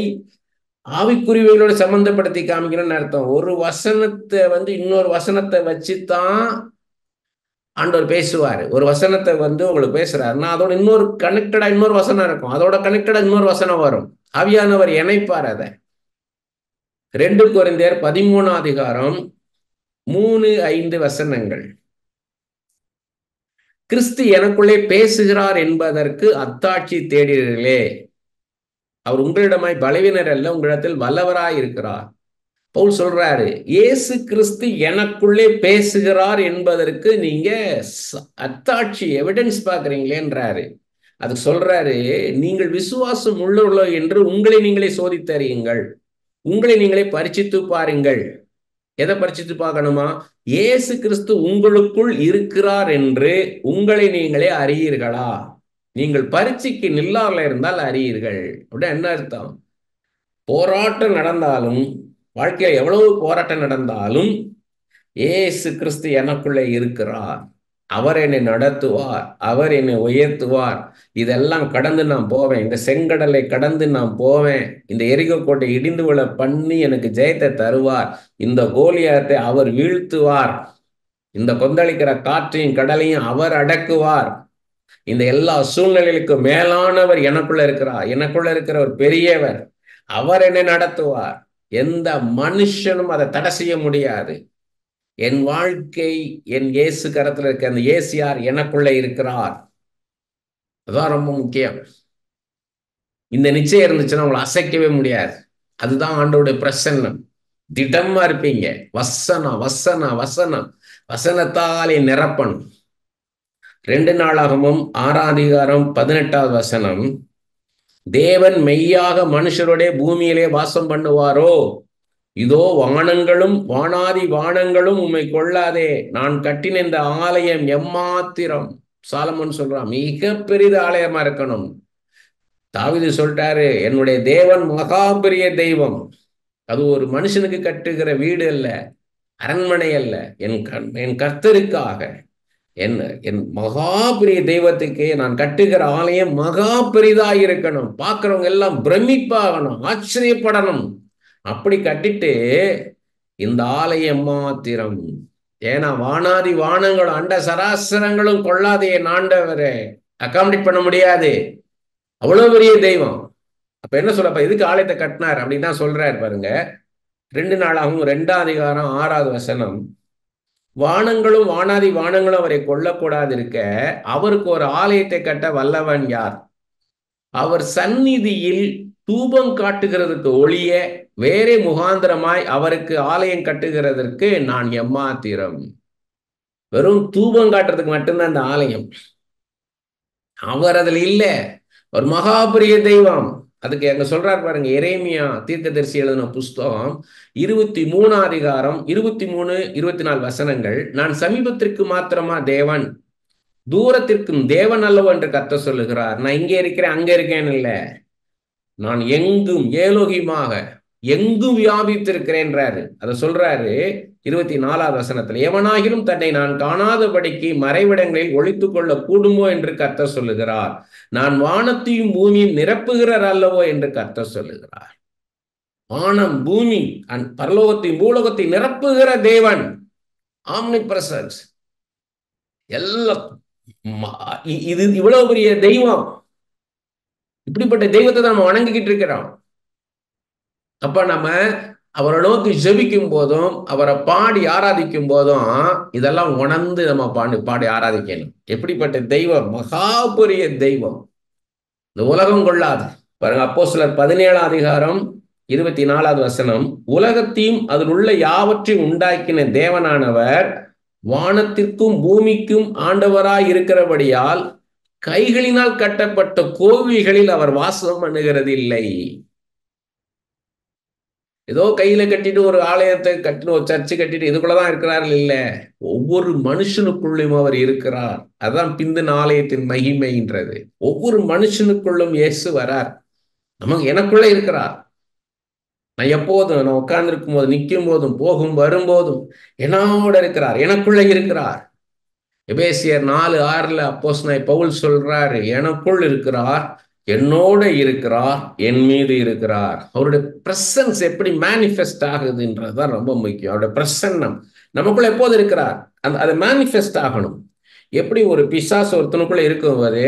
ஆவிக்குரியவைகளோட சம்பந்தப்படுத்தி காமிக்கணும்னு அர்த்தம். ஒரு வசனத்தை இன்னொரு வசனத்தை வச்சுதான் ஆண்டவர் பேசுவார். ஒரு வசனத்தை உங்களுக்கு பேசுறாருன்னா அதோட இன்னொரு கனெக்டடா இன்னொரு வசனம் இருக்கும், அதோட கனெக்டடா இன்னொரு வசனம் வரும். ஆவியானவர் இணைப்பார் அதை. 2 கொரிந்தியர் 13ஆம் அதிகாரம் 3-5 வசனங்கள். கிறிஸ்து எனக்குள்ளே பேசுகிறார் என்பதற்கு அத்தாட்சி தேடுகிறீர்களே, அவர் உங்களிடமாய் பலவீனர் அல்ல, உங்களிடத்தில் வல்லவராய் இருக்கிறார். பவுல் சொல்றாரு, இயேசு கிறிஸ்து எனக்குள்ளே பேசுகிறார் என்பதற்கு நீங்க அத்தாட்சி எவிடன்ஸ் பாக்குறீங்களேன்றாரு. அது சொல்றாரு, நீங்கள் விசுவாசம் உள்ளவர்களோ என்று உங்களை நீங்களே சோதித்தறியுங்கள், உங்களை நீங்களே பரிசித்து பாருங்கள். எதை பரிசித்து பார்க்கணுமா? இயேசு கிறிஸ்து உங்களுக்குள் இருக்கிறார் என்று உங்களை நீங்களே அறியீர்களா? நீங்கள் பரீட்சைக்கு நில்லாமல் இருந்தால் அறியீர்கள். அப்படின்னா என்ன அர்த்தம்? போராட்டம் நடந்தாலும், வாழ்க்கையில் எவ்வளவு போராட்டம் நடந்தாலும் இயேசு கிறிஸ்து எனக்குள்ளே இருக்கிறார், அவர் என்னை நடத்துவார், அவர் என்னை உயர்த்துவார். இதெல்லாம் கடந்து நான் போவேன், இந்த செங்கடலை கடந்து நான் போவேன், இந்த எரிகோ கோட்டை இடிந்து விழ பண்ணி எனக்கு ஜெயத்தை தருவார், இந்த கோலியாத்தை அவர் வீழ்த்துவார், இந்த கொந்தளிக்கிற காற்றையும் கடலையும் அவர் அடக்குவார், இந்த எல்லா சூழ்நிலைகளுக்கும் மேலானவர் எனக்குள்ள இருக்கிறார், எனக்குள்ள இருக்கிற ஒரு பெரியவர், அவர் என்னை நடத்துவார். எந்த மனுஷனும் அதை தடை செய்ய முடியாது. என் வாழ்க்கை என் இயேசு கரத்தில் இருக்க, அந்த இயேசு யார்? எனக்குள்ள இருக்கிறார். அதுதான் ரொம்ப முக்கியம். இந்த நிச்சயம் இருந்துச்சுன்னா உங்களை அசைக்கவே முடியாது. அதுதான் ஆண்டவருடைய பிரசன்னம். திடமா இருப்பீங்க. வசனம் வசனம் வசனம் வசனத்தாலே நிரப்பணும். 2 நாளாகமும் 6ஆம் அதிகாரம் 18வது வசனம், தேவன் மெய்யாக மனுஷருடைய பூமியிலே வாசம் பண்ணுவாரோ? இதோ வானங்களும் வானாதி வானங்களும் உம்மை கொள்ளாதே, நான் கட்டின இந்த ஆலயம் எம்மாத்திரம். சாலமோன் சொல்றான், மிக பெரிய ஆலயமா இருக்கணும். தாவீது சொல்லிட்டாரு, என்னுடைய தேவன் மகா பெரிய தெய்வம். அது ஒரு மனுஷனுக்கு கட்டுகிற வீடு அல்ல, அரண்மனை அல்ல, என் கர்த்தருக்காக, என் மகா பெரிய தெய்வத்துக்கு நான் கட்டுகிற ஆலயம் மகா பெரிதாக இருக்கணும். பார்க்கிறவங்க எல்லாம் பிரமிப்பாகணும், ஆச்சரியப்படணும். அப்படி கட்டிட்டு இந்த ஆலயம் மாத்திரம். ஏன்னா வானாதி வானங்களும் அண்ட சராசரங்களும் கொள்ளாதே என் ஆண்டவரே, அகாமடேட் பண்ண முடியாது, அவ்வளவு பெரிய தெய்வம். அப்ப என்ன சொல்லப்ப எதுக்கு ஆலயத்தை கட்டினார் அப்படின்னு தான் சொல்றாரு பாருங்க. 2 நாளாகவும் 2ஆம் அதிகாரம் 6வது வசனம், வானங்களும் வானாதி வானங்களும் அவரை கொல்லக்கூடாது இருக்க அவருக்கு ஒரு ஆலயத்தை கட்ட வல்லவன் யார்? அவர் சந்நிதியில் தூபம் காட்டுகிறதுக்கு ஒளிய வேறே முகாந்திரமாய் அவருக்கு ஆலயம் கட்டுகிறதற்கு நான் எம்மாத்திரம். வெறும் தூபம் காட்டுறதுக்கு மட்டும்தான் அந்த ஆலயம். அவர் அதுல இல்ல, ஒரு மகாபெரிய தெய்வம். அதுக்கு எங்க சொல்றாரு பாருங்க, எரேமியா தீர்க்கதரிசி எழுதின புஸ்தகம் 23ஆம் அதிகாரம் 23, 24 வசனங்கள். நான் சமீபத்திற்கு மாத்திரமா தேவன், தூரத்திற்கும் தேவன் அல்லவோ என்று கர்த்தர் சொல்லுகிறார். நான் இங்கே இருக்கிறேன் அங்க இருக்கேன்னு இல்ல, நான் எங்கும் ஏலோகியமாக எங்கும் வியாபித்திருக்கிறேன்றாரு. அதை சொல்றாரு 24வது வசனத்துல, எவனாகிலும் தன்னை நான் காணாதபடிக்கு மறைவிடங்களில் ஒளித்துக் கொள்ள கூடுமோ என்று கர்த்தர் சொல்லுகிறார். நான் வானத்தையும் பூமியும் நிரப்புகிறார் அல்லவோ என்று கர்த்தர் சொல்லுகிறார். வானம் பூமி பரலோகத்தையும் பூலோகத்தை நிரப்புகிற தேவன், ஆம்னி பிரசன்ஸ். எல்லாம் இது இவ்வளவு பெரிய தெய்வம். இப்படிப்பட்ட தெய்வத்தை தான் நம்ம வணங்கிக்கிட்டு இருக்கிறோம். அப்ப நம்ம அவரை நோக்கி ஜெபிக்கும் போதும் அவரை பாடி ஆராதிக்கும் போதும் இதெல்லாம் உணர்ந்து நம்ம பாடி ஆராதிக்கணும். எப்படிப்பட்ட தெய்வம், மகா பெரிய தெய்வம், இந்த உலகம் கொள்ளாது. பாருங்க, அப்போஸ்தலர் 17ஆம் அதிகாரம் 24வது வசனம், உலகத்தையும் அதில் உள்ள யாவற்றையும் உண்டாக்கின தேவனானவர் வானத்திற்கும் பூமிக்கும் ஆண்டவராய் இருக்கிறபடியால் கைகளினால் கட்டப்பட்ட கோவில்களில் அவர் வாசம் பண்ணுகிறது இல்லை. ஏதோ கையில கட்டிட்டு ஒரு ஆலயத்தை கட்டிட்டு ஒரு சர்ச்சு கட்டிட்டு இதுக்குள்ளதான் இருக்கிறார்கள் இல்ல, ஒவ்வொரு மனுஷனுக்குள்ளும் அவர் இருக்கிறார். அதான் பிந்தின ஆலயத்தின் மகிமைன்றது. ஒவ்வொரு மனுஷனுக்குள்ளும் இயேசு வரார், நமக்கு எனக்குள்ள இருக்கிறார். நான் எப்போதும் நான் உட்கார்ந்துருக்கும் போது, நிற்கும் போதும், போகும் வரும்போதும் என்னோட இருக்கிறார், எனக்குள்ள இருக்கிறார். எபேசியர் 4:6 அப்போஸ்தலனாகிய பவுல் சொல்றாரு, எனக்குள் இருக்கிறார், என்னோட இருக்கிறார், என் மீது இருக்கிறார். அவருடைய பிரசன்ஸ் எப்படி மேனிஃபெஸ்ட் ஆகுதுன்றதுதான் ரொம்ப முக்கியம். அவருடைய பிரசன்னம் நமக்குள்ள எப்போது இருக்கிறார், அது மேனிஃபெஸ்ட் ஆகணும். எப்படி ஒரு பிசாசு ஒருத்தனுக்குள்ள இருக்கும்போது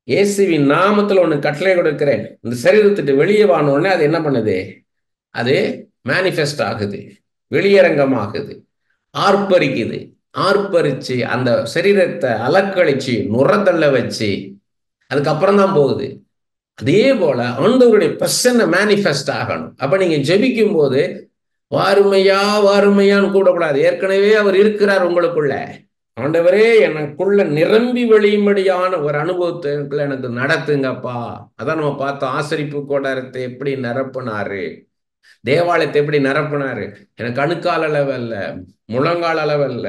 இயேசுவின் நாமத்துல ஒன்று கட்டளை கொடுக்கிறேன், இந்த சரீரத்துட்டு வெளியே வானோடனே அது என்ன பண்ணுது, அது மேனிஃபெஸ்ட் ஆகுது, வெளியரங்கமாகுது, ஆர்ப்பரிக்குது. ஆர்ப்பரிச்சு அந்த சரீரத்தை அலக்கழிச்சு நுரத்தள்ள வச்சு அதுக்கப்புறம் தான் போகுது. அதே போல ஆண்டவருடைய பிரசன்ன மேனிஃபெஸ்ட் ஆகணும். அப்ப நீங்க ஜெபிக்கும் போது வாருமையா வாருமையான்னு கூப்பிடக்கூடாது. ஏற்கனவே அவர் இருக்கிறார் உங்களுக்குள்ள. ஆண்டவரே எனக்குள்ள நிரம்பி வழியும்படியான ஒரு அனுபவத்துக்குள்ள எனக்கு நடத்துங்கப்பா. அதான் நம்ம பார்த்தோம், ஆசரிப்பு கூடாரத்தை எப்படி நிரப்பினாரு, தேவாலயத்தை எப்படி நிரப்பினாரு. எனக்கு அணுக்கால் அளவு அல்ல, முழங்கால் அளவு அல்ல,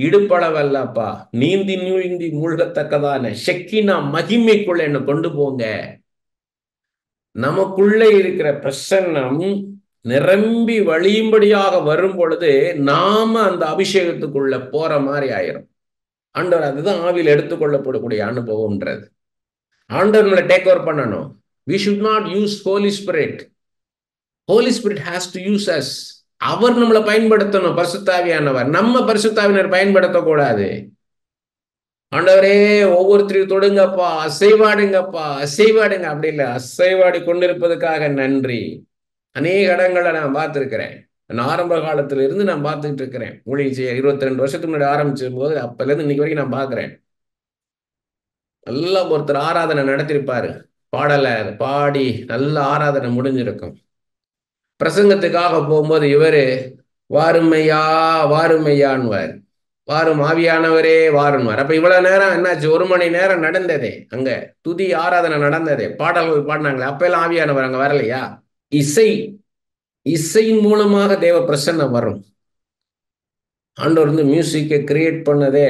இடுப்பளவு அல்லப்பா, நீந்தி நீந்தி மூழ்கத்தக்கதான ஷெக்கினா மகிமைக்குள்ள என்னை கொண்டு போங்க. நமக்குள்ள இருக்கிற பிரசன்னம் நிரம்பி வழியும்படியாக வரும் பொழுது நாம அந்த அபிஷேகத்துக்குள்ள போற மாதிரி ஆயிரும். ஆண்டவர் அதுதான் ஆவியில் எடுத்துக்கொள்ளப்படக்கூடிய அனுபவம்ன்றது. ஆண்டவர் நம்மளை டேக் ஓவர் பண்ணணும். we should not use holy spirit. holy spirit has to use us. அவர் நம்மளை பயன்படுத்தணும். பரிசுத்தாவியானவர் நம்ம பரிசுத்தாவினர் பயன்படுத்தக்கூடாது. ஆண்டவரே ஒவ்வொருத்தரையும் தொடுங்கப்பா, அசைவாடுங்கப்பா, அசைவாடுங்க. அப்படி இல்லை, அசைவாடி கொண்டிருப்பதுக்காக நன்றி. அநேக இடங்களை நான் பார்த்துருக்கிறேன். நான் ஆரம்ப காலத்துல இருந்து நான் பார்த்துட்டு இருக்கிறேன். ஊழியம் செய்ய 22 வருஷத்துக்கு முன்னாடி ஆரம்பிச்ச போது அப்பல இருந்து இன்னைக்கு வரைக்கும் நான் பார்க்கிறேன். நல்லா ஒருத்தர் ஆராதனை நடத்திருப்பாரு, பாடலை பாடி நல்ல ஆராதனை முடிஞ்சிருக்கும். பிரசங்கத்துக்காக போகும்போது இவரு வாருமையா வாருமையான்வார், வாரும் ஆவியானவரே வாருன்வார். அப்ப இவ்வளவு நேரம் என்னாச்சு, 1 மணி நேரம் நடந்ததே, அங்க துதி ஆராதனை நடந்ததே, பாடல்கள் பாடினாங்களே, அப்ப எல்லாம் ஆவியானவர் அங்க வரலையா? இசையின் மூலமாக தேவ பிரசன்னம் வரும். ஆண்டவர் வந்து மியூசிக்கை கிரியேட் பண்ணதே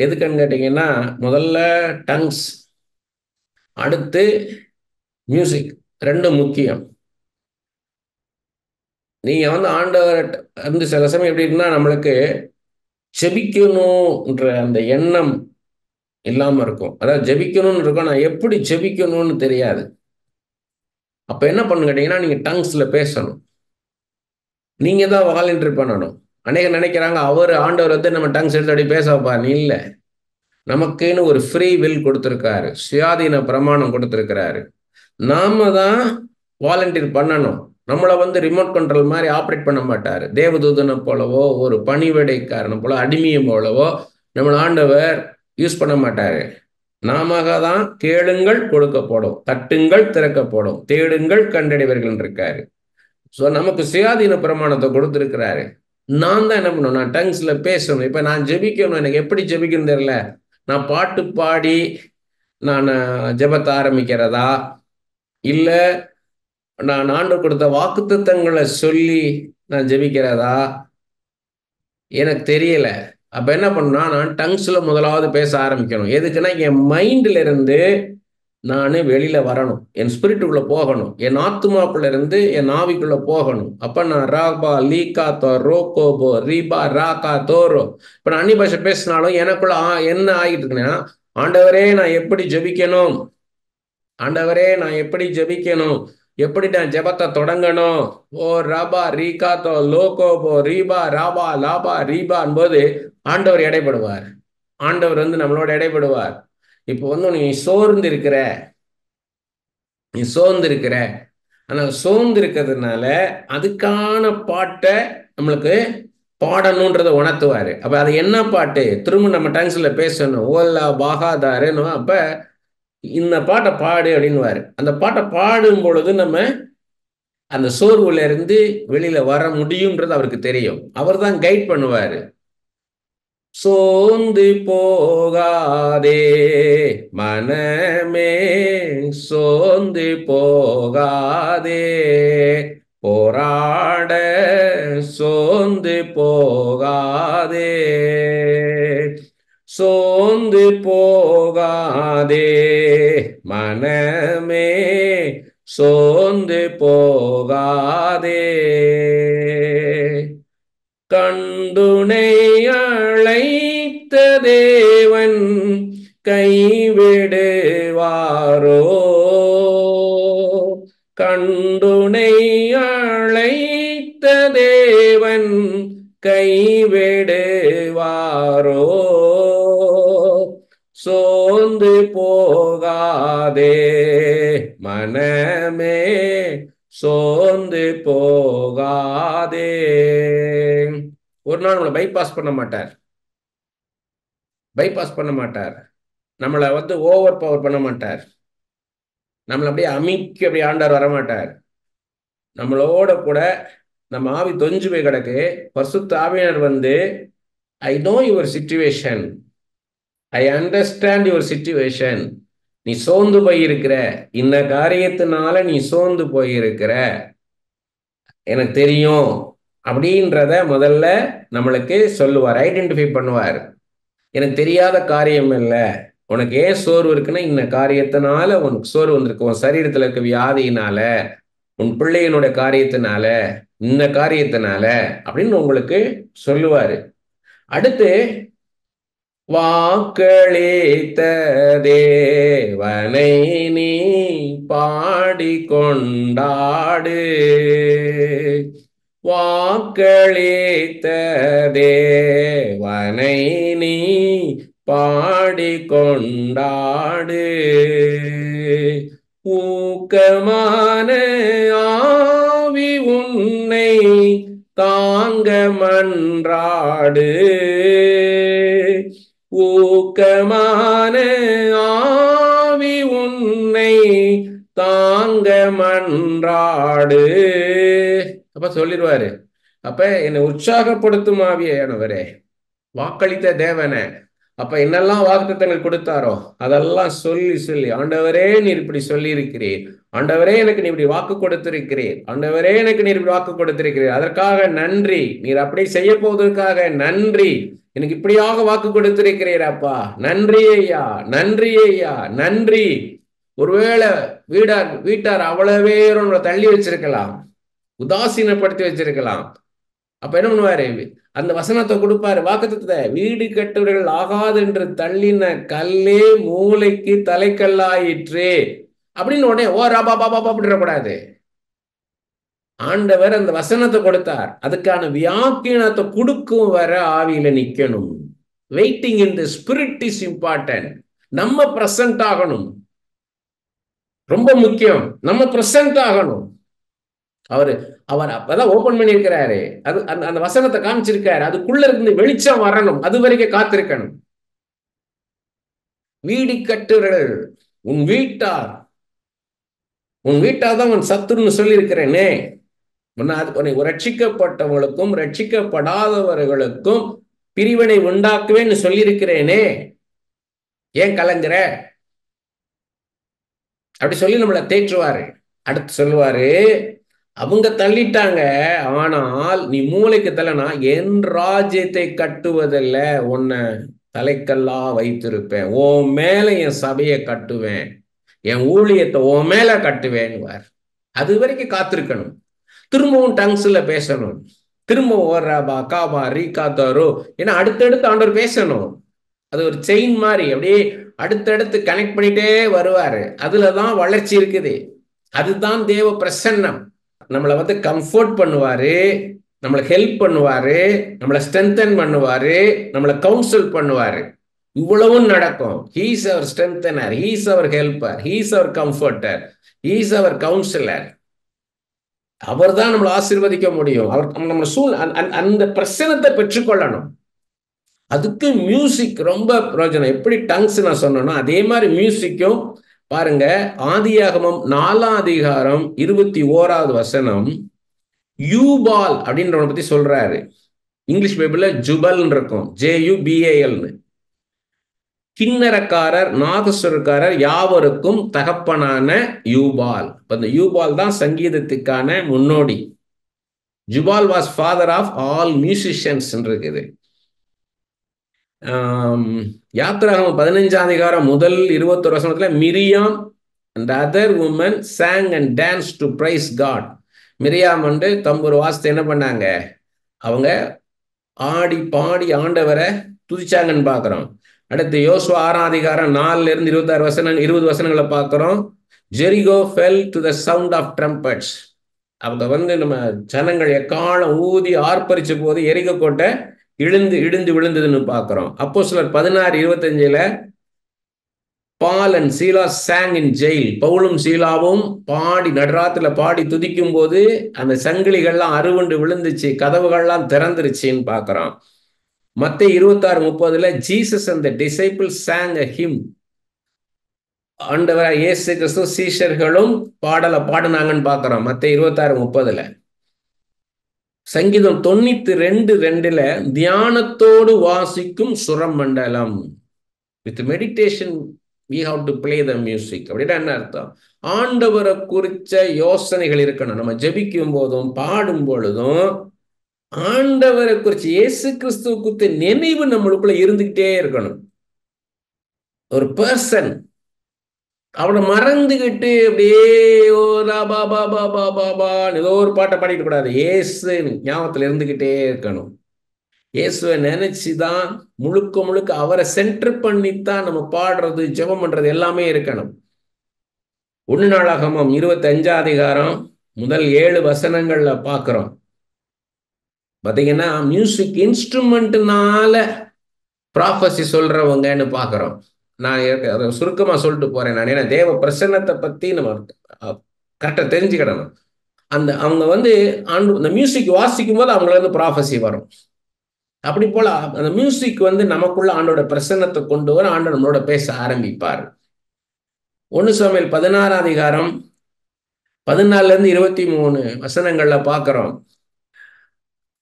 எதுக்குன்னு கேட்டீங்கன்னா, முதல்ல டங்ஸ், அடுத்து மியூசிக், ரெண்டும் முக்கியம். நீங்க வந்து ஆண்டவர் வந்து சில சமயம் எப்படி இருக்குன்னா, நம்மளுக்கு ஜெபிக்கணும்ன்ற அந்த எண்ணம் இல்லாம இருக்கும். அதாவது ஜெபிக்கணும்னு இருக்கும், நான் எப்படி ஜெபிக்கணும்னு தெரியாது. அப்ப என்ன பண்ணு கேட்டீங்கன்னா, நீங்க டங்ஸ்ல பேசணும். நீங்க தான் வாலண்டியர் பண்ணணும். அநேகர் நினைக்கிறாங்க அவர் ஆண்டவர் வந்து நம்ம டங்ஸ் எடுத்து அப்படி பேச வைப்பார். இல்லை, நமக்குன்னு ஒரு ஃப்ரீ வில் கொடுத்துருக்காரு, சுயாதீன பிரமாணம் கொடுத்துருக்கிறாரு. நாம தான் வாலண்டியர் பண்ணணும். நம்மளை வந்து ரிமோட் கண்ட்ரோல் மாதிரி ஆப்ரேட் பண்ண மாட்டாரு. தேவதூதனை போலவோ ஒரு பணிவிடைக்காரனை போல அடிமையை போலவோ நம்மளை ஆண்டவர் யூஸ் பண்ண மாட்டாரு. நாம தான் கேளுங்கள் கொடுக்கப்படும், தட்டுங்கள் திறக்கப்படும், தேடுங்கள் கண்டடைவர்கள் இருக்காரு. ஸோ நமக்கு சுயாதீன பிரமாணத்தை கொடுத்துருக்கிறாரு. நான் தான் என்ன பண்ணணும், நான் டங்ஸ்ல பேசணும். இப்ப நான் ஜெபிக்கணும், எனக்கு எப்படி ஜெபிக்கணும் தெரியல, நான் பாட்டு பாடி நான் ஜெபத்தை ஆரம்பிக்கிறதா, இல்ல நான் ஆண்டவர் கொடுத்த வாக்குத்தத்தங்களை சொல்லி நான் ஜெபிக்கிறதா, எனக்கு தெரியல. அப்ப என்ன பண்ணா, நான் டங்ஸ்ல முதலாவது பேச ஆரம்பிக்கணும். எதுக்குன்னா என் மைண்ட்ல இருந்து நான் வெளியில வரணும், என் ஸ்பிரிட்டுக்குள்ள போகணும், என் ஆத்மாக்குள்ள இருந்து என் ஆவிக்குள்ள போகணும். அப்ப நான் ராபா லீகா தோ ரோகோபோ ரீபா ராகா தோரோ, இப்ப நான் அந்நிய பாஷை பேசினாலும் எனக்குள்ள என்ன ஆகிட்டு இருக்குன்னா, ஆண்டவரே நான் எப்படி ஜெபிக்கணும், ஆண்டவரே நான் எப்படி ஜெபிக்கணும், எப்படி நான் ஜெபத்தை தொடங்கணும். ஓ ராபா ரீகா தோ லோகோபோ ரீபா ராபா லாபா ரீபான் போது ஆண்டவர் இடைப்படுவார். ஆண்டவர் வந்து நம்மளோட இடைப்படுவார். இப்போ வந்து நீ சோர்ந்து இருக்கிற, நீ சோர்ந்து இருக்கிற, ஆனால் சோர்ந்து இருக்கிறதுனால அதுக்கான பாட்டை நம்மளுக்கு பாடணுன்றதை உணர்த்துவாரு. அப்ப அது என்ன பாட்டு, திரும்ப நம்ம டங்ஸ்ல பேசணும். ஓல்லா பாகாதாருன்னு, அப்ப இந்த பாட்டை பாடு அப்படின்னுவாரு. அந்த பாட்டை பாடும் பொழுது நம்ம அந்த சோர்வுல இருந்து வெளியில வர முடியும்ன்றது அவருக்கு தெரியும். அவர் தான் கைட் பண்ணுவாரு. சோர்ந்து போகாதே மனமே, சோர்ந்து போகாதே, போராட சோர்ந்து போகாதே, சோர்ந்து போகாதே மனமே, சோர்ந்து போகாதே. கண்டுனை அழைத்த தேவன் கைவிடுவாரோ? கண்டுனை அழைத்த தேவன் கைவிடுவாரோ? சோர்ந்து போகாதே மனமே, சோர்ந்து போகாதே. ஒரு நாள் நம்மளை பைபாஸ் பண்ண மாட்டார், நம்மளை ஓவர் பவர் பண்ண மாட்டார், நம்மளை அப்படியே அமைக்கி அப்படியே ஆண்டார் வரமாட்டார். நம்மளோட கூட நம்ம ஆவி தொஞ்சு போய் கிடக்கு. பரிசுத்த ஆவியானவர் I know your situation, I understand your situation. நீ சோர்ந்து போயிருக்கிற, இந்த காரியத்தினால நீ சோர்ந்து போயிருக்கிற, எனக்கு தெரியும் அப்படின்றத முதல்ல நம்மளுக்கு சொல்லுவார், ஐடென்டிஃபை பண்ணுவார். எனக்கு தெரியாத காரியம் இல்லை, உனக்கு ஏன் சோர்வு இருக்குன்னா இந்த காரியத்தினால உனக்கு சோர்வு வந்திருக்கு. உன் சரீரத்தில் இருக்க வியாதியினால, உன் பிள்ளையினுடைய காரியத்தினால, இந்த காரியத்தினால அப்படின்னு உங்களுக்கு சொல்லுவாரு. அடுத்து, வாக்களித்த தேவனை நீ பாடிக்கொண்டாடு. வாக்களித்த தேவனை நீ பாடிக்கொண்டாடு. ஊக்கமான ஆவி உன்னை தாங்க மன்றாடு. ஊக்கமான ஆவி உன்னை தாங்க மன்றாடு. அப்ப சொல்லிடுவாரு, அப்ப என்னை உற்சாகப்படுத்தும் ஆவியானவரே, வாக்களித்த தேவனே, அப்ப என்னெல்லாம் வாக்குத்தத்தங்கள் கொடுத்தாரோ அதெல்லாம் சொல்லி சொல்லி, ஆண்டவரே நீர் இப்படி சொல்லி இருக்கிறீர், ஆண்டவரே எனக்கு நீ இப்படி வாக்கு கொடுத்திருக்கிறீர், ஆண்டவரே எனக்கு நீர் இப்படி வாக்கு கொடுத்திருக்கிறீர், அதற்காக நன்றி, நீர் அப்படி செய்ய போவதற்காக நன்றி, எனக்கு இப்படியாக வாக்கு கொடுத்திருக்கிறீர் அப்பா, நன்றி ஐயா, நன்றி ஐயா, நன்றி. ஒருவேளை வீட்டார் அவ்வளவே தள்ளி வச்சிருக்கலாம், உதாசீனப்படுத்தி வச்சிருக்கலாம். அப்ப என்ன பண்ணுவாரு, அந்த வசனத்தை கொடுப்பாரு, வாக்குத்தத்தத்தை, வீடு கட்டுவர்கள் ஆகாது என்று தள்ளின கல்லே மூளைக்கு தலைக்கல்லாயிற்று அப்படின்னு உடனே ஓ ராபா பாபா அப்படிடக்கூடாது. ஆண்டவர் அந்த வசனத்தை கொடுத்தார், அதுக்கான வியாக்கியானத்தை கொடுக்கும் வர ஆவியில நிக்கணும். Waiting in the spirit is important. நம்ம பிரசன்ட் ஆகணும், ரொம்ப முக்கியம். நம்ம பிரசன்ட் ஆகணும். அவர் அப்பதான் ஓபன் பண்ணியிருக்கிறாரு, அது அந்த வசனத்தை காமிச்சிருக்காரு, அதுக்குள்ள இருந்து வெளிச்சம் வரணும், அது வரைக்கும் காத்திருக்கணும். வீடு கட்டுறல், உன் வீட்டார் தான் உன் சத்துருன்னு சொல்லி இருக்கிறேனே. ரட்சிக்கப்பட்டவர்களுக்கும் ரட்சிக்கப்படாதவர்களுக்கும் பிரிவினை உண்டாக்குவேன்னு சொல்லியிருக்கிறேனே, ஏன் கலங்குற அப்படி சொல்லி நம்மளை தேற்றுவாரு. அடுத்து சொல்லுவாரு, அவங்க தள்ளிட்டாங்க, ஆனால் நீ மூளைக்கு தள்ளனா என் ராஜ்யத்தை கட்டுவதில்ல, உன்னை தலைக்கல்லா வைத்திருப்பேன், உன் மேல என் சபையை கட்டுவேன், என் ஊழியத்தை உன் மேல கட்டுவேன்னுவார். அது வரைக்கும் காத்திருக்கணும். திரும்பவும் டங்ஸ்ல பேசணும், திரும்பவும் ஓர்ராபா காபா ரீகா தரோ, ஏன்னா அடுத்தடுத்து ஆண்டவர் பேசணும். அது ஒரு செயின் மாதிரி அப்படியே அடுத்தடுத்து கனெக்ட் பண்ணிட்டே வருவாரு. அதுலதான் வளர்ச்சி இருக்குது. அதுதான் தேவ பிரசன்னம். நம்மளை கம்ஃபர்ட் பண்ணுவாரு, நம்மளை ஹெல்ப் பண்ணுவாரு, நம்மளை ஸ்ட்ரென்தன் பண்ணுவாரு, நம்மளை கவுன்சில் பண்ணுவாரு. இவ்வளவும் நடக்கும். ஹீஸ் அவர் ஸ்ட்ரென்தனர், ஹீஸ் அவர் ஹெல்பர், ஹீஸ் அவர் கம்ஃபர்டர், ஹீஸ் அவர் கவுன்சிலர். அவர் தான் நம்மளை ஆசீர்வதிக்க முடியும். அவர் நம்ம அந்த பிரசனத்தை பெற்றுக்கொள்ளணும். அதுக்கு மியூசிக் ரொம்ப பிரயோஜனம். எப்படி டங்ஸ் நான் சொன்னேன்னா அதே மாதிரி மியூசிக்கும் பாருங்க. ஆதியாகமம் 4ஆம் அதிகாரம் 21வது வசனம், யூபால் அப்படின்றவனை பத்தி சொல்றாரு. இங்கிலீஷ் பைபிள்ல ஜுபல் இருக்கும், JUBAL. கிண்ணறக்காரர் நாகசுரக்காரர் யாவருக்கும் தகப்பனான யூபால். இந்த யூபால் தான் சங்கீதத்துக்கான முன்னோடி. Jubal was father of all musicians இருக்குது. யாத்திராகமம் 15ஆம் அதிகாரம் முதல் 21 வசனத்துல Miriam And the other women sang and danced to praise God. Miriam வந்து தம்புரு வாசித்து என்ன பண்ணாங்க? அவங்க ஆடி பாடி ஆண்டவரை துதிச்சாங்கன்னு பார்க்குறோம். அடுத்து யோசுவா 6ஆம் அதிகாரம் 4லிருந்து 26 வசனம் 20 வசனங்களை பார்க்குறோம். Jericho fell to the sound of trumpets. அவங்க வந்து நம்ம ஜனங்கள் எக்காலம் ஊதி ஆர்ப்பரிச்ச போது எரிகோ கோட்டை இடிந்து விழுந்ததுன்னு பார்க்குறோம். அப்போஸ்தலர் 16:25 பால் அண்ட் சீலா sang in jail. பவுலும் சீலாவும் பாடி நடுராத்திரில பாடி துதிக்கும் போது அந்த சங்கிலிகள்லாம் அறுவுண்டு விழுந்துச்சு, கதவுகள்லாம் திறந்துருச்சுன்னு பார்க்குறோம். மத்தேயு 26:30 Jesus and the disciples sang a hymn. ஆண்டவராய் இயேசு கிறிஸ்து சீஷர்களும் பாடினாங்கன்னு பார்க்குறோம். மத்தேயு 26:30. சங்கீதம் 92:2 தியானத்தோடு வாசிக்கும் சுரமண்டலம். With meditation we have to play the music. அப்படின்னா என்ன அர்த்தம்? ஆண்டவரை குறிச்ச யோசனைகள் இருக்கணும். நம்ம ஜெபிக்கும் போதும் பாடும் பொழுதும் ஆண்டவரை குறிச்சு இயேசு கிறிஸ்துவ குறித்த நினைவு நம்மளுக்குள்ள இருந்துகிட்டே இருக்கணும். ஒரு பர்சன் அவனை மறந்துகிட்டு அப்படியே ஏதோ ஒரு பாட்டை பாடிட்டு கூடாது. இயேசு ஞாபகத்துல இருந்துகிட்டே இருக்கணும். இயேசுவை நினைச்சுதான் முழுக்க அவரை சென்டர் பண்ணித்தான் நம்ம பாடுறது, ஜெபம் பண்றது எல்லாமே இருக்கணும். 1 நாளாகமம் 25ஆம் அதிகாரம் முதல் 7 வசனங்கள்ல பார்க்கிறோம். பாத்தீங்கன்னா மியூசிக் இன்ஸ்ட்ருமெண்ட்னால ப்ராஃபஸி சொல்றவங்கன்னு பார்க்கிறோம். நான் அதை சுருக்கமா சொல்லிட்டு போறேன். நான் ஏன்னா தேவ பிரசன்னத்தை பத்தி நம்ம கரெக்டா தெரிஞ்சுக்கிடணும். அவங்க வந்து அந்த மியூசிக் வாசிக்கும் போது அவங்களுக்கு வந்து ப்ராஃபஸி வரும். அப்படி போல அந்த மியூசிக் வந்து நமக்குள்ள ஆண்டோட பிரசன்னத்தை கொண்டு வர ஆண்டவர் நம்மளோட பேச ஆரம்பிப்பார். 1 சாமுவேல் 16ஆம் அதிகாரம் 14லிருந்து 23 வசனங்கள்ல பார்க்கிறோம்.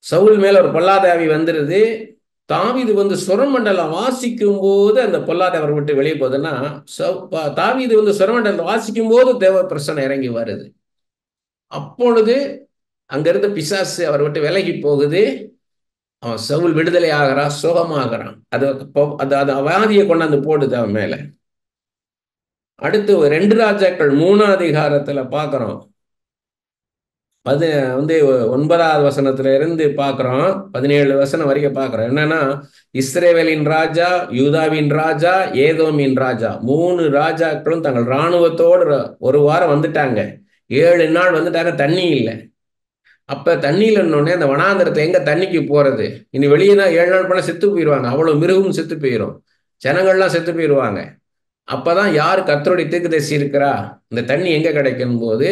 சவுல் மேல ஒரு பொல்லாதாவி வந்துருது. தாவீது வந்து சுரமண்டலம் வாசிக்கும் போது அந்த பொல்லாதாவி விட்டு வெளியே போகுதுன்னா, தாவீது வந்து சுரமண்டலம் வாசிக்கும் போது தேவ பிரசன்னம் இறங்கி வருது. அப்பொழுது அங்கிருந்து பிசாசு அவர் விட்டு விலகி போகுது. அவன் சவுல் விடுதலை ஆகிறான், சுகமாகறான். அது அவாதியை கொண்டாந்து போடுது அவன் மேல. அடுத்து 2 ராஜாக்கள் 3ஆம் அதிகாரத்துல பார்க்கிறோம். அது வந்து 9வது வசனத்துல இருந்து பார்க்கிறோம், 17 வசனம் வரைக்கும் பார்க்கிறோம். என்னன்னா, இஸ்ரவேலின் ராஜா, யூதாவின் ராஜா, ஏதோமின் ராஜா 3 ராஜாக்களும் தங்கள் இராணுவத்தோடு ஒரு வாரம் வந்துட்டாங்க. 7 நாள் வந்துட்டாங்க, தண்ணி இல்லை. அப்ப தண்ணி இல்லைன்னொடனே அந்த வனாந்தரத்தை எங்க தண்ணிக்கு போறது? இனி வெளியேனா 7 நாள் போனா செத்து போயிடுவாங்க. அவ்வளவு மிருகம் செத்து போயிடும், ஜனங்கள்லாம் செத்து போயிடுவாங்க. அப்பதான் யாரு கர்த்தருடைய தீர்க்கதரிசி இருக்கிறா, இந்த தண்ணி எங்க கிடைக்கும் போது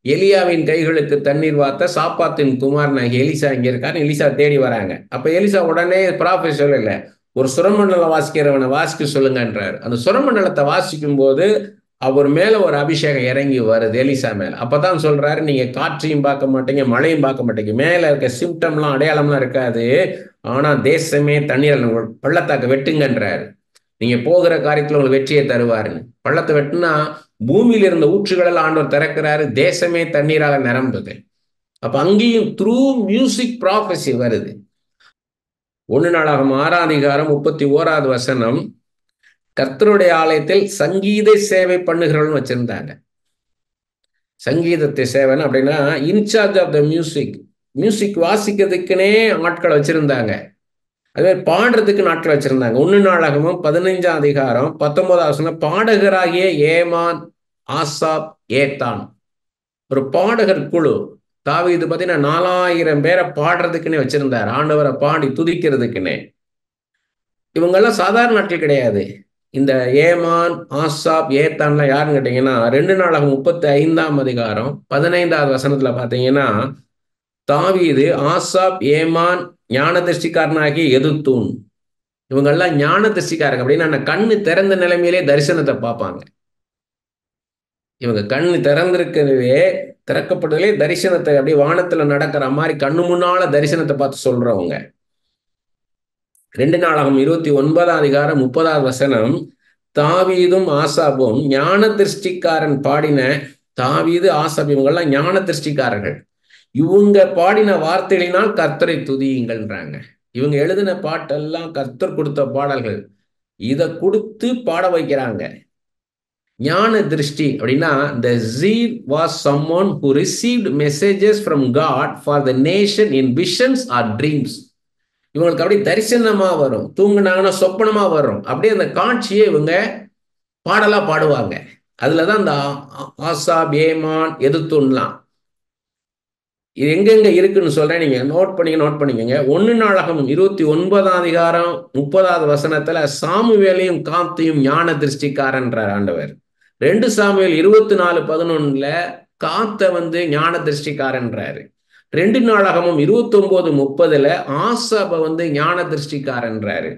எலியாவின் கைகளுக்கு தண்ணீர் வார்த்த சாப்பாத்தின் குமாரனாகி எலிசா இங்க இருக்காரு. எலிசா தேடி வராங்க. அப்ப எலிசா உடனே ப்ராஃபெட் சொல்லல, ஒரு சுரமண்டலம் வாசிக்கிறவனை வாசிக்க சொல்லுங்கன்றார். அந்த சுரமண்டலத்தை வாசிக்கும் போது அவர் மேல ஒரு அபிஷேகம் இறங்கி வருது எலிசா மேல. அப்பதான் சொல்றாரு, நீங்க காற்றையும் பார்க்க மாட்டீங்க, மழையும் பார்க்க மாட்டீங்க, மேல இருக்க சிம்டம்லாம் அடையாளம்லாம் இருக்காது, ஆனா தேசமே தண்ணீர் பள்ளத்தாக்க வெட்டுங்கன்றாரு. நீங்க போகிற காரியத்துல உங்களுக்கு வெற்றியை தருவாருன்னு. பள்ளத்தை வெட்டினா பூமியில இருந்த ஊற்றுகளில் ஆண்டவர் திறக்கிறாரு, தேசமே தண்ணீரால நிரம்புது. அப்ப அங்கேயும் த்ரூ மியூசிக் ப்ராஃபஸி வருது. 1 நாளாகமம் 6ஆம் அதிகாரம் 31வது வசனம், கர்த்தருடைய ஆலயத்தில் சங்கீத சேவை பண்ணுகிறவர்கள் வச்சிருந்தாங்க. சங்கீதத்தை சேவைன்னு அப்படின்னா இன்சார்ஜ் ஆஃப் த மியூசிக் வாசிக்கிறதுக்குனே ஆட்கள் வச்சிருந்தாங்க. அதுவே பாடுறதுக்கு நாட்கள் வச்சிருந்தாங்க. 1 நாளாகமம் 15ஆம் அதிகாரம் 19வது வசனம், பாடகராகிய ஏமான், ஆசாப், ஏத்தான் ஒரு பாடகர் குழு. தாவீது பார்த்தீங்கன்னா 4000 பேரை பாடுறதுக்குன்னே வச்சிருந்தார், ஆண்டவரை பாடி துதிக்கிறதுக்குன்னே. இவங்கெல்லாம் சாதாரண நாட்கள் கிடையாது. இந்த ஏமான், ஆசாப், ஏத்தான்லாம் யாருன்னு கேட்டீங்கன்னா 2 நாளாகமம் 35ஆம் அதிகாரம் 15வது வசனத்துல பார்த்தீங்கன்னா, தாவீது, ஆசாப், ஏமான், ஞான திருஷ்டிக்காரனாகி எதுத்தூன், இவங்கெல்லாம் ஞான திருஷ்டிக்காரங்க. அப்படின்னா கண்ணு திறந்த நிலைமையிலே தரிசனத்தை பார்ப்பாங்க. இவங்க கண்ணு திறக்கப்பட்டதுலே தரிசனத்தை அப்படியே வானத்துல நடக்கிற மாதிரி கண்ணு முன்னால தரிசனத்தை பார்த்து சொல்றவங்க. 2 நாளாகமம் 29ஆம் அதிகாரம் 30வது வசனம், தாவீதும் ஆசாபும் ஞான திருஷ்டிக்காரன் பாடின, தாவீது, ஆசாப் இவங்கெல்லாம் ஞான திருஷ்டிக்காரர்கள். இவங்க பாடின வார்த்தைகளினால் கர்த்தரை துதியுங்கள்ன்றாங்க. இவங்க எழுதின பாட்டெல்லாம் கர்த்தர் கொடுத்த பாடல்கள். இதை கொடுத்து பாட வைக்கிறாங்க. ஞான திருஷ்டி அப்படின்னா the zeal was someone who received messages from God for the nation in visions or dreams. இவங்களுக்கு அப்படியே தரிசனமா வரும், தூங்குனாங்கன்னா சொப்பனமா வரும், அப்படியே அந்த காட்சியை இவங்க பாடலா பாடுவாங்க. அதுலதான் இந்த ஆசாப், ஏமான், எதுத்துன்லாம் இது எங்கெங்க இருக்குன்னு சொல்றேன், நீங்க நோட் பண்ணிக்கங்க. 1 நாளாகமம் 29ஆம் அதிகாரம் 30வது வசனத்துல சாமுவேலையும் காத்தையும் ஞான திருஷ்டிக்காரன்றார் ஆண்டவர். 2 சாமுவேல் 24:11 காத்த ஞான திருஷ்டிக்காரன்றாரு. 2 நாளாகமம் 29:30 ஆசாப ஞான திருஷ்டிக்காரன்றாரு.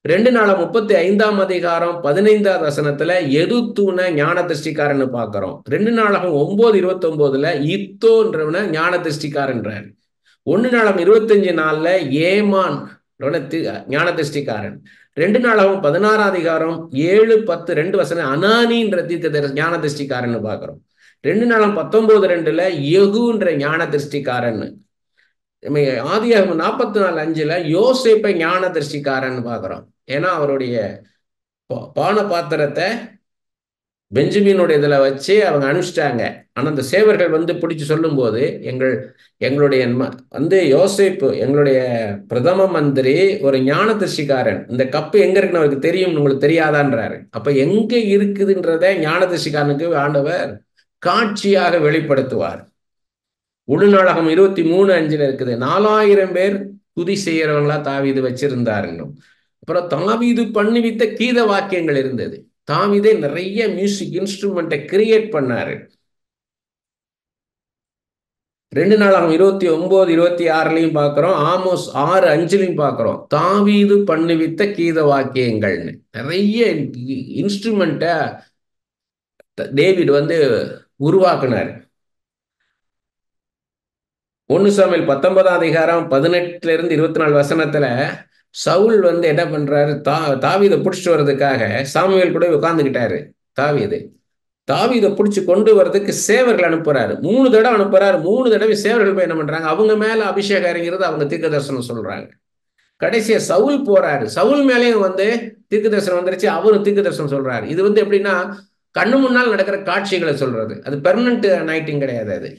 2 நாளாகமம் 35ஆம் அதிகாரம் 15வது வசனத்துல எதுத்தூன ஞான திருஷ்டிக்காரன்னு பார்க்கிறோம். 2 நாளாகமம் 9:29 இத்தோன்றவன ஞான திருஷ்டிக்காரன்றாரு. 1 நாளாகமம் 25:4 ஏமான் ஞான திருஷ்டிக்காரன். 2 நாளாகமம் 16ஆம் அதிகாரம் 7, 10 2 வசனம் அனானின்ற ஞான திருஷ்டிக்காரன்னு பார்க்கிறோம். 2 நாளாகமம் 19:2 யெகூன்ற ஞான திருஷ்டிக்காரன். ஆதியாகமம் 44:5 யோசேப்பை ஞான திருஷ்டிக்காரன் பார்க்கிறோம். ஏன்னா அவருடைய பான பாத்திரத்தை பெஞ்சமினுடைய இதுல வச்சு அவங்க அனுப்பிச்சிட்டாங்க. ஆனா அந்த சேவர்கள் பிடிச்சு சொல்லும் போது எங்களுடைய யோசேப்பு எங்களுடைய பிரதம மந்திரி ஒரு ஞான திருஷ்டிக்காரன், இந்த கப்பு எங்க இருக்குன்னு அவருக்கு தெரியும், உங்களுக்கு தெரியாதான்றாரு. அப்ப எங்க இருக்குதுன்றத ஞான திருஷ்டிக்காரனுக்கு ஆண்டவர் காட்சியாக வெளிப்படுத்துவார். 1 நாளாகமம் 23:5 இருக்குது, 4000 பேர் துதி செய்யறவங்களா தாவீது வச்சிருந்தாருங்க. அப்புறம் தாவீது பண்ணுவித்த கீத வாக்கியங்கள் இருந்தது. தாவீதே நிறைய மியூசிக் இன்ஸ்ட்ருமெண்ட்டை கிரியேட் பண்ணாரு. 2 நாளாகமம் 29-26 பார்க்கிறோம். ஆமோஸ் 6:5 பார்க்கிறோம். தாவீது பண்ணுவித்த கீத வாக்கியங்கள்னு நிறைய இன்ஸ்ட்ருமெண்ட்டை டேவிட் உருவாக்குனாரு. 1 சாமுவேல் 19ஆம் அதிகாரம் 18-24 வசனத்துல சவுல் என்ன பண்றாரு, தாவீதை பிடிச்சிட்டு வர்றதுக்காக சாமுவேல் கூட உட்கார்ந்துக்கிட்டாரு. தாவீதை பிடிச்சு கொண்டு வர்றதுக்கு சேவர்கள் அனுப்புறாரு. 3 தடவை அனுப்புறாரு. 3 தடவை சேவர்கள் போய் என்ன பண்றாங்க, அவங்க மேல அபிஷேகம் இறங்கிறது அவங்க தீர்க்க தரிசனம் சொல்றாங்க. கடைசியா சவுல் போறாரு. சவுல் மேலேயும் தீர்க்க தரிசனம் வந்துருச்சு, அவரும் தீர்க்க தரிசனம் சொல்றாரு. இது எப்படின்னா கண்ணு முன்னால் நடக்கிற காட்சிகளை சொல்றது, அது பெர்மனன்ட் நைட்டிங் கிடையாது. அது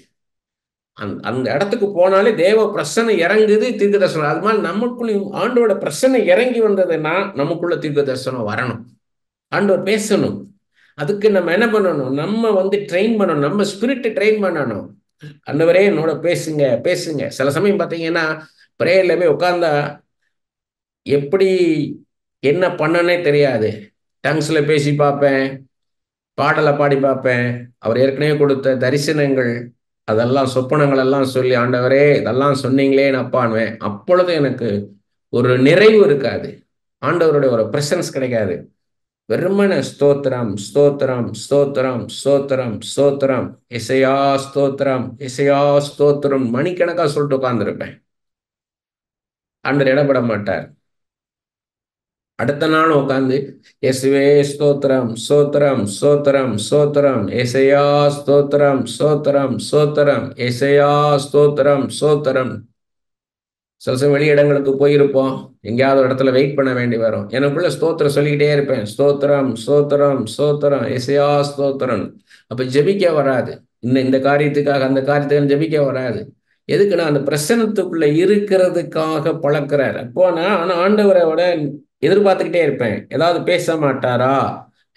அந்த இடத்துக்கு போனாலே தேவ பிரசனை இறங்குது, தீர்க்க தரிசனம். அது மாதிரி நமக்குள்ள ஆண்டோட பிரசனை இறங்கி வந்ததுன்னா நமக்குள்ள தீர்க்க தரிசனம் வரணும், ஆண்டவர் பேசணும். அதுக்கு நம்ம என்ன பண்ணணும், நம்ம ட்ரெயின் பண்ணணும், நம்ம ஸ்பிரிட் ட்ரெயின் பண்ணணும். ஆண்டவரே என்னோட பேசுங்க. சில சமயம் பார்த்தீங்கன்னா பிரேயர்ல போய் உட்கார்ந்தா எப்படி என்ன பண்ணனே தெரியாது. டங்ஸ்ல பேசி பார்ப்பேன், பாடலை பாடி பார்ப்பேன். அவர் ஏற்கனவே கொடுத்த தரிசனங்கள் அதெல்லாம் சொப்பனங்கள் எல்லாம் சொல்லி, ஆண்டவரே இதெல்லாம் சொன்னீங்களே அப்பான்வேன். அப்பொழுது எனக்கு ஒரு நிறைவு இருக்காது, ஆண்டவருடைய ஒரு பிரசன்ஸ் கிடைக்காது. வெறுமன ஸ்தோத்திரம் ஸ்தோத்திரம் ஸ்தோத்திரம் ஸ்தோத்திரம் ஸ்தோத்திரம் இசையா ஸ்தோத்திரம் இசையா ஸ்தோத்திரம் மணிக்கணக்கா சொல்லிட்டு உட்கார்ந்துருப்பேன். ஆண்டவர் இடப்பட மாட்டார். அடுத்த நாள் உட்காந்து இயேசுவே ஸ்தோத்திரம் ஸ்தோத்திரம் ஸ்தோத்திரம் ஸ்தோத்திரம் இசையா ஸ்தோத்திரம் ஸ்தோத்திரம் ஸ்தோத்திரம் இசையா ஸ்தோத்திரம் ஸ்தோத்திரம். சில சமயம் வெளி இடங்களுக்கு போயிருப்போம், எங்கேயாவது ஒரு இடத்துல வெயிட் பண்ண வேண்டி வரும். எனக்குள்ள ஸ்தோத்திரம் சொல்லிக்கிட்டே இருப்பேன், ஸ்தோத்திரம் ஸ்தோத்திரம் ஸ்தோத்திரம் இசையா ஸ்தோத்திரம். அப்ப ஜெபிக்க வராது, இந்த காரியத்துக்காக அந்த காரியத்துக்காக ஜெபிக்க வராது. எதுக்குன்னா அந்த பிரசனத்துக்குள்ள இருக்கிறதுக்காக பழக்கிறார். அப்போ நான் ஆண்டவரோட எதிர்பார்த்துக்கிட்டே இருப்பேன், ஏதாவது பேச மாட்டாரா,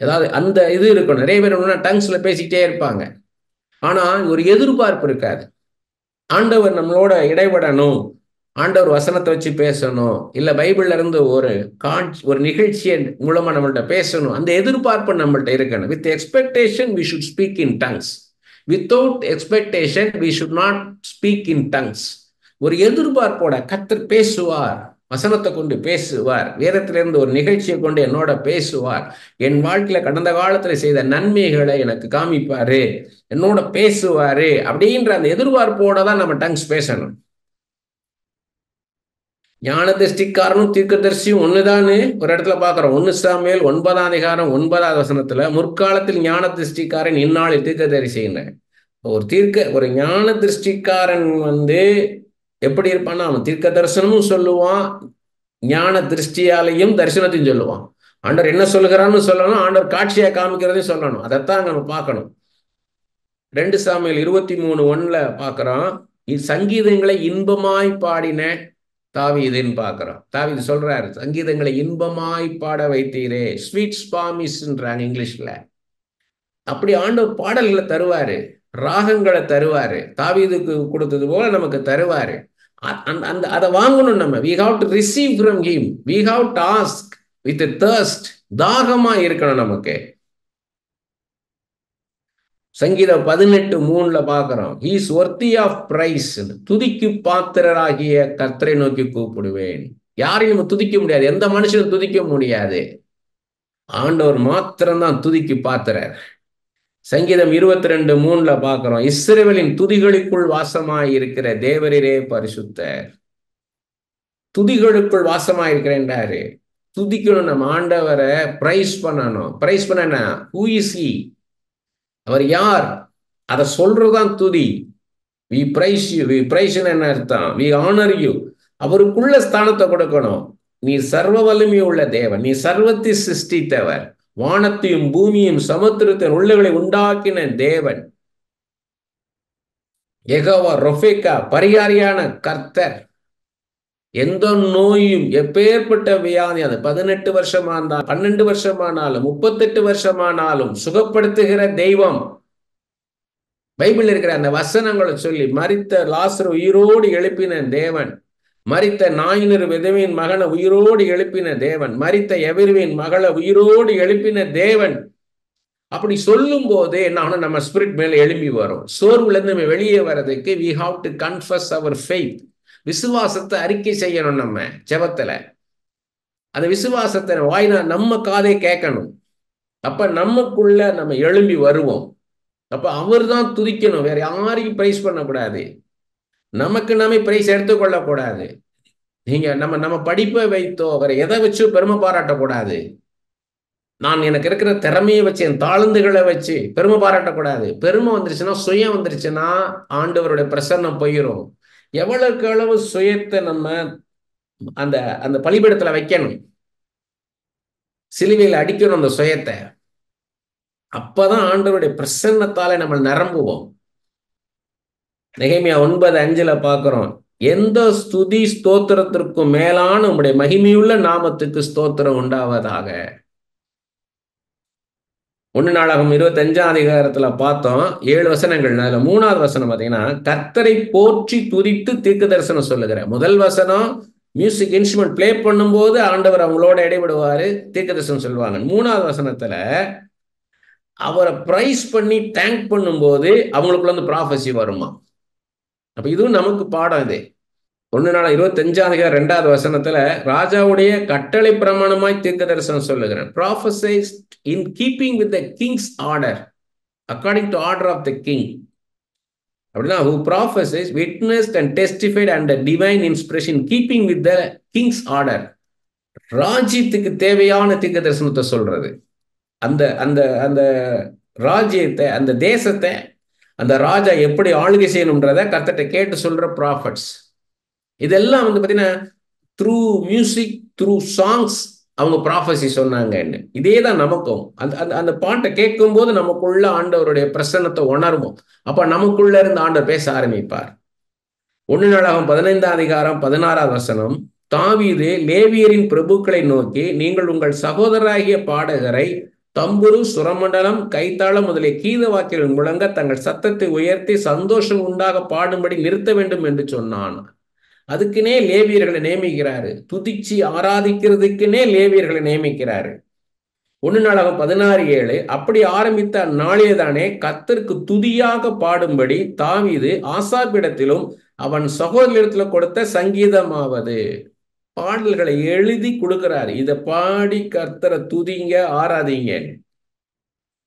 ஏதாவது அந்த இது இருக்கணும். நிறைய பேர் டங்ஸ்ல பேசிக்கிட்டே இருப்பாங்க, ஆனா ஒரு எதிர்பார்ப்பு இருக்காது. ஆண்டவர் நம்மளோட இடைபடணும், ஆண்டவர் வசனத்தை வச்சு பேசணும், இல்ல பைபிள்ல இருந்து ஒரு நிகழ்ச்சியை மூலமா நம்மள்ட்ட பேசணும், அந்த எதிர்பார்ப்பு நம்மள்ட்ட இருக்கணும். With expectation we should speak in tongues. Without expectation we should not speak in tongues. ஒரு எதிர்பார்ப்போட கர்த்தர் பேசுவார், வசனத்தை கொண்டு பேசுவார், வேதத்திலிருந்து ஒரு நிகழ்ச்சியை கொண்டு என்னோட பேசுவார், என் வாழ்க்கையில கடந்த காலத்துல செய்த நன்மைகளை எனக்கு காமிப்பாரு, என்னோட பேசுவாரு அப்படின்ற அந்த எதிர்பார்ப்போட தான் நம்ம டங்ஸ் பேசணும். ஞான திருஷ்டிக்காரனும் தீர்க்கதரிசியும் ஒண்ணுதான்னு ஒரு இடத்துல பாக்குறோம். 1 சாமுவேல் 9ஆம் அதிகாரம் 9வது வசனத்துல முற்காலத்தில் ஞான திருஷ்டிக்காரன் இந்நாளில் தீர்க்கதரிசின்னு. ஒரு ஞான திருஷ்டிக்காரன் எப்படி இருப்பான்னா, அவன் தீர்க்க தரிசனமும் சொல்லுவான், ஞான திருஷ்டியாலையும் தரிசனத்தையும் சொல்லுவான். ஆண்டவர் என்ன சொல்லுகிறான்னு சொல்லணும், ஆண்டவர் காட்சியா காமிக்கிறதையும் சொல்லணும். அதைத்தான் நம்ம பார்க்கணும். 2 சாமுவேல் 23:1 பார்க்கிறோம். சங்கீதங்களை இன்பமாய் பாடின தாவீதுன்னு பார்க்கிறோம். தாவீது சொல்றாரு, சங்கீதங்களை இன்பமாய் பாட வைத்தீரே, ஸ்வீட் ஸ்பாமிஸ்ன்றாங்க இங்கிலீஷ்ல. அப்படி ஆண்டவர் பாடல்களை தருவாரு, ராகங்களை தருவாரு, தாவீதுக்கு கொடுத்தது போல நமக்கு தருவாரு. அந்த அதை வாங்கணும் நம்ம. we have to receive from him, we have to ask with a thirst. தாகமா இருக்கணும் நமக்கு. சங்கீதம் 18:3 பார்க்கிறோம், he is worthy of praise, துதிக்கு பாத்திரராகிய கர்த்தரை நோக்கி கூப்பிடுவேன். யாரையும் நம்ம துதிக்க முடியாது, எந்த மனுஷனும் துதிக்க முடியாது, ஆண்டவர் மாத்திரம்தான் துதிக்கு பாத்திரர். சங்கீதம் 22:3 பார்க்கிறோம், இஸ்ரவேலின் துதிகளுக்குள் வாசமாய் இருக்கிற தேவரீரே பரிசுத்தர். துதிகளுக்குள் வாசமாய் இருக்கிறேன்டாரு. துதிக்கணும், நம்ம ஆண்டவரை பிரைஸ் பண்ணணும். பிரைஸ் பண்ண who is he, அவர் யார், அதை சொல்றதுதான் துதி. we praise you, we praise என்ன அர்த்தம், we honor you. அவருக்குள்ள ஸ்தானத்தை கொடுக்கணும். நீ சர்வ வலிமை உள்ள தேவன், நீ சர்வத்தை சிருஷ்டித்தவர், வானத்தையும் பூமியும் சமுத்திரத்தின் உள்ளகளை உண்டாக்கின தேவன், யெகோவா ரொஃபேக்கா, பரிகாரியான கர்த்தர். எந்த நோயும், எப்பேற்பட்ட வியாதி, அது 18 வருஷமானாலும் 12 வருஷமானாலும் 38 வருஷமானாலும் சுகப்படுத்துகிற தெய்வம். பைபிள் இருக்கிற அந்த வசனங்களை சொல்லி, மரித்த லாசரு உயிரோடு எழுப்பின தேவன், மரித்த நாயினர் விதவின் மகனை உயிரோடு எழுப்பின தேவன், மரித்த எவருவின் மகளை உயிரோடு எழுப்பின தேவன். அப்படி சொல்லும் போது என்ன ஆகும், நம்ம ஸ்பிரிட் மேல எழும்பி வரும். சோர்வுல இருந்து நம்ம வெளியே வர்றதுக்கு we have to confess our faith. விசுவாசத்தை அறிக்கை செய்யணும் நம்ம ஜெபத்துல. அந்த விசுவாசத்தை வாயினா நம்ம காதை கேட்கணும். அப்ப நமக்குள்ள நம்ம எழும்பி வருவோம். அப்ப அவர் தான் துதிக்கணும், வேற யாரையும் பிரைஸ் பண்ணக்கூடாது, நமக்கு நாமே பிரைஸ் எடுத்துக்கொள்ளக்கூடாது. நீங்க நம்ம படிப்பை வைத்தோ வேற எதை வச்சு பெருமை பாராட்டக்கூடாது. நான் எனக்கு இருக்கிற திறமையை வச்சு, என் தாளந்துகளை வச்சு பெருமை பாராட்டக்கூடாது. பெருமை வந்துருச்சுன்னா, சுயம் வந்துருச்சுன்னா ஆண்டவருடைய பிரசன்னம் போயிடும். எவ்வளவுக்கு அளவு சுயத்தை நம்ம அந்த அந்த பலிபீடத்துல வைக்கணும், சிலுவையில் அடிக்கணும் அந்த சுயத்தை. அப்பதான் ஆண்டவருடைய பிரசன்னத்தாலே நம்ம நிரம்புவோம். நெகேமியா 9:5 பார்க்கிறோம், எந்த ஸ்துதி ஸ்தோத்திரத்திற்கும் மேலான உம்முடைய மகிமையுள்ள நாமத்துக்கு ஸ்தோத்திரம் உண்டாவதாக. 1 நாளாகமம் 25ஆம் அதிகாரத்துல பார்த்தோம் 7 வசனங்கள். அதுல 3வது வசனம் பார்த்தீங்கன்னா, கர்த்தரை போற்றி துதித்து தீர்க்க தரிசனம் சொல்லுகிற. முதல் வசனம் மியூசிக் இன்ஸ்ட்ருமெண்ட் பிளே பண்ணும்போது ஆண்டவர் அவங்களோட இடைவிடுவாரு, தீர்க்க தரிசனம் சொல்லுவாங்க. 3வது வசனத்துல அவரை பிரைஸ் பண்ணி தேங்க் பண்ணும்போது அவங்களுக்குள்ள வந்து ப்ராஃபஸி வருமா. அப்ப இதுவும் நமக்கு பாடம். இது 1 நாள் 25ஆம் அதிகாரம் 2வது வசனத்துல ராஜாவுடைய கட்டளை பிரமாணமாய் தீர்க்க தரிசனம் சொல்லுகிறேன். Prophesied in keeping with the king's order, according to order of the king. அப்படின்னா who prophesies, witnessed and testified under divine inspiration, keeping with the king's order. ராஜ்யத்துக்கு தேவையான தீர்க்க தரிசனத்தை சொல்றது. அந்த அந்த அந்த ராஜ்யத்தை, அந்த தேசத்தை, அந்த ராஜா எப்படி ஆளுகை செய்யணும்ன்றத கர்த்தர்ட்ட கேட்டு சொல்ற ப்ராஃபட்ஸ். இதெல்லாம் வந்து பார்த்தீங்கன்னா த்ரூ மியூசிக், த்ரூ சாங்ஸ் அவங்க ப்ராஃபஸி சொன்னாங்கன்னு. இதே தான் நமக்கும். அந்த அந்த பாட்டை கேட்கும் போது நமக்குள்ள ஆண்டவருடைய பிரசன்னத்தை உணர்வோம். அப்ப நமக்குள்ள இருந்து ஆண்டவர் பேச ஆரம்பிப்பார். 1 நாளாகமம் 15ஆம் அதிகாரம் 16வது வசனம், தாவீது லேவியரின் பிரபுக்களை நோக்கி, நீங்கள் உங்கள் சகோதரராகிய பாடகரை தம்புரு, சுரமண்டலம், கைத்தாளம் முதலிய கீத வாக்கியங்கள் முழங்க தங்கள் சத்தத்தை உயர்த்தி சந்தோஷம் உண்டாக பாடும்படி நிறுத்த வேண்டும் என்று சொன்னான். அதுக்குனே லேவியர்களை நியமிக்கிறாரு, துதிச்சு ஆராதிக்கிறதுக்குன்னே லேவியர்களை நியமிக்கிறாரு. 1 நாளாகமம் 16:7, அப்படி ஆரம்பித்த நாளில்தானே கர்த்தருக்கு துதியாக பாடும்படி தாவீது ஆசாபிடத்திலும் அவன் சகோதரத்திலும் கொடுத்த சங்கீதமாவது. பாடல்களை எழுதி கொடுக்கிறாரு, இதை பாடி கர்த்தரை துதிங்க, ஆராதிங்க.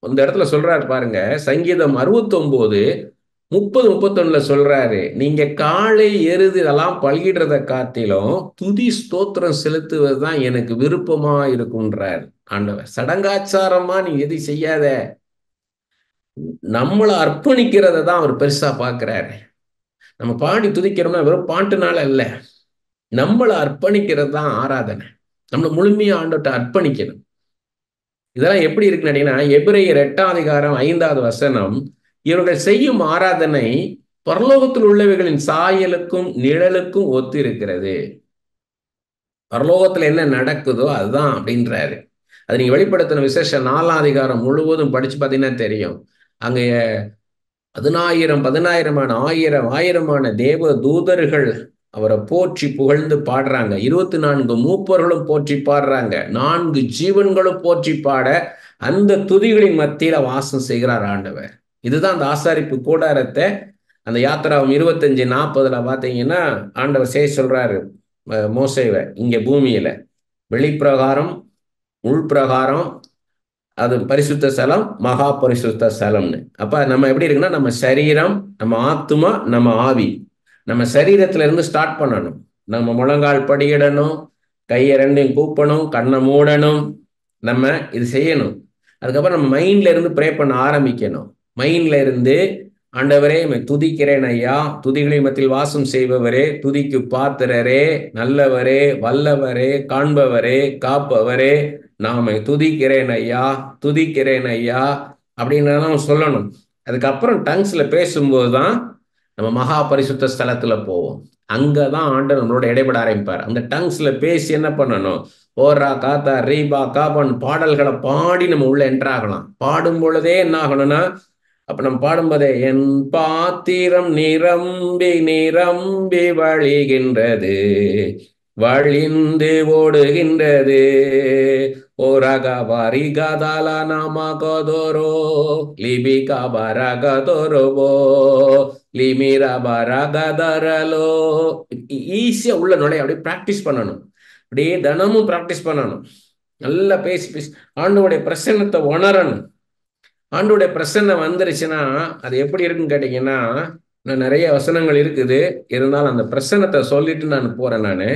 அந்த இடத்துல சொல்றாரு பாருங்க, சங்கீதம் 69:30-31 சொல்றாரு, நீங்க காளை எருது இதெல்லாம் பழகிடுறத காட்டிலும் துதி ஸ்தோத்திரம் செலுத்துவதுதான் எனக்கு விருப்பமா இருக்கும்ன்றார் ஆண்டவர். சடங்காச்சாரமா நீ எது செய்யாத, நம்மளை அர்ப்பணிக்கிறத தான் அவர் பெருசா பார்க்கிறாரு. நம்ம பாடி துதிக்கிறோம்னா வெறும் பாட்டுனால இல்ல, நம்மளை அர்ப்பணிக்கிறது தான் ஆராதனை. நம்மளை முழுமையா ஆண்டவர்கிட்ட அர்ப்பணிக்கணும். இதெல்லாம் எப்படி இருக்குன்னு கேட்டீங்கன்னா, எபிரேயர் 8 அதிகாரம் 5 வசனம், இவர்கள் செய்யும் ஆராதனை பரலோகத்தில் உள்ளவைகளின் சாயலுக்கும் நிழலுக்கும் ஒத்து இருக்கிறது. பரலோகத்துல என்ன நடக்குதோ அதுதான் அப்படின்றாரு. அது நீங்க வெளிப்படுத்தின விசேஷம் 4 அதிகாரம் முழுவதும் படிச்சு பார்த்தீங்கன்னா தெரியும். அங்க 10,000 ஆயிரமான தேவ தூதர்கள் அவரை போற்றி புகழ்ந்து பாடுறாங்க. 24 மூப்பர்களும் போற்றி பாடுறாங்க. 4 ஜீவன்களும் போற்றி பாட அந்த துதிகளின் மத்தியில வாசம் செய்கிறார் ஆண்டவர். இதுதான் அந்த ஆசாரிப்பு கூடாரத்தை அந்த யாத்திராவும் 25-40 பார்த்தீங்கன்னா ஆண்டவர் செய்ய சொல்றாரு மோசேவை. இங்க பூமியில வெளிப்பிரகாரம் உள்பிரகாரம் அது பரிசுத்த ஸ்தலம், மகா பரிசுத்த ஸ்தலம்னு. அப்ப நம்ம எப்படி இருக்குன்னா, நம்ம சரீரம், நம்ம ஆத்துமா, நம்ம ஆவி. நம்ம சரீரத்துல இருந்து ஸ்டார்ட் பண்ணணும். நம்ம முழங்கால் படியிடணும், கையை ரெண்டையும் கூப்பணும், கண்ணை மூடணும், நம்ம இது செய்யணும். அதுக்கப்புறம் நம்ம மைண்ட்ல இருந்து ப்ரே பண்ண ஆரம்பிக்கணும். மைண்ட்ல இருந்து ஆண்டவரே துதிக்கிறேன் ஐயா, துதிகளின் மத்தியில் வாசம் செய்பவரே, துதிக்கு பாத்திரரே, நல்லவரே, வல்லவரே, காண்பவரே, காப்பவரே, நாம துதிக்கிறேன் ஐயா, துதிக்கிறேன் ஐயா அப்படின்னு சொல்லணும். அதுக்கப்புறம் டங்ஸ்ல பேசும்போது தான் நம்ம மகா பரிசுத்த ஸ்தலத்துல போவோம். அங்கதான் ஆண்டவர் நம்மளோட இடைபட ஆரம்பிப்பார். அந்த டங்ஸ்ல பேசி என்ன பண்ணணும்? ஓரா காத்தா ரீபா காபன் பாடல்களை பாடி நம்ம உள்ள என்ட்ராகலாம். பாடும் பொழுதே என்ன ஆகணும்னா, அப்ப நம்ம பாடும்போதே என் பாத்திரம் நிரம்பி நிரம்பி வழிகின்றது, வழிந்து ஓடுகின்றது. ஓரகபாரி கதாலா நாமா கதோரோ லிபி கபரகதோரோபோ லிமிரா பரகதரலோ. ஈஸியா உள்ள நுழைய அப்படியே பிராக்டிஸ் பண்ணணும். அப்படியே தினமும் பிராக்டிஸ் பண்ணணும். நல்லா பேசி பேசி ஆண்டவருடைய பிரசன்னத்தை உணரணும். ஆண்டவருடைய பிரசன்னம் வந்துருச்சுன்னா அது எப்படி இருக்குன்னு கேட்டீங்கன்னா, நான் நிறைய வசனங்கள் இருக்குது, இருந்தாலும் அந்த பிரசன்னத்தை சொல்லிட்டு நான் போறேன். நானு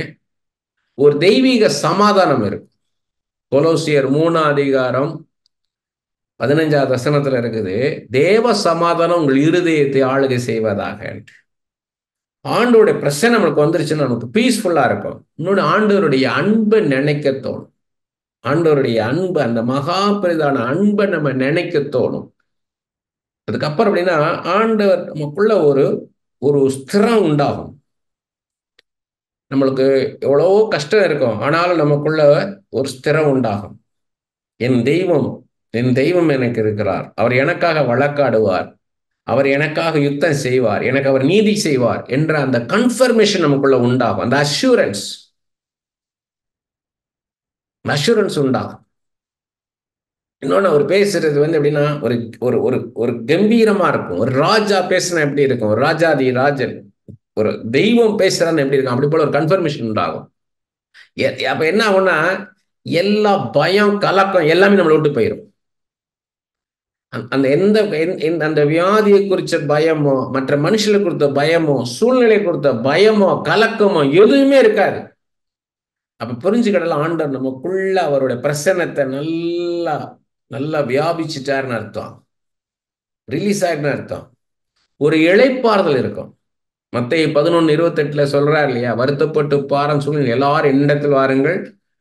ஒரு தெய்வீக சமாதானம் இருக்கு. கொலோசியர் 3 அதிகாரம் 15 இருக்குது, தேவ சமாதானம் உங்கள் இருதயத்தை ஆளுகை செய்வதாக. ஆண்டவருடைய பிரசன்னம் நம்மளுக்கு வந்துருச்சுன்னா நமக்கு பீஸ்ஃபுல்லா இருக்கும். இன்னொன்று, ஆண்டவருடைய அன்பை நினைக்க தோணும். ஆண்டவருடைய அன்பு, அந்த மகா பெரிதான அன்பை நம்ம நினைக்க தோணும். அதுக்கப்புறம் அப்படின்னா ஆண்டவர் நமக்குள்ள ஒரு ஒரு ஸ்திரம் உண்டாகும். நம்மளுக்கு எவ்வளவோ கஷ்டம் இருக்கும், ஆனாலும் நமக்குள்ள ஒரு ஸ்திரம் உண்டாகும். என் தெய்வம் எனக்கு இருக்கிறார், அவர் எனக்காக வழக்காடுவார், அவர் எனக்காக யுத்தம் செய்வார், எனக்கு அவர் நீதி செய்வார் என்ற அந்த கன்ஃபர்மேஷன் நமக்குள்ள உண்டாகும். அந்த அஷூரன்ஸ் உண்டாகும். இன்னொன்னு, அவர் பேசுறது எப்படின்னா ஒரு ஒரு ஒரு ஒரு கம்பீரமா இருக்கும். ஒரு ராஜா பேசுனா எப்படி இருக்கும், ஒரு ராஜாதி ராஜன், ஒரு தெய்வம் பேசுறான்னு எப்படி இருக்கும், அப்படி போல ஒரு கன்ஃபர்மேஷன் உண்டாகும். அப்ப என்ன ஆகும்னா, எல்லா பயம் கலக்கம் எல்லாமே நம்மளை விட்டு போயிடும். அந்த அந்த வியாதியை குறிச்ச பயமோ, மற்ற மனுஷனை குறித்த பயமோ, சூழ்நிலை குறித்த பயமோ, கலக்கமோ எதுவுமே இருக்காது. அப்ப புரிஞ்சுக்கிடலாம், ஆண்டவர் நமக்குள்ள அவருடைய பிரசன்னத்தை நல்லா நல்லா வியாபிச்சுட்டாருன்னு அர்த்தம், ரிலீஸ் ஆயிடுன்னு அர்த்தம். ஒரு இளைப்பாறுதல் இருக்கும். மத்தேயு 11:28 சொல்றாரு இல்லையா, வருத்தப்பட்டு பாரம் சூழ்நிலை எல்லாரும் என்னிடத்தில் வாருங்கள்,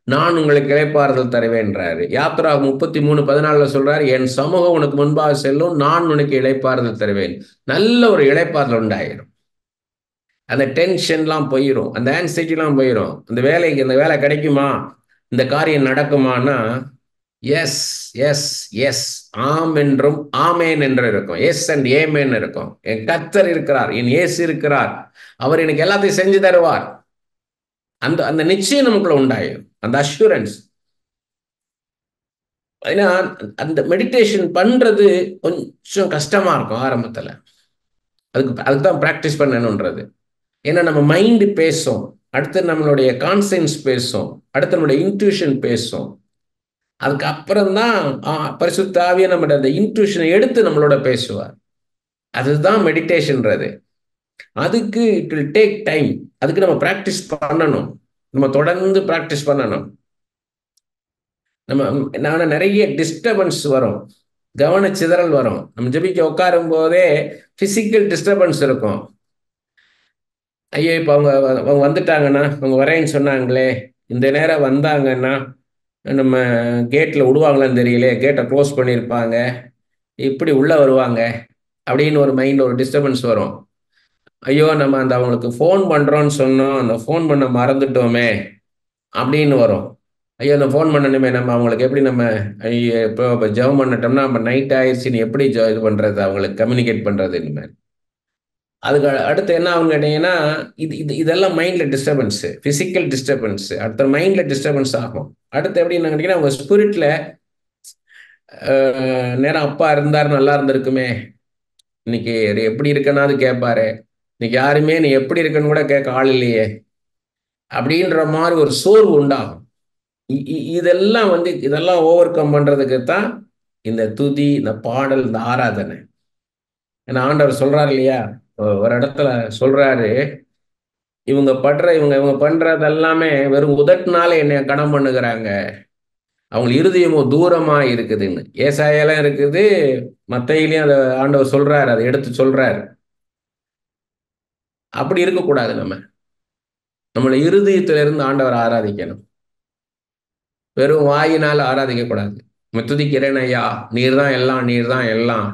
நான் உங்களுக்கு இளைப்பாறுதல் தருவேன்றாரு. யாத்ரா 33:14 சொல்றாரு, என் சமூகம் உனக்கு முன்பாக செல்லும், நான் உனக்கு இளைப்பாறுதல் தருவேன். நல்ல ஒரு இளைப்பாறுதல் உண்டாயிரும். அந்த டென்ஷன்லாம் போயிடும், அந்த ஆன்சைட்டிலாம் போயிடும். அந்த வேலை கிடைக்குமா, இந்த காரியம் நடக்குமானா எஸ் எஸ் எஸ், ஆம் என்றும் ஆமேன் என்று இருக்கும். எஸ் அண்ட் ஏமேன் இருக்கும். என் கர்த்தர் இருக்கிறார், என் இயேசு இருக்கிறார், அவர் எனக்கு எல்லாத்தையும் செஞ்சு தருவார். அந்த அந்த நிச்சயம் நமக்குள்ள உண்டாயிடும், அந்த அஷூரன்ஸ். ஏன்னா அந்த மெடிடேஷன் பண்றது கொஞ்சம் கஷ்டமா இருக்கும் ஆரம்பத்துல. அதுக்கு தான் பிராக்டிஸ் பண்ணணுன்றது. ஏன்னா நம்ம மைண்டு பேசும், அடுத்து நம்மளுடைய கான்சென்ஸ் பேசும், அடுத்து நம்மளுடைய இன்ட்யூஷன் பேசும். அதுக்கப்புறம் தான் பரிசுத்த ஆவியா நம்ம அந்த இன்ட்யூஷனை எடுத்து நம்மளோட பேசுவார். அதுதான் மெடிடேஷன்றது. அதுக்கு இட் வில் டேக் டைம். அதுக்கு நம்ம பிராக்டிஸ் பண்ணணும், நம்ம தொடர்ந்து பிராக்டிஸ் பண்ணணும். நம்ம நிறைய டிஸ்டர்பன்ஸ் வரும், கவனச்சிதறல் வரும். நம்ம ஜெபிக்க உட்காரும் போதே பிசிக்கல் டிஸ்டர்பன்ஸ் இருக்கும். ஐயோ இப்போ அவங்க வந்துட்டாங்கன்னா, அவங்க வரேன்னு சொன்னாங்களே, இந்த நேரம் வந்தாங்கன்னா நம்ம கேட்டில் விடுவாங்களான்னு தெரியல, கேட்டை க்ளோஸ் பண்ணியிருப்பாங்க, இப்படி உள்ளே வருவாங்க அப்படின்னு ஒரு மைண்டில் ஒரு டிஸ்டர்பன்ஸ் வரும். ஐயோ நம்ம அந்த அவங்களுக்கு ஃபோன் பண்ணுறோன்னு சொன்னோம், அந்த ஃபோன் பண்ண மறந்துட்டோமே அப்படின்னு வரும். ஐயோ அந்த ஃபோன் பண்ணணுமே, நம்ம அவங்களுக்கு எப்படி நம்ம ஐயோ இப்போ ஜெபம் பண்ணிட்டோம்னா நம்ம நைட் ஆயிடுச்சுன்னு எப்படி இது பண்ணுறது, அவங்களுக்கு கம்யூனிகேட் பண்ணுறது இனிமேல். அதுக்கு அடுத்து என்ன ஆகும்னு கேட்டிங்கன்னா, இதெல்லாம் மைண்டில் டிஸ்டர்பன்ஸு, ஃபிசிக்கல் டிஸ்டர்பன்ஸு, அடுத்த மைண்டில் டிஸ்டர்பன்ஸ் ஆகும். அடுத்து எப்படின்னு கேட்டிங்கன்னா, உங்கள் ஸ்பிரிட்டில் நேரம் அப்பா இருந்தார் நல்லா இருந்திருக்குமே, இன்னைக்கு எப்படி இருக்கனாவது கேட்பாரு, இன்னைக்கு யாருமே நீ எப்படி இருக்கன்னு கூட கேட்க ஆள் இல்லையே அப்படின்ற மாதிரி ஒரு சோர்வு உண்டாகும். இதெல்லாம் இதெல்லாம் ஓவர் கம் பண்றதுக்கு தான் இந்த துதி, இந்த பாடல், இந்த ஆராதனை. ஏன்னா ஆண்டவர் சொல்றாரு இல்லையா, ஒரு இடத்துல சொல்றாரு, இவங்க இவங்க பண்றது எல்லாமே வெறும் உதட்டுனால என்னை கனம் பண்ணுகிறாங்க, அவங்க இருதயமோ தூரமா இருக்குதுன்னு. ஏசாயாலாம் இருக்குது, மத்தையிலையும் அதை ஆண்டவர் சொல்றாரு, அதை எடுத்து சொல்றாரு. அப்படி இருக்கக்கூடாது. நம்மளை இருதயத்திலிருந்து ஆண்டவர் ஆராதிக்கணும். வெறும் வாயினால் ஆராதிக்க கூடாது. துதிக்கிறேன் ஐயா, நீர் தான் எல்லாம், நீர் தான் எல்லாம்.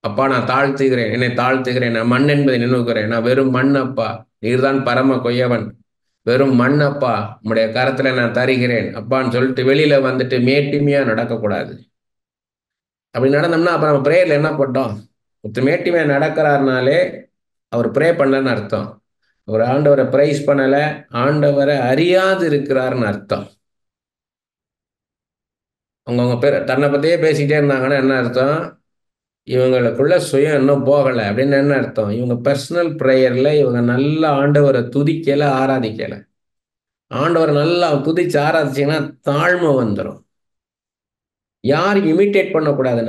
அப்பா நான் தாழ்த்துகிறேன், என்னை தாழ்த்துகிறேன், நான் மண் என்பதை நினைவுகிறேன், நான் வெறும் மண் அப்பா, நீர் தான் பரம கொய்யவன், வெறும் மண் அப்பா, உம்முடைய கரத்துல நான் தருகிறேன் அப்பான்னு சொல்லிட்டு வெளியில வந்துட்டு மேட்டிமையா நடக்கக்கூடாது. அப்படி நடந்தோம்னா அப்ப நம்ம பிரேயர்ல என்ன பண்ணோம்? ஒருத்தர் மேட்டிமையா நடக்கிறாருனாலே அவர் ப்ரே பண்ணலன்னு அர்த்தம். ஒரு ஆண்டவரை பிரைஸ் பண்ணல, ஆண்டவரை அறியாது இருக்கிறாருன்னு அர்த்தம். அவங்கவுங்க பேர் தன்னை பத்தியே பேசிக்கிட்டே இருந்தாங்கன்னா என்ன அர்த்தம்? இவங்களுக்குள்ள சுயம் இன்னும் போகலை அப்படின்னு என்ன அர்த்தம்? இவங்க பர்சனல் ப்ரேயர்ல இவங்க நல்லா ஆண்டவரை துதிக்கல, ஆராதிக்கல. ஆண்டவரை நல்லா துதிச்சு ஆராதிச்சிங்கன்னா தாழ்மை வந்துடும். யாரையும் இமிட்டேட் பண்ணக்கூடாது.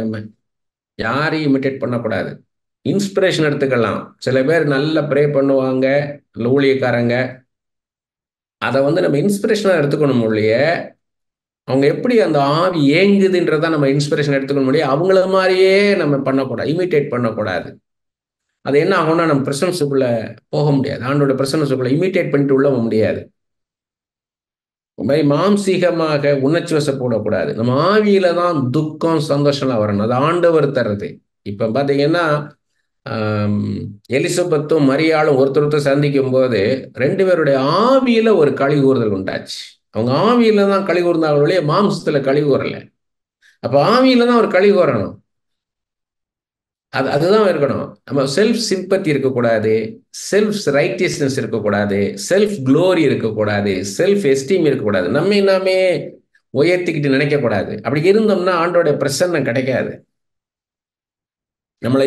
யாரையும் இமிட்டேட் பண்ணக்கூடாது. இன்ஸ்பிரேஷன் எடுத்துக்கலாம். சில பேர் நல்லா ப்ரே பண்ணுவாங்க, ஊழியக்காரங்க. அதை நம்ம இன்ஸ்பிரேஷனாக எடுத்துக்கணும் இல்லையே, அவங்க எப்படி அந்த ஆவி ஏங்குதுன்றதை நம்ம இன்ஸ்பிரேஷன் எடுத்துக்கணும் இல்லையே, அவங்கள மாதிரியே நம்ம பண்ணக்கூடாது, இமிட்டேட் பண்ணக்கூடாது. அது என்ன ஆகும்னா நம்ம பிரசன்ஸுக்குள்ள போக முடியாது. ஆண்டோட பிரசன்ஸுக்குள்ள இமிட்டேட் பண்ணிட்டு உள்ள போக முடியாது. மாம்சீகமாக உணர்ச்சி வசப்படக்கூடாது. நம்ம ஆவியில தான் துக்கம் சந்தோஷம்லாம் வரணும். அது ஆண்டவர் தர்றது. இப்ப பாத்தீங்கன்னா எலிசபெத்தும் மரியாளும் ஒருத்தர் சந்திக்கும் போது 2 பேருடைய ஆவியில ஒரு களி கூறுதல் உண்டாச்சு. அவங்க ஆவியில தான் களி கூர்ந்தாங்களே, மாம்சத்துல களி கூறல. அப்ப ஆவியில தான் ஒரு களி கூறணும். அதுதான் இருக்கணும். நம்ம செல்ஃப் சிம்பத்தி இருக்கக்கூடாது, செல்ஃப் ரைட்டியஸ்னஸ் இருக்கக்கூடாது, செல்ஃப் க்ளோரி இருக்கக்கூடாது, செல்ஃப் எஸ்டீம் இருக்கக்கூடாது. நாமே உயர்த்திக்கிட்டு நினைக்கக்கூடாது. அப்படி இருந்தோம்னா ஆண்டோட பிரசன்னம் கிடைக்காது. நம்ம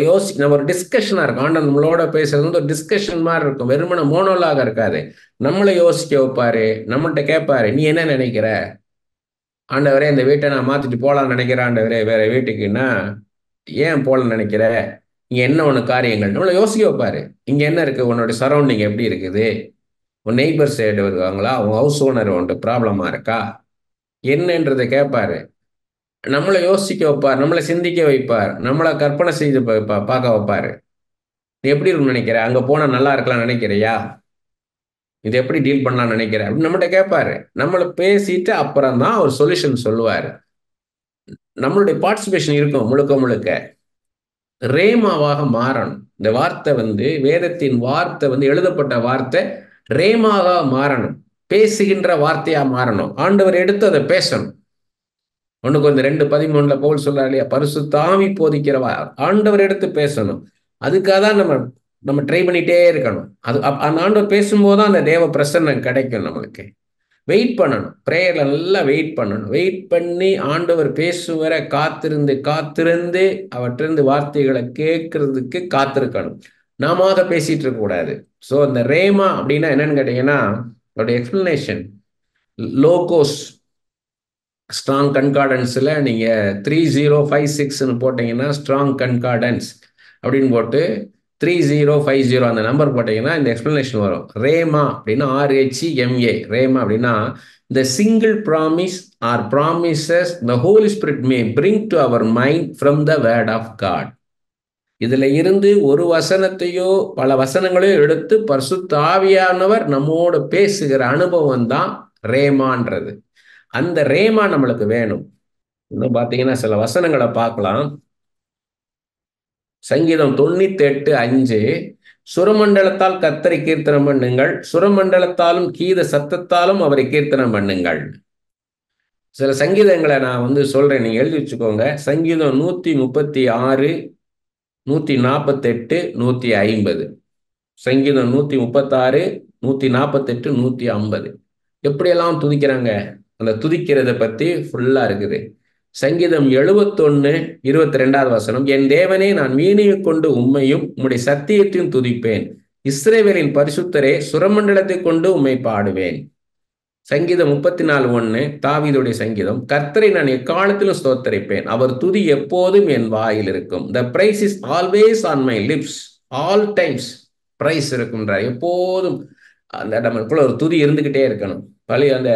ஒரு டிஸ்கஷனா இருக்கும். ஆண்டவர் நம்மளோட பேசுறது ஒரு டிஸ்கஷன் மாதிரி இருக்கும். வெறுமன மோனோலாக இருக்காது. நம்மளை யோசிக்க வைப்பாரு, நம்மள்கிட்ட கேட்பாரு, நீ என்ன நினைக்கிற ஆண்டவரே? இந்த வீட்டை நான் மாத்திட்டு போலான்னு நினைக்கிறேன் ஆண்டவரே வேற வீட்டுக்குன்னா, ஏன் போலன்னு நினைக்கிற? இங்க என்ன ஒன்று காரியங்கள் நம்மளை யோசிக்க வைப்பாரு. இங்க என்ன இருக்கு, உன்னோட சரௌண்டிங் எப்படி இருக்குது, உன் நெய்பர் சைடு வருவாங்களா, உன் ஹவுஸ் ஓனர் உன்ட்டு ப்ராப்ளமா இருக்கா, என்னன்றதை கேட்பாரு. நம்மளை யோசிக்க வைப்பார், நம்மளை சிந்திக்க வைப்பார், நம்மளை கற்பனை செய்து பார்க்க வைப்பாரு. நீ எப்படி இருக்குன்னு நினைக்கிற, அங்க போனா நல்லா இருக்கலாம் நினைக்கிறியா, இது எப்படி டீல் பண்ணலாம்னு நினைக்கிற அப்படின்னு நம்மகிட்ட கேட்பாரு. நம்மளை பேசிட்டு அப்புறம் தான் ஒரு சொல்யூஷன் சொல்லுவாரு. நம்மளுடைய பார்ட்டிசிபேஷன் இருக்கும் முழுக்க முழுக்க. ரேமாவாக மாறணும். இந்த வார்த்தை வேதத்தின் வார்த்தை எழுதப்பட்ட வார்த்தை ரேமாக மாறணும். பேசுகின்ற வார்த்தையா மாறணும். ஆண்டவர் எடுத்து அதை பேசணும். 1 Corinthians 2:13 பவுல் சொல்றாரு இல்லையா, பரிசுத்த ஆவி போதிக்கிறவா, ஆண்டவர் எடுத்து பேசணும். அதுக்காக தான் நம்ம ட்ரை பண்ணிட்டே இருக்கணும். அந்த ஆண்டவர் பேசும்போது தான் அந்த தேவ பிரசன்னம் கிடைக்கும். நம்மளுக்கு வெயிட் பண்ணணும். ப்ரேயர்ல நல்லா வெயிட் பண்ணணும். வெயிட் பண்ணி ஆண்டவர் பேசுவர காத்திருந்து காத்திருந்து அவற்றிருந்து வார்த்தைகளை கேட்கறதுக்கு காத்திருக்கணும். நாம அதை பேசிட்டு இருக்க கூடாது. ஸோ இந்த ரேமா அப்படின்னா என்னன்னு கேட்டீங்கன்னா, அதோடைய எக்ஸ்பிளனேஷன் லோகோஸ் ஸ்ட்ராங் கன்கார்டன்ஸில் நீங்கள் 3056ன்னு போட்டிங்கன்னா, ஸ்ட்ராங் கன்கார்டன்ஸ் அப்படின்னு போட்டு 3050 அந்த நம்பர் போட்டிங்கன்னா இந்த எக்ஸ்பிளனேஷன் வரும். ரேமா அப்படின்னா RHEMA. ரேமா அப்படின்னா the single promise or promises the Holy Spirit may bring to our mind from the word of God. இதுல இருந்து ஒரு வசனத்தையோ பல வசனங்களையோ எடுத்து பரிசுத்த ஆவியானவர் நம்மோடு பேசுகிற அனுபவம் தான் ரேமான்றது. அந்த ரேமா நம்மளுக்கு வேணும். இன்னும் பார்த்தீங்கன்னா சில வசனங்களை பார்க்கலாம். சங்கீதம் 98:5, சுரமண்டலத்தால் கர்த்தரை கீர்த்தனம் பண்ணுங்கள், சுரமண்டலத்தாலும் கீத சத்தத்தாலும் அவரை கீர்த்தனம் பண்ணுங்கள். சில சங்கீதங்களை நான் சொல்றேன், நீங்க எழுதி வச்சுக்கோங்க. சங்கீதம் 136, 148, 150. சங்கீதம் 136, 148, 150. எப்படியெல்லாம் துதிக்கிறாங்க, அந்த துதிக்கிறத பத்தி ஃபுல்லா இருக்குது. சங்கீதம் 71, 22வது வசனம், என் தேவனே, நான் வீணையை கொண்டு உம்மையும் உம்முடைய சத்தியத்தையும் துதிப்பேன். இஸ்ரவேலின் பரிசுத்தரே, சுரமண்டலத்தை கொண்டு உம்மை பாடுவேன். சங்கீதம் 34:1, தாவீதுடைய சங்கீதம், கர்த்தரை நான் எக்காலத்திலும் ஸ்தோத்தரிப்பேன், அவர் துதி எப்போதும் என் வாயில் இருக்கும். The praise is always on my lips, all times. Praise இருக்குன்றார் எப்போதும். அந்த நம்மளுக்குள்ள ஒரு துதி இருந்துகிட்டே இருக்கணும். அந்த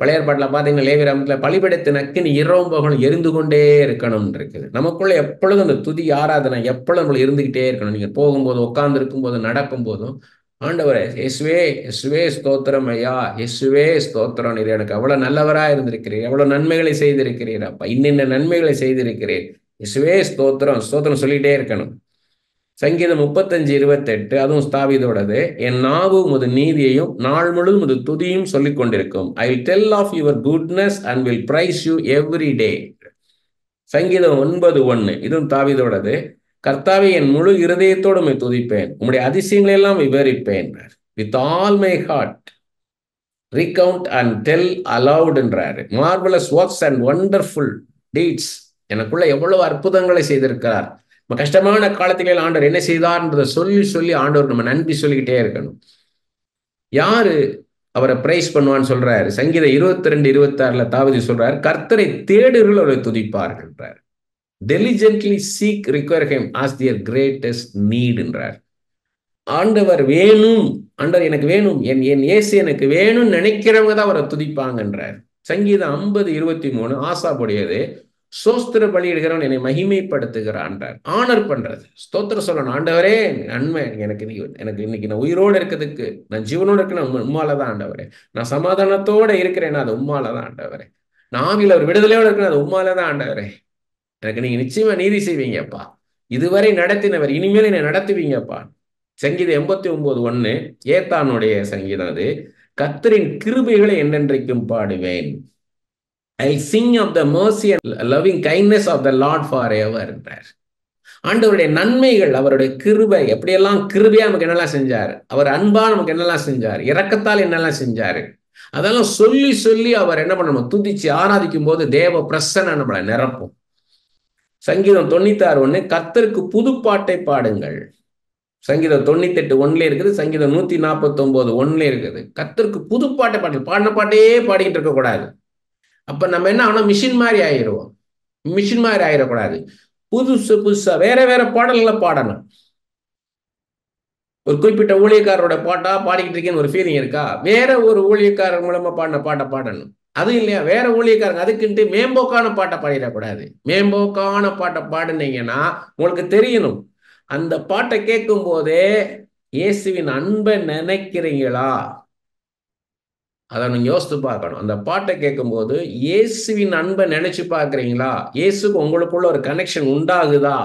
பழைய ஏற்பாட்டில் பார்த்தீங்கன்னா லேவியராகமத்தில் பலிபீடத்தின் அக்கினி இரவும் பகலும் எரிந்து கொண்டே இருக்கணும் இருக்குது. நமக்குள்ள எப்பொழுதும் அந்த துதி ஆராதனை எப்பொழுதும் நம்மளுக்கு இருந்துகிட்டே இருக்கணும். நீங்க போகும்போது, உட்கார்ந்து இருக்கும் போதும், நடக்கும் போதும், ஆண்டவரே இயேசுவே இயேசுவே ஸ்தோத்திரம் ஐயா, இயேசுவே ஸ்தோத்திரம், நீர் எனக்கு அவ்வளவு நல்லவரா இருந்திருக்கிறீர், எவ்வளவு நன்மைகளை செய்திருக்கிறீர் அப்பா, இன்னின்ன நன்மைகளை செய்திருக்கிறீர், இயேசுவே ஸ்தோத்திரம் ஸ்தோத்திரம் சொல்லிட்டே இருக்கணும். சங்கீதம் 35:28, அதுவும் தாவீதோடது, என் நாவு உமது நீதியையும் நாள் முழுவதும் உமது துதியும் சொல்லிக் கொண்டிருக்கும். I will tell of your goodness and will praise you every day. சங்கீதம் 9:1, இதுவும் தாவீதோடது, கர்த்தாவே, என் முழு இருதயத்தோடு உம்மை துதிப்பேன், உம்முடைய அதிசயங்களை எல்லாம் விவரிப்பேன். With all my heart recount and tell aloud என்றார். marvelous works and wonderful deeds. எனக்குள்ள எவ்வளவு அற்புதங்களை செய்திருக்கிறார். கஷ்டமான காலத்திலே ஆண்டவர் என்ன செய்தார்ன்றதை சொல்லி சொல்லி ஆண்டவர் நம்ம நன்றி சொல்லிக்கிட்டே இருக்கணும். யாரு அவரை பிரைஸ் பண்ணுவான்னு சொல்றாரு. சங்கீதம் 22:26 தாவீது சொல்றாரு, கர்த்தரை தேடுகிறவர்கள் அவரை துதிப்பார்கள் என்றார். diligently seek require him as their greatest need என்றார். ஆண்டவர் வேணும், ஆண்டவர் எனக்கு வேணும், என் இயேசு எனக்கு வேணும்னு நினைக்கிறவங்க தான் அவரை துதிப்பாங்கன்றார். சங்கீதம் 50:23 ஆசாபுடையது, சோஸ்திர பலியிடுகிறவன் என்னை மகிமைப்படுத்துகிறான், ஆனர் பண்றது, ஸ்தோத்திரம் சொல்லணும். ஆண்டவரே, நன்மை எனக்கு இன்னைக்கு நான் உயிரோடு இருக்கிறதுக்கு, நான் ஜீவனோடு இருக்கேன் உம்மாலதான் ஆண்டவரே, நான் சமாதானத்தோட இருக்கிறேன் அது உம்மாலதான் ஆண்டவரே, நான் ஆவியில ஒரு விடுதலையோடு இருக்கிறேன் அது உம்மாலதான் ஆண்டவரே, எனக்கு நீங்க நிச்சயமா நீதி செய்வீங்கப்பா, இதுவரை நடத்தினவர் இனிமேல் என்னை நடத்துவீங்கப்பா. சங்கீதம் 89:1 ஏத்தானுடைய சங்கீதம், அது கர்த்தரின் கிருபைகளை என்னென்றைக்கும் பாடுவேன். I'll sing of the mercy and loving kindness of the Lord forever என்றார். ஆண்டவருடைய நன்மைகள், அவருடைய கிருபை, எப்படியெல்லாம் கிருபையா நமக்கு என்னெல்லாம் செஞ்சார், அவர் அன்பா நமக்கு என்னெல்லாம் செஞ்சார், இரக்கத்தால் என்னெல்லாம் செஞ்சாரு, அதெல்லாம் சொல்லி சொல்லி அவர் என்ன பண்ணணும், துதிச்சு ஆராதிக்கும் போது தேவ பிரசன்னம் நம்மளை நிரப்பும். சங்கீதம் 96:1 கர்த்தருக்கு புதுப்பாட்டை பாடுங்கள். சங்கீதம் 98:1 இருக்குது, சங்கீதம் 149:1 இருக்குது. கர்த்தருக்கு புதுப்பாட்டை பாடுங்கள். பாடின பாட்டையே பாடிக்கிட்டு இருக்கக்கூடாது. அப்ப நம்ம என்ன ஆனா மிஷின் மாதிரி ஆயிடுவோம். மிஷின் மாதிரி ஆயிடக்கூடாது. புதுசு புதுசா வேற வேற பாடல்களை பாடணும். ஒரு குறிப்பிட்ட ஊழியக்காரரோட பாட்டா பாடிக்கிட்டு இருக்கேன்னு ஒரு ஃபீலிங் இருக்கா, வேற ஒரு ஊழியக்காரர் மூலமா பாடின பாட்டை பாடணும். அது இல்லையா, வேற ஊழியக்காரங்க அதுக்குன்ட்டு மேம்போக்கான பாட்டை பாடிடக்கூடாது. மேம்போக்கான பாட்டை பாடுனீங்கன்னா உங்களுக்கு தெரியணும், அந்த பாட்டை கேட்கும் போதே இயேசுவின் அன்பை நினைக்கிறீங்களா, அதை நீங்க யோசித்து பார்க்கணும். அந்த பாட்டை கேட்கும் போது இயேசுவின் அன்பை நினைச்சு பார்க்குறீங்களா, இயேசுக்கு உங்களுக்குள்ள ஒரு கனெக்ஷன் உண்டாகுதா,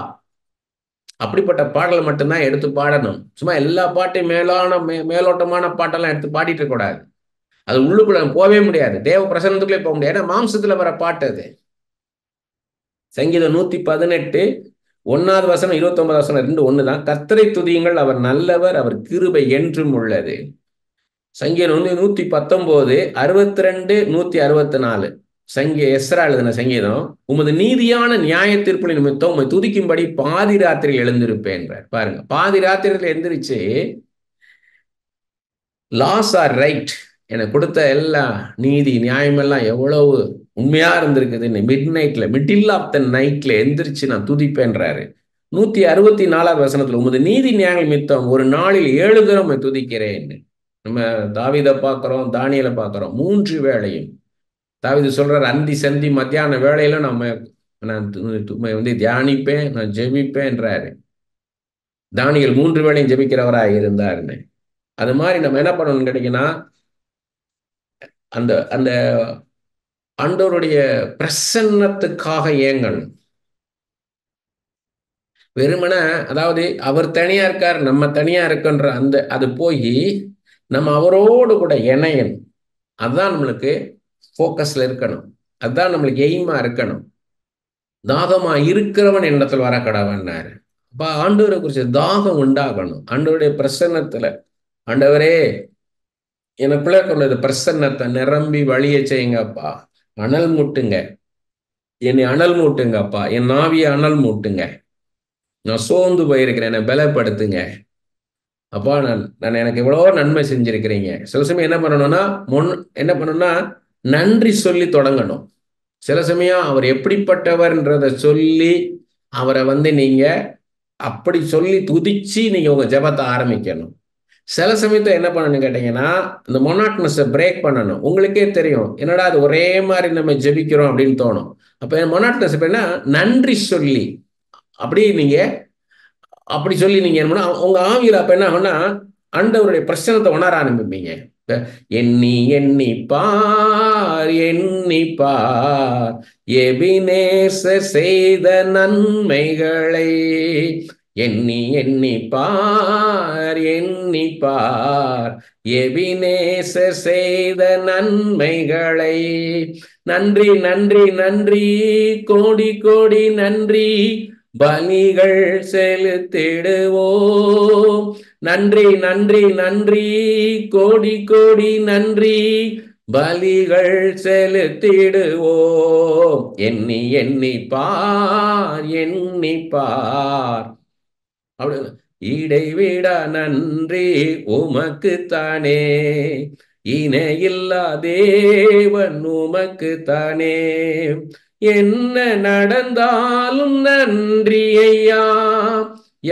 அப்படிப்பட்ட பாடலை மட்டும்தான் எடுத்து பாடணும். சும்மா எல்லா பாட்டையும் மேலோட்டமான பாட்டெல்லாம் எடுத்து பாடிட்டு இருக்க கூடாது. அது உள்ளுக்குள்ள போகவே முடியாது, தேவ பிரசன்னத்துக்குள்ளே போக முடியாது. ஏன்னா மாம்சத்துல வர பாட்டு அது. சங்கீதம் 118 1வது வசனம் 29வது வசனம் 2 ஒண்ணுதான். கர்த்தரை துதியுங்கள், அவர் நல்லவர், அவர் கிருபை என்றும் உள்ளது. சங்கீதம் 119 62 164 எஸ்ரா எழுதின சங்கீதம், உமது நீதியான நியாய தீர்ப்பு நிமித்தம் உம்மை துதிக்கும்படி பாதி ராத்திரியில் எழுந்திருப்பேன். பாருங்க, பாதி ராத்திரியில் எழுந்திருச்சு லாஸ் ஆர் ரைட், எனக்கு கொடுத்த எல்லா நீதி நியாயமெல்லாம் எவ்வளவு உண்மையா இருந்திருக்குதுன்னு மிடில் ஆஃப் த நைட்ல எந்திரிச்சு நான் துதிப்பேன்றாரு. 164வது வசனத்துல, உமது நீதி நியாயங்கள் மித்தம் ஒரு நாளில் 7 தரம் துதிக்கிறேன். நம்ம தாவீதை பார்க்கிறோம், தானியேலை பார்க்கிறோம், 3 வேளையும் தாவீது சொல்றாரு, அந்தி சந்தி மத்தியான வேளையில நான் தியானிப்பேன், நான் ஜெபிப்பேன்றாரு. தானியேல் 3 வேளையும் ஜெபிக்கிறவராக இருந்தாருன்னு. அது மாதிரி நம்ம என்ன பண்ணணும்னு கேட்டீங்கன்னா, அந்த அந்த ஆண்டவருடைய பிரசன்னத்துக்காக ஏங்கணும். வெறுமன, அதாவது அவர் தனியா இருக்கார், நம்ம தனியா இருக்கன்ற அது போய் நம்ம அவரோடு கூட இணையணும். அதுதான் நம்மளுக்கு ஃபோக்கஸ்ல இருக்கணும். அதுதான் நம்மளுக்கு எய்மா இருக்கணும். தாகமா இருக்கிறவன் என்னிடத்தில் வர கடவன்னாரு. அப்ப ஆண்டவரை குறிச்ச தாகம் உண்டாகணும். ஆண்டவருடைய பிரசன்னத்துல, ஆண்டவரே எனக்குள்ள கொண்டது பிரசன்னத்தை நிரம்பி வழிய செய்யுங்கப்பா, அனல் மூட்டுங்க, என்னை அனல் மூட்டுங்கப்பா, என் நாவிய அனல் மூட்டுங்க, நான் சோர்ந்து போயிருக்கிறேன், என்னை பலப்படுத்துங்க அப்பா. நான் எனக்கு எவ்வளவோ நன்மை செஞ்சிருக்கிறீங்க. சில சமயம் என்ன பண்ணணும்னா, என்ன பண்ணணும்னா நன்றி சொல்லி தொடங்கணும். சில சமயம் அவர் எப்படிப்பட்டவர்ன்றத சொல்லி அவரை நீங்க அப்படி சொல்லி துதிச்சு நீங்க உங்க ஜெபத்தை ஆரம்பிக்கணும். சில சமயத்தை என்ன பண்ணணும்னு கேட்டீங்கன்னா, இந்த மொனாட்டனஸை பிரேக் பண்ணணும். உங்களுக்கே தெரியும், என்னடா அது ஒரே மாதிரி நம்ம ஜெபிக்கிறோம் அப்படின்னு தோணும். அப்ப மொனாட்டனஸ் எப்படின்னா, நன்றி சொல்லி அப்படி நீங்க அப்படி சொல்லி நீங்க என்ன பண்ணா, உங்க ஆவியில அப்ப என்ன ஆகும்னா ஆண்டவருடைய பிரச்சனத்தை உணர ஆரம்பிப்பீங்க. எண்ணி எண்ணி பார், எண்ணி பார், எபினேசர் செய்த நன்மைகளை. எண்ணி எண்ணி பார், எண்ணி பார், எபினேசர் செய்த நன்மைகளை. நன்றி நன்றி நன்றி, கோடி கோடி நன்றி, பலிகள் செலுத்திடுவோம். நன்றி நன்றி நன்றி, கோடி கோடி நன்றி, பலிகள் செலுத்திடுவோம். எண்ணி எண்ணி பார், எண்ணி பார். அப்படி இடைவிட நன்றி உமக்குத்தானே, இணையில்லா தேவன் உமக்குத்தானே. என்ன நடந்தாலும் நன்றி ஐயா,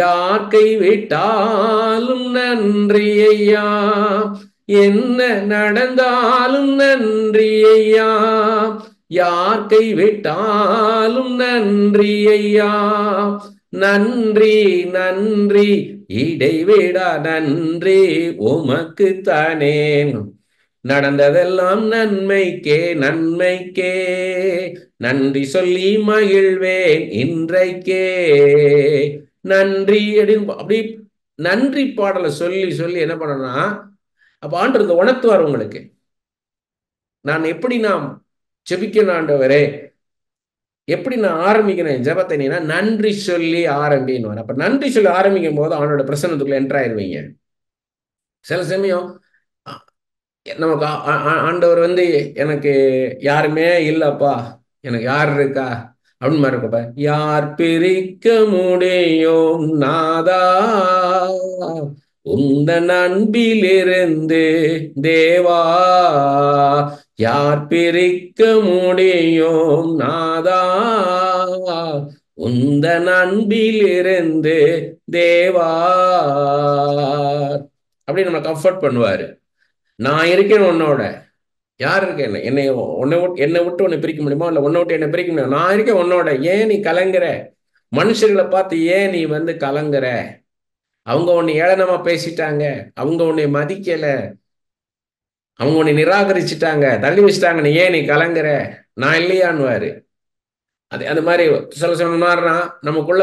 யார் கைவிட்டாலும் நன்றி ஐயா. என்ன நடந்தாலும் நன்றி ஐயா, யார் கைவிட்டாலும் நன்றி ஐயா. நன்றி நன்றி, இடைவிடா நன்றி உமக்குத்தானே. நடந்ததெல்லாம் நன்மைக்கே நன்மைக்கே, நன்றி சொல்லி மகிழ்வேன் இன்றைக்கே. நன்றி அப்படி நன்றி பாடலை சொல்லி சொல்லி என்ன பண்ணணும்னா, அப்ப ஆண்டவர் உணர்த்துவார் உங்களுக்கு, நான் எப்படி நாம் ஜெபிக்கணும் ஆண்டவரே, எப்படி நான் ஆரம்பிக்கிறேன் ஜெபத்தை, நன்றி சொல்லி ஆரம்பின்னு. அப்ப நன்றி சொல்லி ஆரம்பிக்கும் போது அவனோட பிரசன்னத்துக்குள்ள என்டர் ஆயிருவீங்க. சில சமயம் நமக்கு ஆண்டவர் எனக்கு யாருமே இல்லப்பா, எனக்கு யார் இருக்கா அப்படின்னு மாதிரி இருக்கப்ப, யார் பிரிக்க முடியும் நாதா உந்தன் அன்பிலிருந்து தேவா, யார் பிரிக்க முடியும் நாதா உந்தன் அன்பிலிருந்து தேவா. அப்படி நம்ம கம்ஃபர்ட் பண்ணுவாரு. நான் இருக்கேன் உன்னோட, யார் இருக்கேன், என்னை விட்டு உன்னை பிரிக்க முடியுமா, இல்லை உன்னை விட்டு என்னை பிரிக்க முடியும், நான் இருக்கேன் உன்னோட, ஏன் நீ கலங்குற, மனுஷர்களை பார்த்து ஏன் நீ கலங்குற, அவங்க உன்னை ஏளனமா பேசிட்டாங்க, அவங்க உன்னை மதிக்கல, அவங்க உன்னை நிராகரிச்சுட்டாங்க, தள்ளி வச்சுட்டாங்க, நீ ஏன் நீ கலங்குற, நான் இல்லையான்னுவாரு. அது மாதிரி சில சொன்னார்னா நமக்குள்ள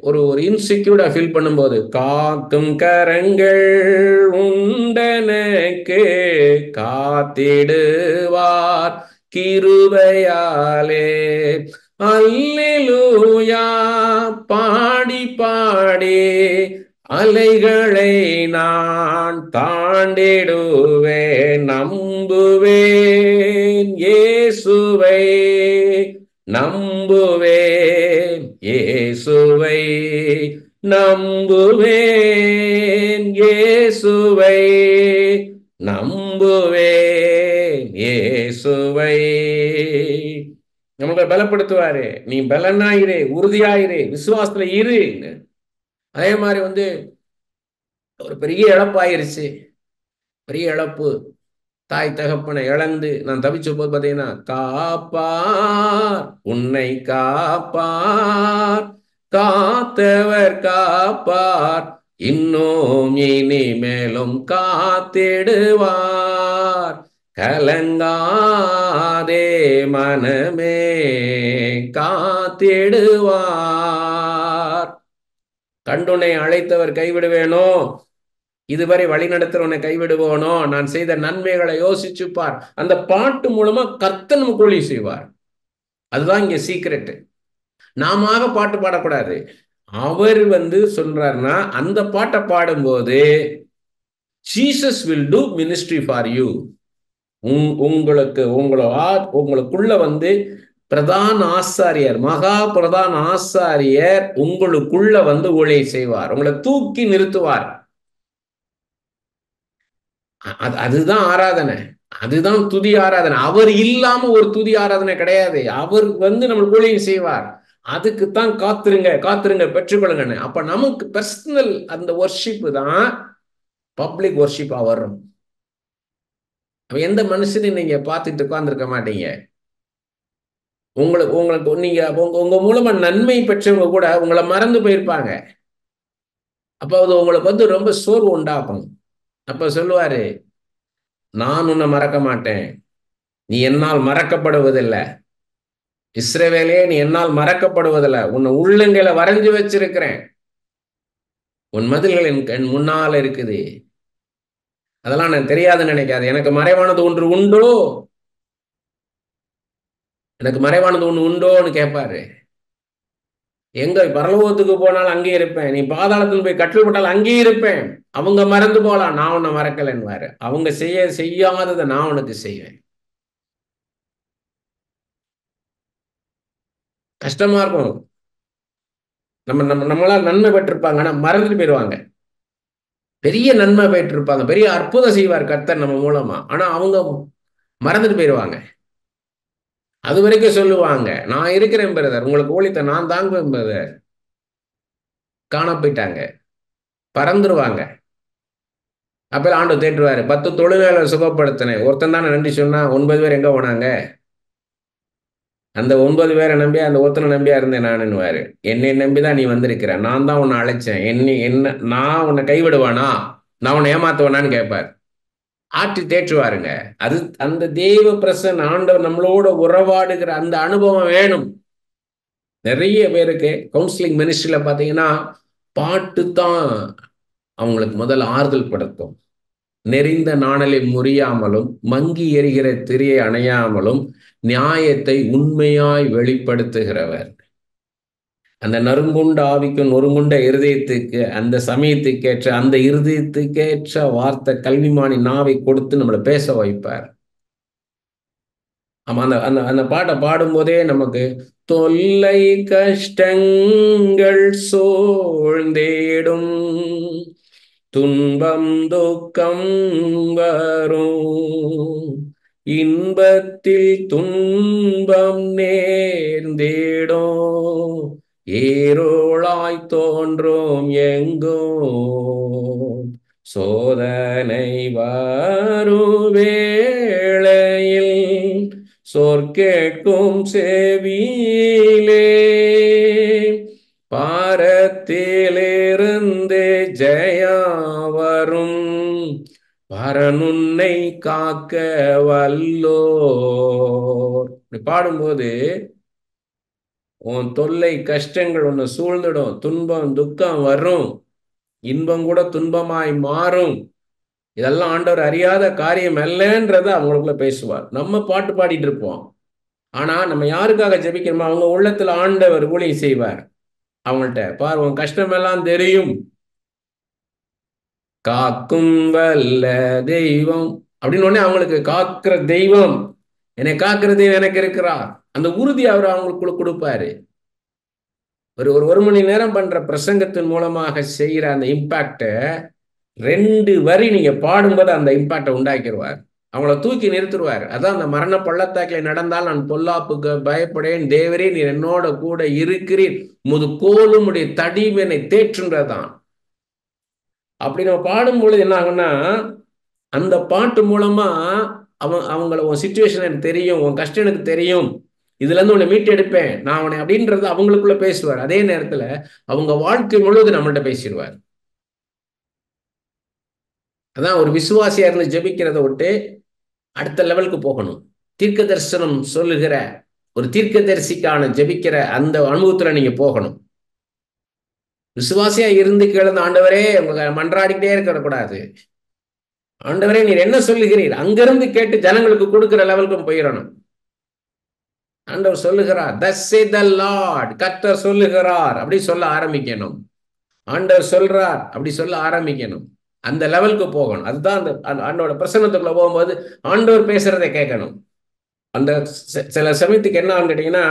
ஒரு ஒரு இன்செக்யூர்டா ஃபீல் பண்ணும்போது, காக்கும் கரங்கள் உண்டனக்கு காத்திடுவார் கிருபையாலே, அல்லேலூயா பாடி பாடி அலைகளை நான் தாண்டிடுவேன், நம்புவேன் இயேசுவை, நம்புவேன் இயேசுவை, நம்புவேன் இயேசுவை, நம்புவேன் இயேசுவை. நம்மளை பலப்படுத்துவாரு. நீ பலனாயிரு, உறுதியாயிரு, விசுவாசத்துல இரு. அதே மாதிரி ஒரு பெரிய இழப்பாயிருச்சு, பெரிய இழப்பு, தாய் தகப்பனை இழந்து நான் தவிச்ச போது பார்த்தீங்கன்னா, காப்பார் உன்னை காப்பார், காத்தவர் காப்பார், இன்னும் இனி மேலும் காத்திடுவார், கலங்காதே மனமே, காத்திடுவார். கண்டுனை அழைத்தவர் கைவிடுவேனோ, இதுவரை வழி நடத்துறவனை கைவிடுவோனோ, நான் செய்த நன்மைகளை யோசிச்சுப்பார். அந்த பாட்டு மூலமா கர்த்தர் நமக்கு ஊழியம் செய்வார். அதுதான் இங்க சீக்ரெட். நாம பாட்டு பாடக்கூடாது. அவர் சொல்றாருன்னா, அந்த பாட்டை பாடும்போது Jesus will do ministry for you. உங்களுக்குள்ள பிரதான ஆசாரியர், மகா பிரதான ஆசாரியர் உங்களுக்குள்ள ஊழியம் செய்வார், உங்களை தூக்கி நிறுத்துவார். அதுதான் ஆராதனை, அதுதான் துதி ஆராதனை. அவர் இல்லாம ஒரு துதி ஆராதனை கிடையாது. அவர் நம்மளுக்கு ஊழியம் செய்வார். அதுக்குத்தான் காத்துருங்க, காத்துருங்க, பெற்றுக்கொள்ளுங்கன்னு. அப்ப நமக்கு பர்சனல் அந்த ஒர்ஷிப் தான் பப்ளிக் ஒர்ஷிப்பா வரும். எந்த மனுஷனையும் நீங்க பார்த்துட்டு உட்கார்ந்துருக்க மாட்டீங்க. உங்களுக்கு நீங்க உங்க மூலமா நன்மை பெற்றவங்க கூட உங்களை மறந்து போயிருப்பாங்க. அப்ப அது உங்களுக்கு ரொம்ப சோர்வு உண்டாகும். அப்ப சொல்லுவாரு, நான் உன்னை மறக்க மாட்டேன், நீ என்னால் மறக்கப்படுவதில்லை. இஸ்ரவேலே, நீ என்னால் மறக்கப்படுவதில்லை, உன்னை உள்ளங்கையில வரைஞ்சு வச்சிருக்கிறேன், உன் மதில்கள் என் முன்னால இருக்குது. அதெல்லாம் நான் தெரியாதுன்னு நினைக்காது. எனக்கு மறைவானது ஒன்று உண்டோ, எனக்கு மறைவானது ஒன்று உண்டோன்னு கேட்பாரு. எங்க பரலோகத்துக்கு போனாலும் அங்கேயே இருப்பேன், நீ பாதாளத்தில் போய் கட்டில் போட்டாலும் அங்கேயே இருப்பேன். அவங்க மறந்து போலாம், நான் உன்னை மறக்கலைன்னுவாரு. அவங்க செய்யாததை நான் உனக்கு செய்வேன். கஷ்டமா இருக்கும். நம்மளால நன்மை பெற்றிருப்பாங்க, ஆனா மறந்துட்டு போயிடுவாங்க. பெரிய நன்மை பெற்றிருப்பாங்க, பெரிய அற்புதம் செய்வார் கர்த்தர் நம்ம மூலமா, ஆனா அவங்க மறந்துட்டு போயிடுவாங்க. அது வரைக்கும் சொல்லுவாங்க, நான் இருக்கிறேன் பிரதர், உங்களுக்கு ஊழியத்தை நான் தாங்குவேன் பிரதர். காண போயிட்டாங்க, பறந்துருவாங்க. அப்ப ஆண்டவர் தேற்றுவாரு, 10 தொழுநோயாளர் சுகப்படுத்தினேன், ஒருத்தன் தானே நன்றி சொன்னா, 9 பேர் எங்க போனாங்க? அந்த 9 பேரை நம்பி அந்த ஒருத்தனை நம்பியா இருந்தேன் நானுன்னுவாரு. என்னை நம்பிதான் நீ வந்திருக்கிற, நான் தான் உன்னை அழைச்சேன். நான் உன்னை கைவிடுவானா, நான் உன்னை ஏமாத்துவானான்னு கேட்பார். ஆற்றி தேற்றுவாருங்க. அது அந்த தெய்வ பிரசன்ன ஆண்டவர் நம்மளோட உறவாடுகிற அந்த அனுபவம் வேணும். நிறைய பேருக்கு கவுன்சிலிங் மினிஸ்ட்ரியில பாத்தீங்கன்னா, பாட்டு தான் அவங்களுக்கு முதல் ஆறுதல் படுத்தும். நெறிந்த நாணலை முறியாமலும் மங்கி எரிகிற திரியை அணையாமலும் நியாயத்தை உண்மையாய் வெளிப்படுத்துகிறவர். அந்த நறுங்குண்ட ஆவிக்கும் நொறுங்குண்ட இருதயத்துக்கு அந்த சமயத்துக்கேற்ற அந்த இருதயத்துக்கேற்ற வார்த்தை கல்விமானி நாவை கொடுத்து நம்மளை பேச வைப்பார். ஆமா, அந்த அந்த அந்த பாட்டை பாடும்போதே நமக்கு தொல்லை கஷ்டங்கள் சூழ்ந்தேடும், துன்பம் துக்கம் வரும், இன்பத்தில் துன்பம் நேர்ந்தேடும், ஏரோளாய் தோன்றும் எங்கும், சோதனை வருவேளையில் சொற்கேட்கும் செவியிலே, பாரத்திலிருந்து ஜெயா வரும், பரனுன்னை காக்க வல்லோர். பாடும்போது உன் தொல்லை கஷ்டங்கள் உன்னை சூழ்ந்துடும், துன்பம் துக்கம் வரும், இன்பம் கூட துன்பமாய் மாறும். இதெல்லாம் ஆண்டவர் அறியாத காரியம் அல்லன்றத அவங்களுக்குள்ள பேசுவார். நம்ம பாட்டு பாடிட்டு இருப்போம், ஆனா நம்ம யாருக்காக ஜெபிக்கிறோமோ அவங்க உள்ளத்துல ஆண்டவர் ஊழியம் செய்வார். அவங்கள்ட்ட பாரு, உன் கஷ்டம் எல்லாம் தெரியும், காக்கும் வல்ல தெய்வம் அப்படின்னு உடனே அவங்களுக்கு காக்கிற தெய்வம், என்னை காக்கிற தெய்வம் எனக்கு இருக்கிறார், அந்த உறுதி அவர் அவங்களுக்குள்ள கொடுப்பாரு. ஒரு மணி நேரம் பண்ற பிரசங்கத்தின் மூலமாக செய்யற அந்த இம்பாக்ட 2 வரி நீங்க பாடும்போது அந்த இம்பாக்டை உண்டாக்கிடுவார். அவங்கள தூக்கி நிறுத்துருவார். அதான் அந்த மரண பள்ளத்தாக்கில் நடந்தால் நான் பொல்லாப்புக்கு பயப்படேன், தேவரே நீர் என்னோட கூட இருக்கிறீர், முது கோலும் உடைய தடியும் என்னை தேற்றுன்றதான். அப்படி நம்ம பாடும்பொழுது என்ன ஆகும்னா, அந்த பாட்டு மூலமா அவங்கள உன் சிச்சுவேஷன் எனக்கு தெரியும், உன் கஷ்டம் எனக்கு தெரியும், இதுல இருந்து உன்னை மீட்டு எடுப்பேன் நான் அவனை அப்படின்றது அவங்களுக்குள்ள பேசுவார். அதே நேரத்துல அவங்க வாழ்க்கை முழுவதும் நம்மள்ட்ட பேசிடுவார். அதான் ஒரு விசுவாசியா இருந்து ஜெபிக்கிறத விட்டு அடுத்த லெவலுக்கு போகணும். தீர்க்க தரிசனம் சொல்லுகிற ஒரு தீர்க்கதரிசிக்கான ஜெபிக்கிற அந்த அனுபவத்துல நீங்க போகணும். விசுவாசியா இருந்து கிடந்த ஆண்டவரே உங்க மன்றாடிக்கிட்டே இருக்கக்கூடாது. ஆண்டவரே நீர் என்ன சொல்லுகிறீர், அங்கிருந்து கேட்டு ஜனங்களுக்கு கொடுக்கிற லெவலுக்கும் போயிடணும். ஆண்டவர் சொல்லுகிறார், thus saith the Lord, கர்த்தர் சொல்லுகிறார் அப்படி சொல்ல ஆரம்பிக்கணும். ஆண்டவர் சொல்றார் அப்படி சொல்ல ஆரம்பிக்கணும். அந்த லெவலுக்கு போகணும். அதுதான் அந்த ஆண்டோட பிரசன்னத்துக்குள்ள போகும்போது ஆண்டவர் பேசுறதை கேட்கணும். அந்த சில சமயத்துக்கு என்ன கேட்டீங்கன்னா,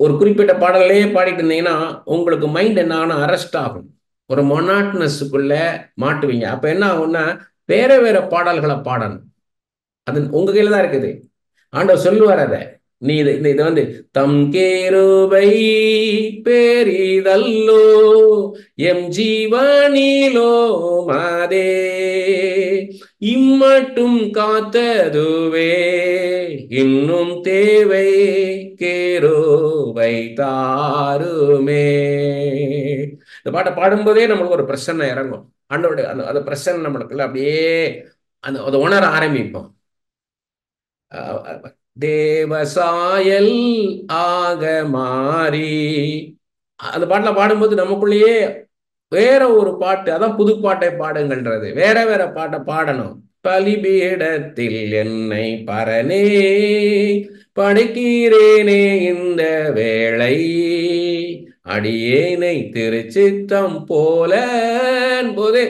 ஒரு குறிப்பிட்ட பாடலையே பாடிட்டு இருந்தீங்கன்னா உங்களுக்கு மைண்ட் என்ன ஆகும், அரெஸ்ட் ஆகும். ஒரு மொனாட்னஸுக்குள்ள மாட்டுவீங்க. அப்ப என்ன ஆகும்னா வேற வேற பாடல்களை பாடணும். அது உங்க கையில தான் இருக்குது. ஆண்டவர் சொல்லுவார் அதை, நீ இதை வந்து தம் கேருபை பேரிதல்லோ எம் ஜீவனிலோ மாதே இம்மட்டும் காத்ததுவே இன்னும் தேவை கேருபை தாருமே. இந்த பாட்டை பாடும்போதே நம்மளுக்கு ஒரு பிரச்சனை இறங்கும். ஆண்டோட அந்த பிரச்சனை நம்மளுக்குள்ள அப்படியே அதை உணர ஆரம்பிப்போம். தேவசாயல் ஆக மாறி அந்த பாட்டுல பாடும்போது நமக்குள்ளேயே வேற ஒரு பாட்டு, அதான் புது பாட்டை பாடுங்கள்ன்றது. வேற வேற பாட்டை பாடணும். பலிபீடத்தில் என்னை பரனே படைக்கிறேனே இந்த வேளை அடியேனை திருச்சித்தம் போல போதே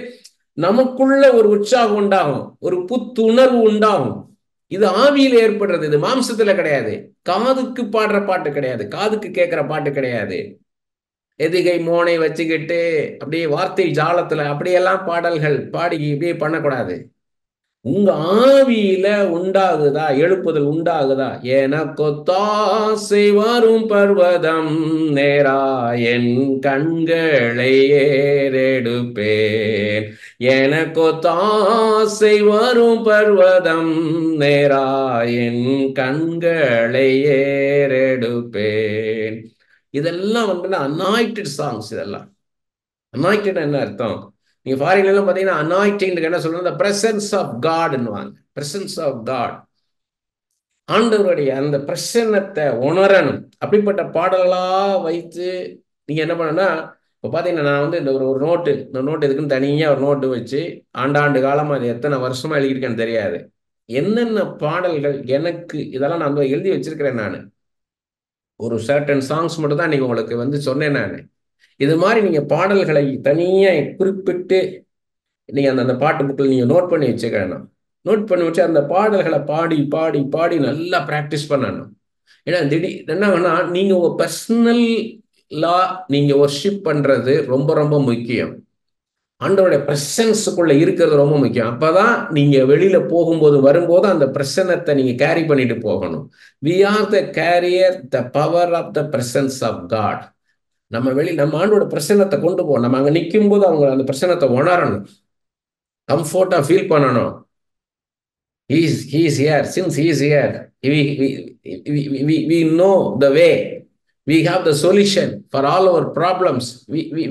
நமக்குள்ள ஒரு உற்சாகம் உண்டாகும், ஒரு புத்துணர்வு உண்டாகும். இது ஆவியில் ஏற்படுறது, இது மாம்சத்துல கிடையாது. காதுக்கு பாடுற பாட்டு கிடையாது, காதுக்கு கேட்கிற பாட்டு கிடையாது. எதிகை மோனை வச்சுக்கிட்டு அப்படியே வார்த்தை ஜாலத்துல அப்படியெல்லாம் பாடல்கள் பாடி இப்படியே பண்ணக்கூடாது. உங்க ஆவியில உண்டாகுதா, எழுப்புதல் உண்டாகுதா? எனக்கொத்தாசை வரும் பர்வதம் நேரா என் கண்களை ஏறெடுப்பேன். எனக்கொத்தாசை வரும் பர்வதம் நேரா என் கண்களை ஏறெடுப்பேன். இதெல்லாம் வந்து அனாயிட்டட் சாங்ஸ். இதெல்லாம் அனாயிட்டட் என்ன அர்த்தம்? நீங்க ஃபாரின்ல எல்லாம் பாத்தீங்கன்னா அனாயிட்டிங் என்ன சொல்றது, பிரசன்ஸ் ஆஃப் காட்னுவாங்க. பிரசன்ஸ் ஆஃப் காட், ஆண்டவருடைய அந்த பிரசன்னத்தை உணரணும். அப்படிப்பட்ட பாடலா வைத்து நீங்க என்ன பண்ணணும்னா, இப்போ பாத்தீங்கன்னா நான் வந்து இந்த ஒரு நோட்டு, இந்த நோட்டு இதுக்குன்னு தனியா ஒரு நோட்டு வச்சு ஆண்டாண்டு காலமா அது எத்தனை வருஷமா எழுதியிருக்கேன்னு தெரியாது. என்னென்ன பாடல்கள் எனக்கு இதெல்லாம் நான் வந்து எழுதி வச்சிருக்கிறேன். நான் ஒரு சர்டன் சாங்ஸ் மட்டும் தான் இன்னைக்கு உங்களுக்கு வந்து சொன்னேன். நான் இது மாதிரி நீங்க பாடல்களை தனியா குறிப்பிட்டு நீங்க அந்த பாட்டு புக்கில் நீங்க நோட் பண்ணி வச்சுக்கணும். நோட் பண்ணி வச்சு அந்த பாடல்களை பாடி பாடி பாடி நல்லா பிராக்டிஸ் பண்ணணும். ஏன்னா திடீர் என்னன்னா நீங்க உங்க பர்சனலா நீங்க ஒர்ஷிப் பண்றது ரொம்ப ரொம்ப முக்கியம். ஆண்டவருடைய பிரசன்ஸுக்குள்ள இருக்கிறது ரொம்ப முக்கியம். அப்பதான் நீங்க வெளியில போகும்போது வரும்போது அந்த பிரசன்னத்தை நீங்க கேரி பண்ணிட்டு போகணும். We are the carrier, the power of the presence of God. நம்ம ஆண்டோட பிரசன்னத்தை கொண்டு போகணும். நம்ம அங்க நிற்கும் போது அவங்க அந்த பிரசன்னத்தை உணரணும், கம்ஃபர்ட்டா ஃபீல் பண்ணணும். He is here. Since he is here, we know the way. We have the solution for all our problems.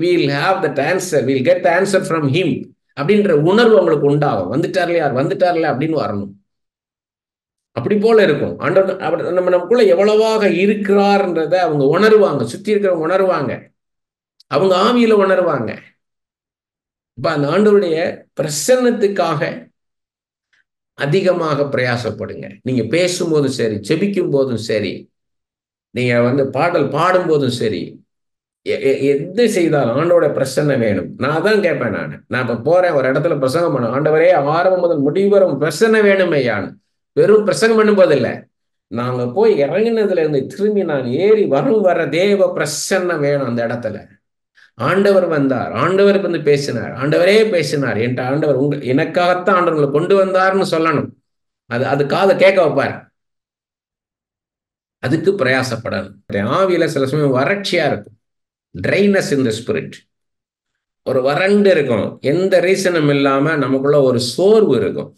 We'll have that answer. We'll get the answer from him. அப்படின்ற உணர்வு அவங்களுக்கு உண்டாகும். வந்துட்டார்ல அப்படின்னு வரணும். அப்படி போல இருக்கும். ஆண்டவர் நம்ம நமக்குள்ள எவ்வளவாக இருக்கிறார்ன்றத அவங்க உணர்வாங்க, சுத்தி இருக்கிறவங்க உணர்வாங்க, அவங்க ஆவியில உணர்வாங்க. இப்ப அந்த ஆண்டவருடைய பிரசன்னத்துக்காக அதிகமாக பிரயாசப்படுங்க. நீங்க பேசும்போதும் சரி, ஜெபிக்கும் போதும் சரி, நீங்க வந்து பாடல் பாடும் போதும் சரி, எது செய்தாலும் ஆண்டோட பிரசன்னம் வேணும். நான் தான் கேட்பேன். நான் இப்ப போறேன் ஒரு இடத்துல பிரசங்கம் பண்ண, ஆண்டவரே ஆரம்பம் முதல் முடிவு வரும் பிரசன்னம் வேணும் ஐயான்னு. வெறும் பிரசங்கம் பண்ணும் போது இல்லை, நாங்க போய் இறங்கினதுல இருந்து திரும்பி நான் ஏறி வர தேவ பிரசன்னம் வேணும் அந்த இடத்துல. ஆண்டவர் வந்தார், ஆண்டவர் வந்து பேசினார், ஆண்டவரே பேசினார் என்ற ஆண்டவர் எனக்காகத்தான் ஆண்டவர்களை கொண்டு வந்தார்னு சொல்லணும். அது காதை கேட்க வைப்பார். அதுக்கு பிரயாசப்படணும். ஆவியில சில சமயம் வறட்சியா இருக்கும், ட்ரைனஸ் இன் த ஸ்பிரிட், ஒரு வறண்டு இருக்கும். எந்த ரீசனும் இல்லாம நமக்குள்ள ஒரு சோர்வு இருக்கும்,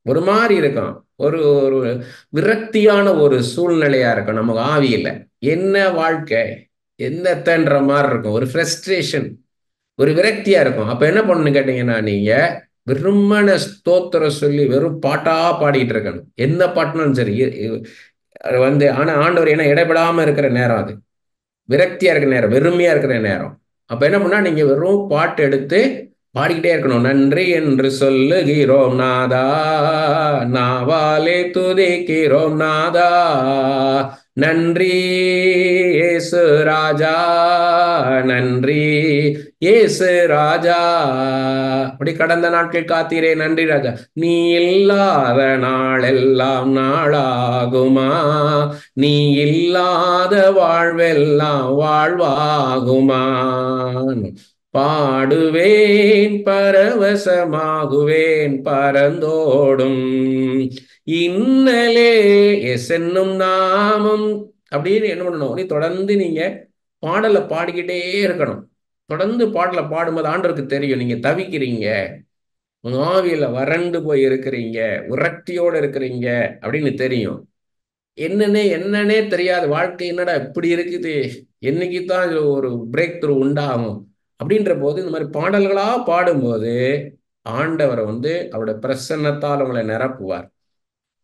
ஒரு மாதிரி இருக்கும், ஒரு ஒரு விரக்தியான ஒரு சூழ்நிலையா இருக்கும் நமக்கு ஆவியில. என்ன வாழ்க்கை என்னத்தன்ற மாதிரி இருக்கும், ஒரு ஃப்ரஸ்ட்ரேஷன், ஒரு விரக்தியா இருக்கும். அப்ப என்ன பண்ணணும்னு கேட்டீங்கன்னா, நீங்க வெறுமன ஸ்தோத்திரம் சொல்லி வெறும் பாட்டா பாடிட்டு இருக்கணும். என்ன பாட்டுனாலும் சரி. அது ஆனா ஆண்டவர் என்ன இடைபெடாம இருக்கிற நேரம் அது. விரக்தியா இருக்கிற நேரம், வெறுமையா இருக்கிற நேரம். அப்ப என்ன பண்ணா நீங்க வெறும் பாட்டு எடுத்து பாடிக்கிட்டே இருக்கணும். நன்றி என்று சொல்லுகிறோம் நாதா, நாவாலே துதிக்கிறோம் நாதா, நன்றி இயேசு ராஜா, நன்றி இயேசு ராஜா. அப்படி கடந்த நாட்கள் காத்தீரே, நன்றி ராஜா. நீ இல்லாத நாளெல்லாம் நாளாகுமா, நீ இல்லாத வாழ்வெல்லாம் வாழ்வாகுமா. பாடுவேன் பரவசமாகுவேன் பரந்தோடும் இன்னலே எஸ் என்னும் நாமம். அப்படின்னு என்ன பண்ணணும், நீ தொடர்ந்து நீங்க பாடலை பாடிக்கிட்டே இருக்கணும். தொடர்ந்து பாடலை பாடும்போது ஆண்டவருக்கு தெரியும் நீங்க தவிக்கிறீங்க, உங்க ஆவியில வறண்டு போய் இருக்கிறீங்க, விரக்தியோடு இருக்கிறீங்க அப்படின்னு தெரியும். என்னன்னே தெரியாது, வாழ்க்கை என்னடா இப்படி இருக்குது, என்னைக்கு தான் ஒரு பிரேக் த்ரூ உண்டாகும் அப்படின்ற போது இந்த மாதிரி பாடல்களா பாடும்போது ஆண்டவரை அவருடைய பிரசன்னத்தால் உங்களை நிரப்புவார்.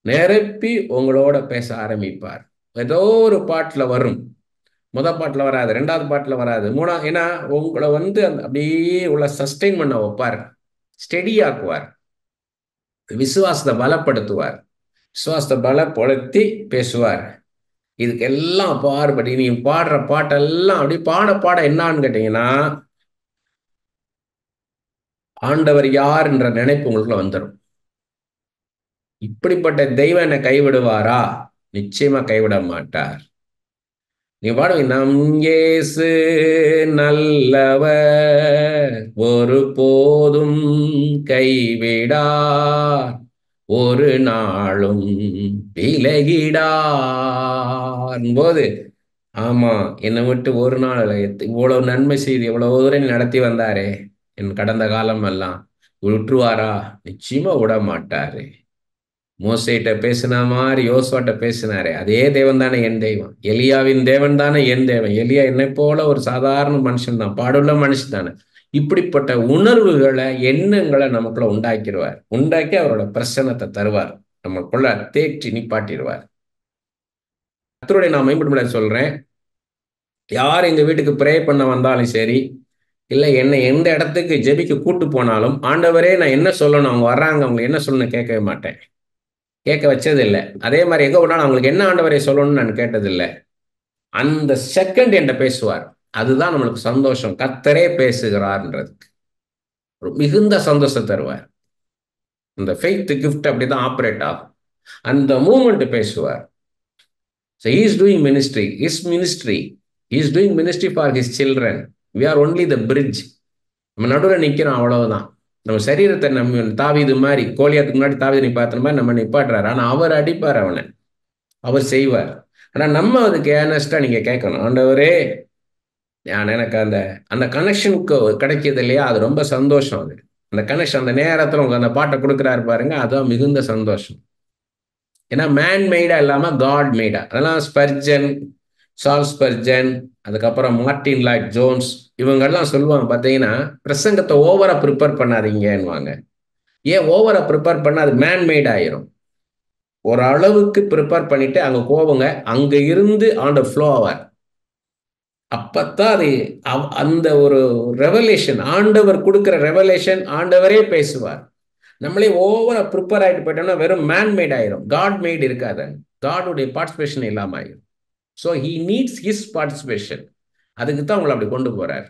நிரப்பி உங்களோட பேச ஆரம்பிப்பார். ஏதோ ஒரு பாட்டுல வரும், பாட்டுல வராது, ரெண்டாவது பாட்டுல வராது, மூணாவது. ஏன்னா உங்களை அப்படியே உள்ள சஸ்டெயின் பண்ண வைப்பார், ஸ்டெடி ஆக்குவார், விசுவாசத்தை பலப்படுத்துவார், விசுவாசத்தை பலப்படுத்தி பேசுவார். இதுக்கு எல்லாம் பாடுபடி நீ பாடுற பாட்டெல்லாம் அப்படி பாட பாட என்னான்னு கேட்டீங்கன்னா ஆண்டவர் யார் என்ற நினைப்பு உங்களுக்குள்ள வந்துடும். இப்படிப்பட்ட தெய்வம் என்னை கைவிடுவாரா? நிச்சயமா கைவிட மாட்டார். நீ பாடுவீங்க, நம் இயேசு நல்லவர், ஒரு போதும் கைவிடார், ஒரு நாளும் விலகிடார் போது, ஆமா என்னை விட்டு ஒரு நாள் இவ்வளவு நன்மை செய்து இவ்வளவு தூரம் நடத்தி வந்தாரே என் கடந்த காலம் எல்லாம் விட்டுருவாரா? நிச்சயமா விட மாட்டாரு. மோசேட்ட பேசின மாதிரி யோசுவாட்ட பேசினாரே, அதே தேவன் தானே என் தெய்வம். எலியாவின் தேவன் தானே என் தேவன். எலியா என்னை போல ஒரு சாதாரண மனுஷன் தான், பாடுள்ள மனுஷன் தானே. இப்படிப்பட்ட உணர்வுகளை எண்ணங்களை நமக்குள்ள உண்டாக்கிடுவார். உண்டாக்கி அவரோட பிரசன்னத்தை தருவார், நமக்குள்ள தேற்றி நிப்பாட்டிடுவார். கர்த்தருடைய நான் மேம்படுத்த சொல்றேன். யார் எங்க வீட்டுக்கு ப்ரே பண்ண வந்தாலும் சரி, இல்லை என்னை எந்த இடத்துக்கு ஜெபிக்க கூட்டு போனாலும், ஆண்டவரே நான் என்ன சொல்லணும், அவங்க வர்றாங்க, அவங்க என்ன சொல்லணும் கேட்கவே மாட்டேன், கேட்க வச்சதில்லை. அதே மாதிரி எங்க போனாலும் அவங்களுக்கு என்ன ஆண்டவரை சொல்லணும்னு நான் கேட்டதில்லை. அந்த செகண்ட் என்கிட்ட பேசுவார். அதுதான் நம்மளுக்கு சந்தோஷம். கர்த்தரே பேசுகிறார்ன்றதுக்கு ஒரு மிகுந்த சந்தோஷம் தருவார். இந்த ஃபெய்த் கிஃப்ட் அப்படிதான் ஆப்ரேட் ஆகும். அந்த மூமெண்ட் பேசுவார். So he is doing ministry. His ministry. He is doing ministry for his children. We are only the bridge. நம்ம நடுவில் நிற்கிறோம், அவ்வளவுதான். நம்ம சரீரத்தை நம்ம தாவீது மாதிரி, கோலியாத்துக்கு முன்னாடி தாவீது நிப்பாட்டுற மாதிரி நம்ம நிப்பாட்டுறாரு. ஆனால் அவர் அடிப்பார், அவனை அவர் செய்வார். ஆனால் நம்ம அதுக்கு ஏர்னஸ்டா நீங்க கேட்கணும், ஆண்டவரே எனக்கு அந்த அந்த கனெக்ஷனுக்கு கிடைக்கிது இல்லையா, அது ரொம்ப சந்தோஷம். அது அந்த கனெக்ஷன் அந்த நேரத்தில் உங்களுக்கு அந்த பாட்டை கொடுக்குறாரு பாருங்க, அதுதான் மிகுந்த சந்தோஷம். ஏன்னா மேன் மேடா இல்லாமல் காட் மேடா. அதெல்லாம் ஸ்பர்ஜன், சார்ல்ஸ் ஸ்பர்ஜன், அதுக்கப்புறம் மார்ட்டின் லாய்ட் ஜோன்ஸ், இவங்கெல்லாம் சொல்லுவாங்க பார்த்தீங்கன்னா, பிரசங்கத்தை ஓவரா ப்ரிப்பேர் பண்ணாதீங்கன்னுவாங்க. ஏன் ஓவரா ப்ரிப்பேர் பண்ணால் அது மேன் மேட் ஆயிரும். ஒரு அளவுக்கு ப்ரிப்பேர் பண்ணிட்டு அங்கே போவங்க, அங்கே இருந்து ஆண்டவர் ஃப்ளோ ஆவார். அப்பத்தான் அது அந்த ஒரு ரெவலேஷன், ஆண்டவர் கொடுக்குற ரெவலேஷன், ஆண்டவரே பேசுவார். நம்மளே ஓவரா ப்ரிப்பேர் ஆகிட்டு போயிட்டோம்னா வெறும் மேன் மேட் ஆயிரும், காட் மேட் இருக்காது, காடுடைய பார்ட்டிசிபேஷன் இல்லாமல் ஆயிரும். So he needs his participation. அதுக்கு தான் உங்களை அப்படி கொண்டு போறார்.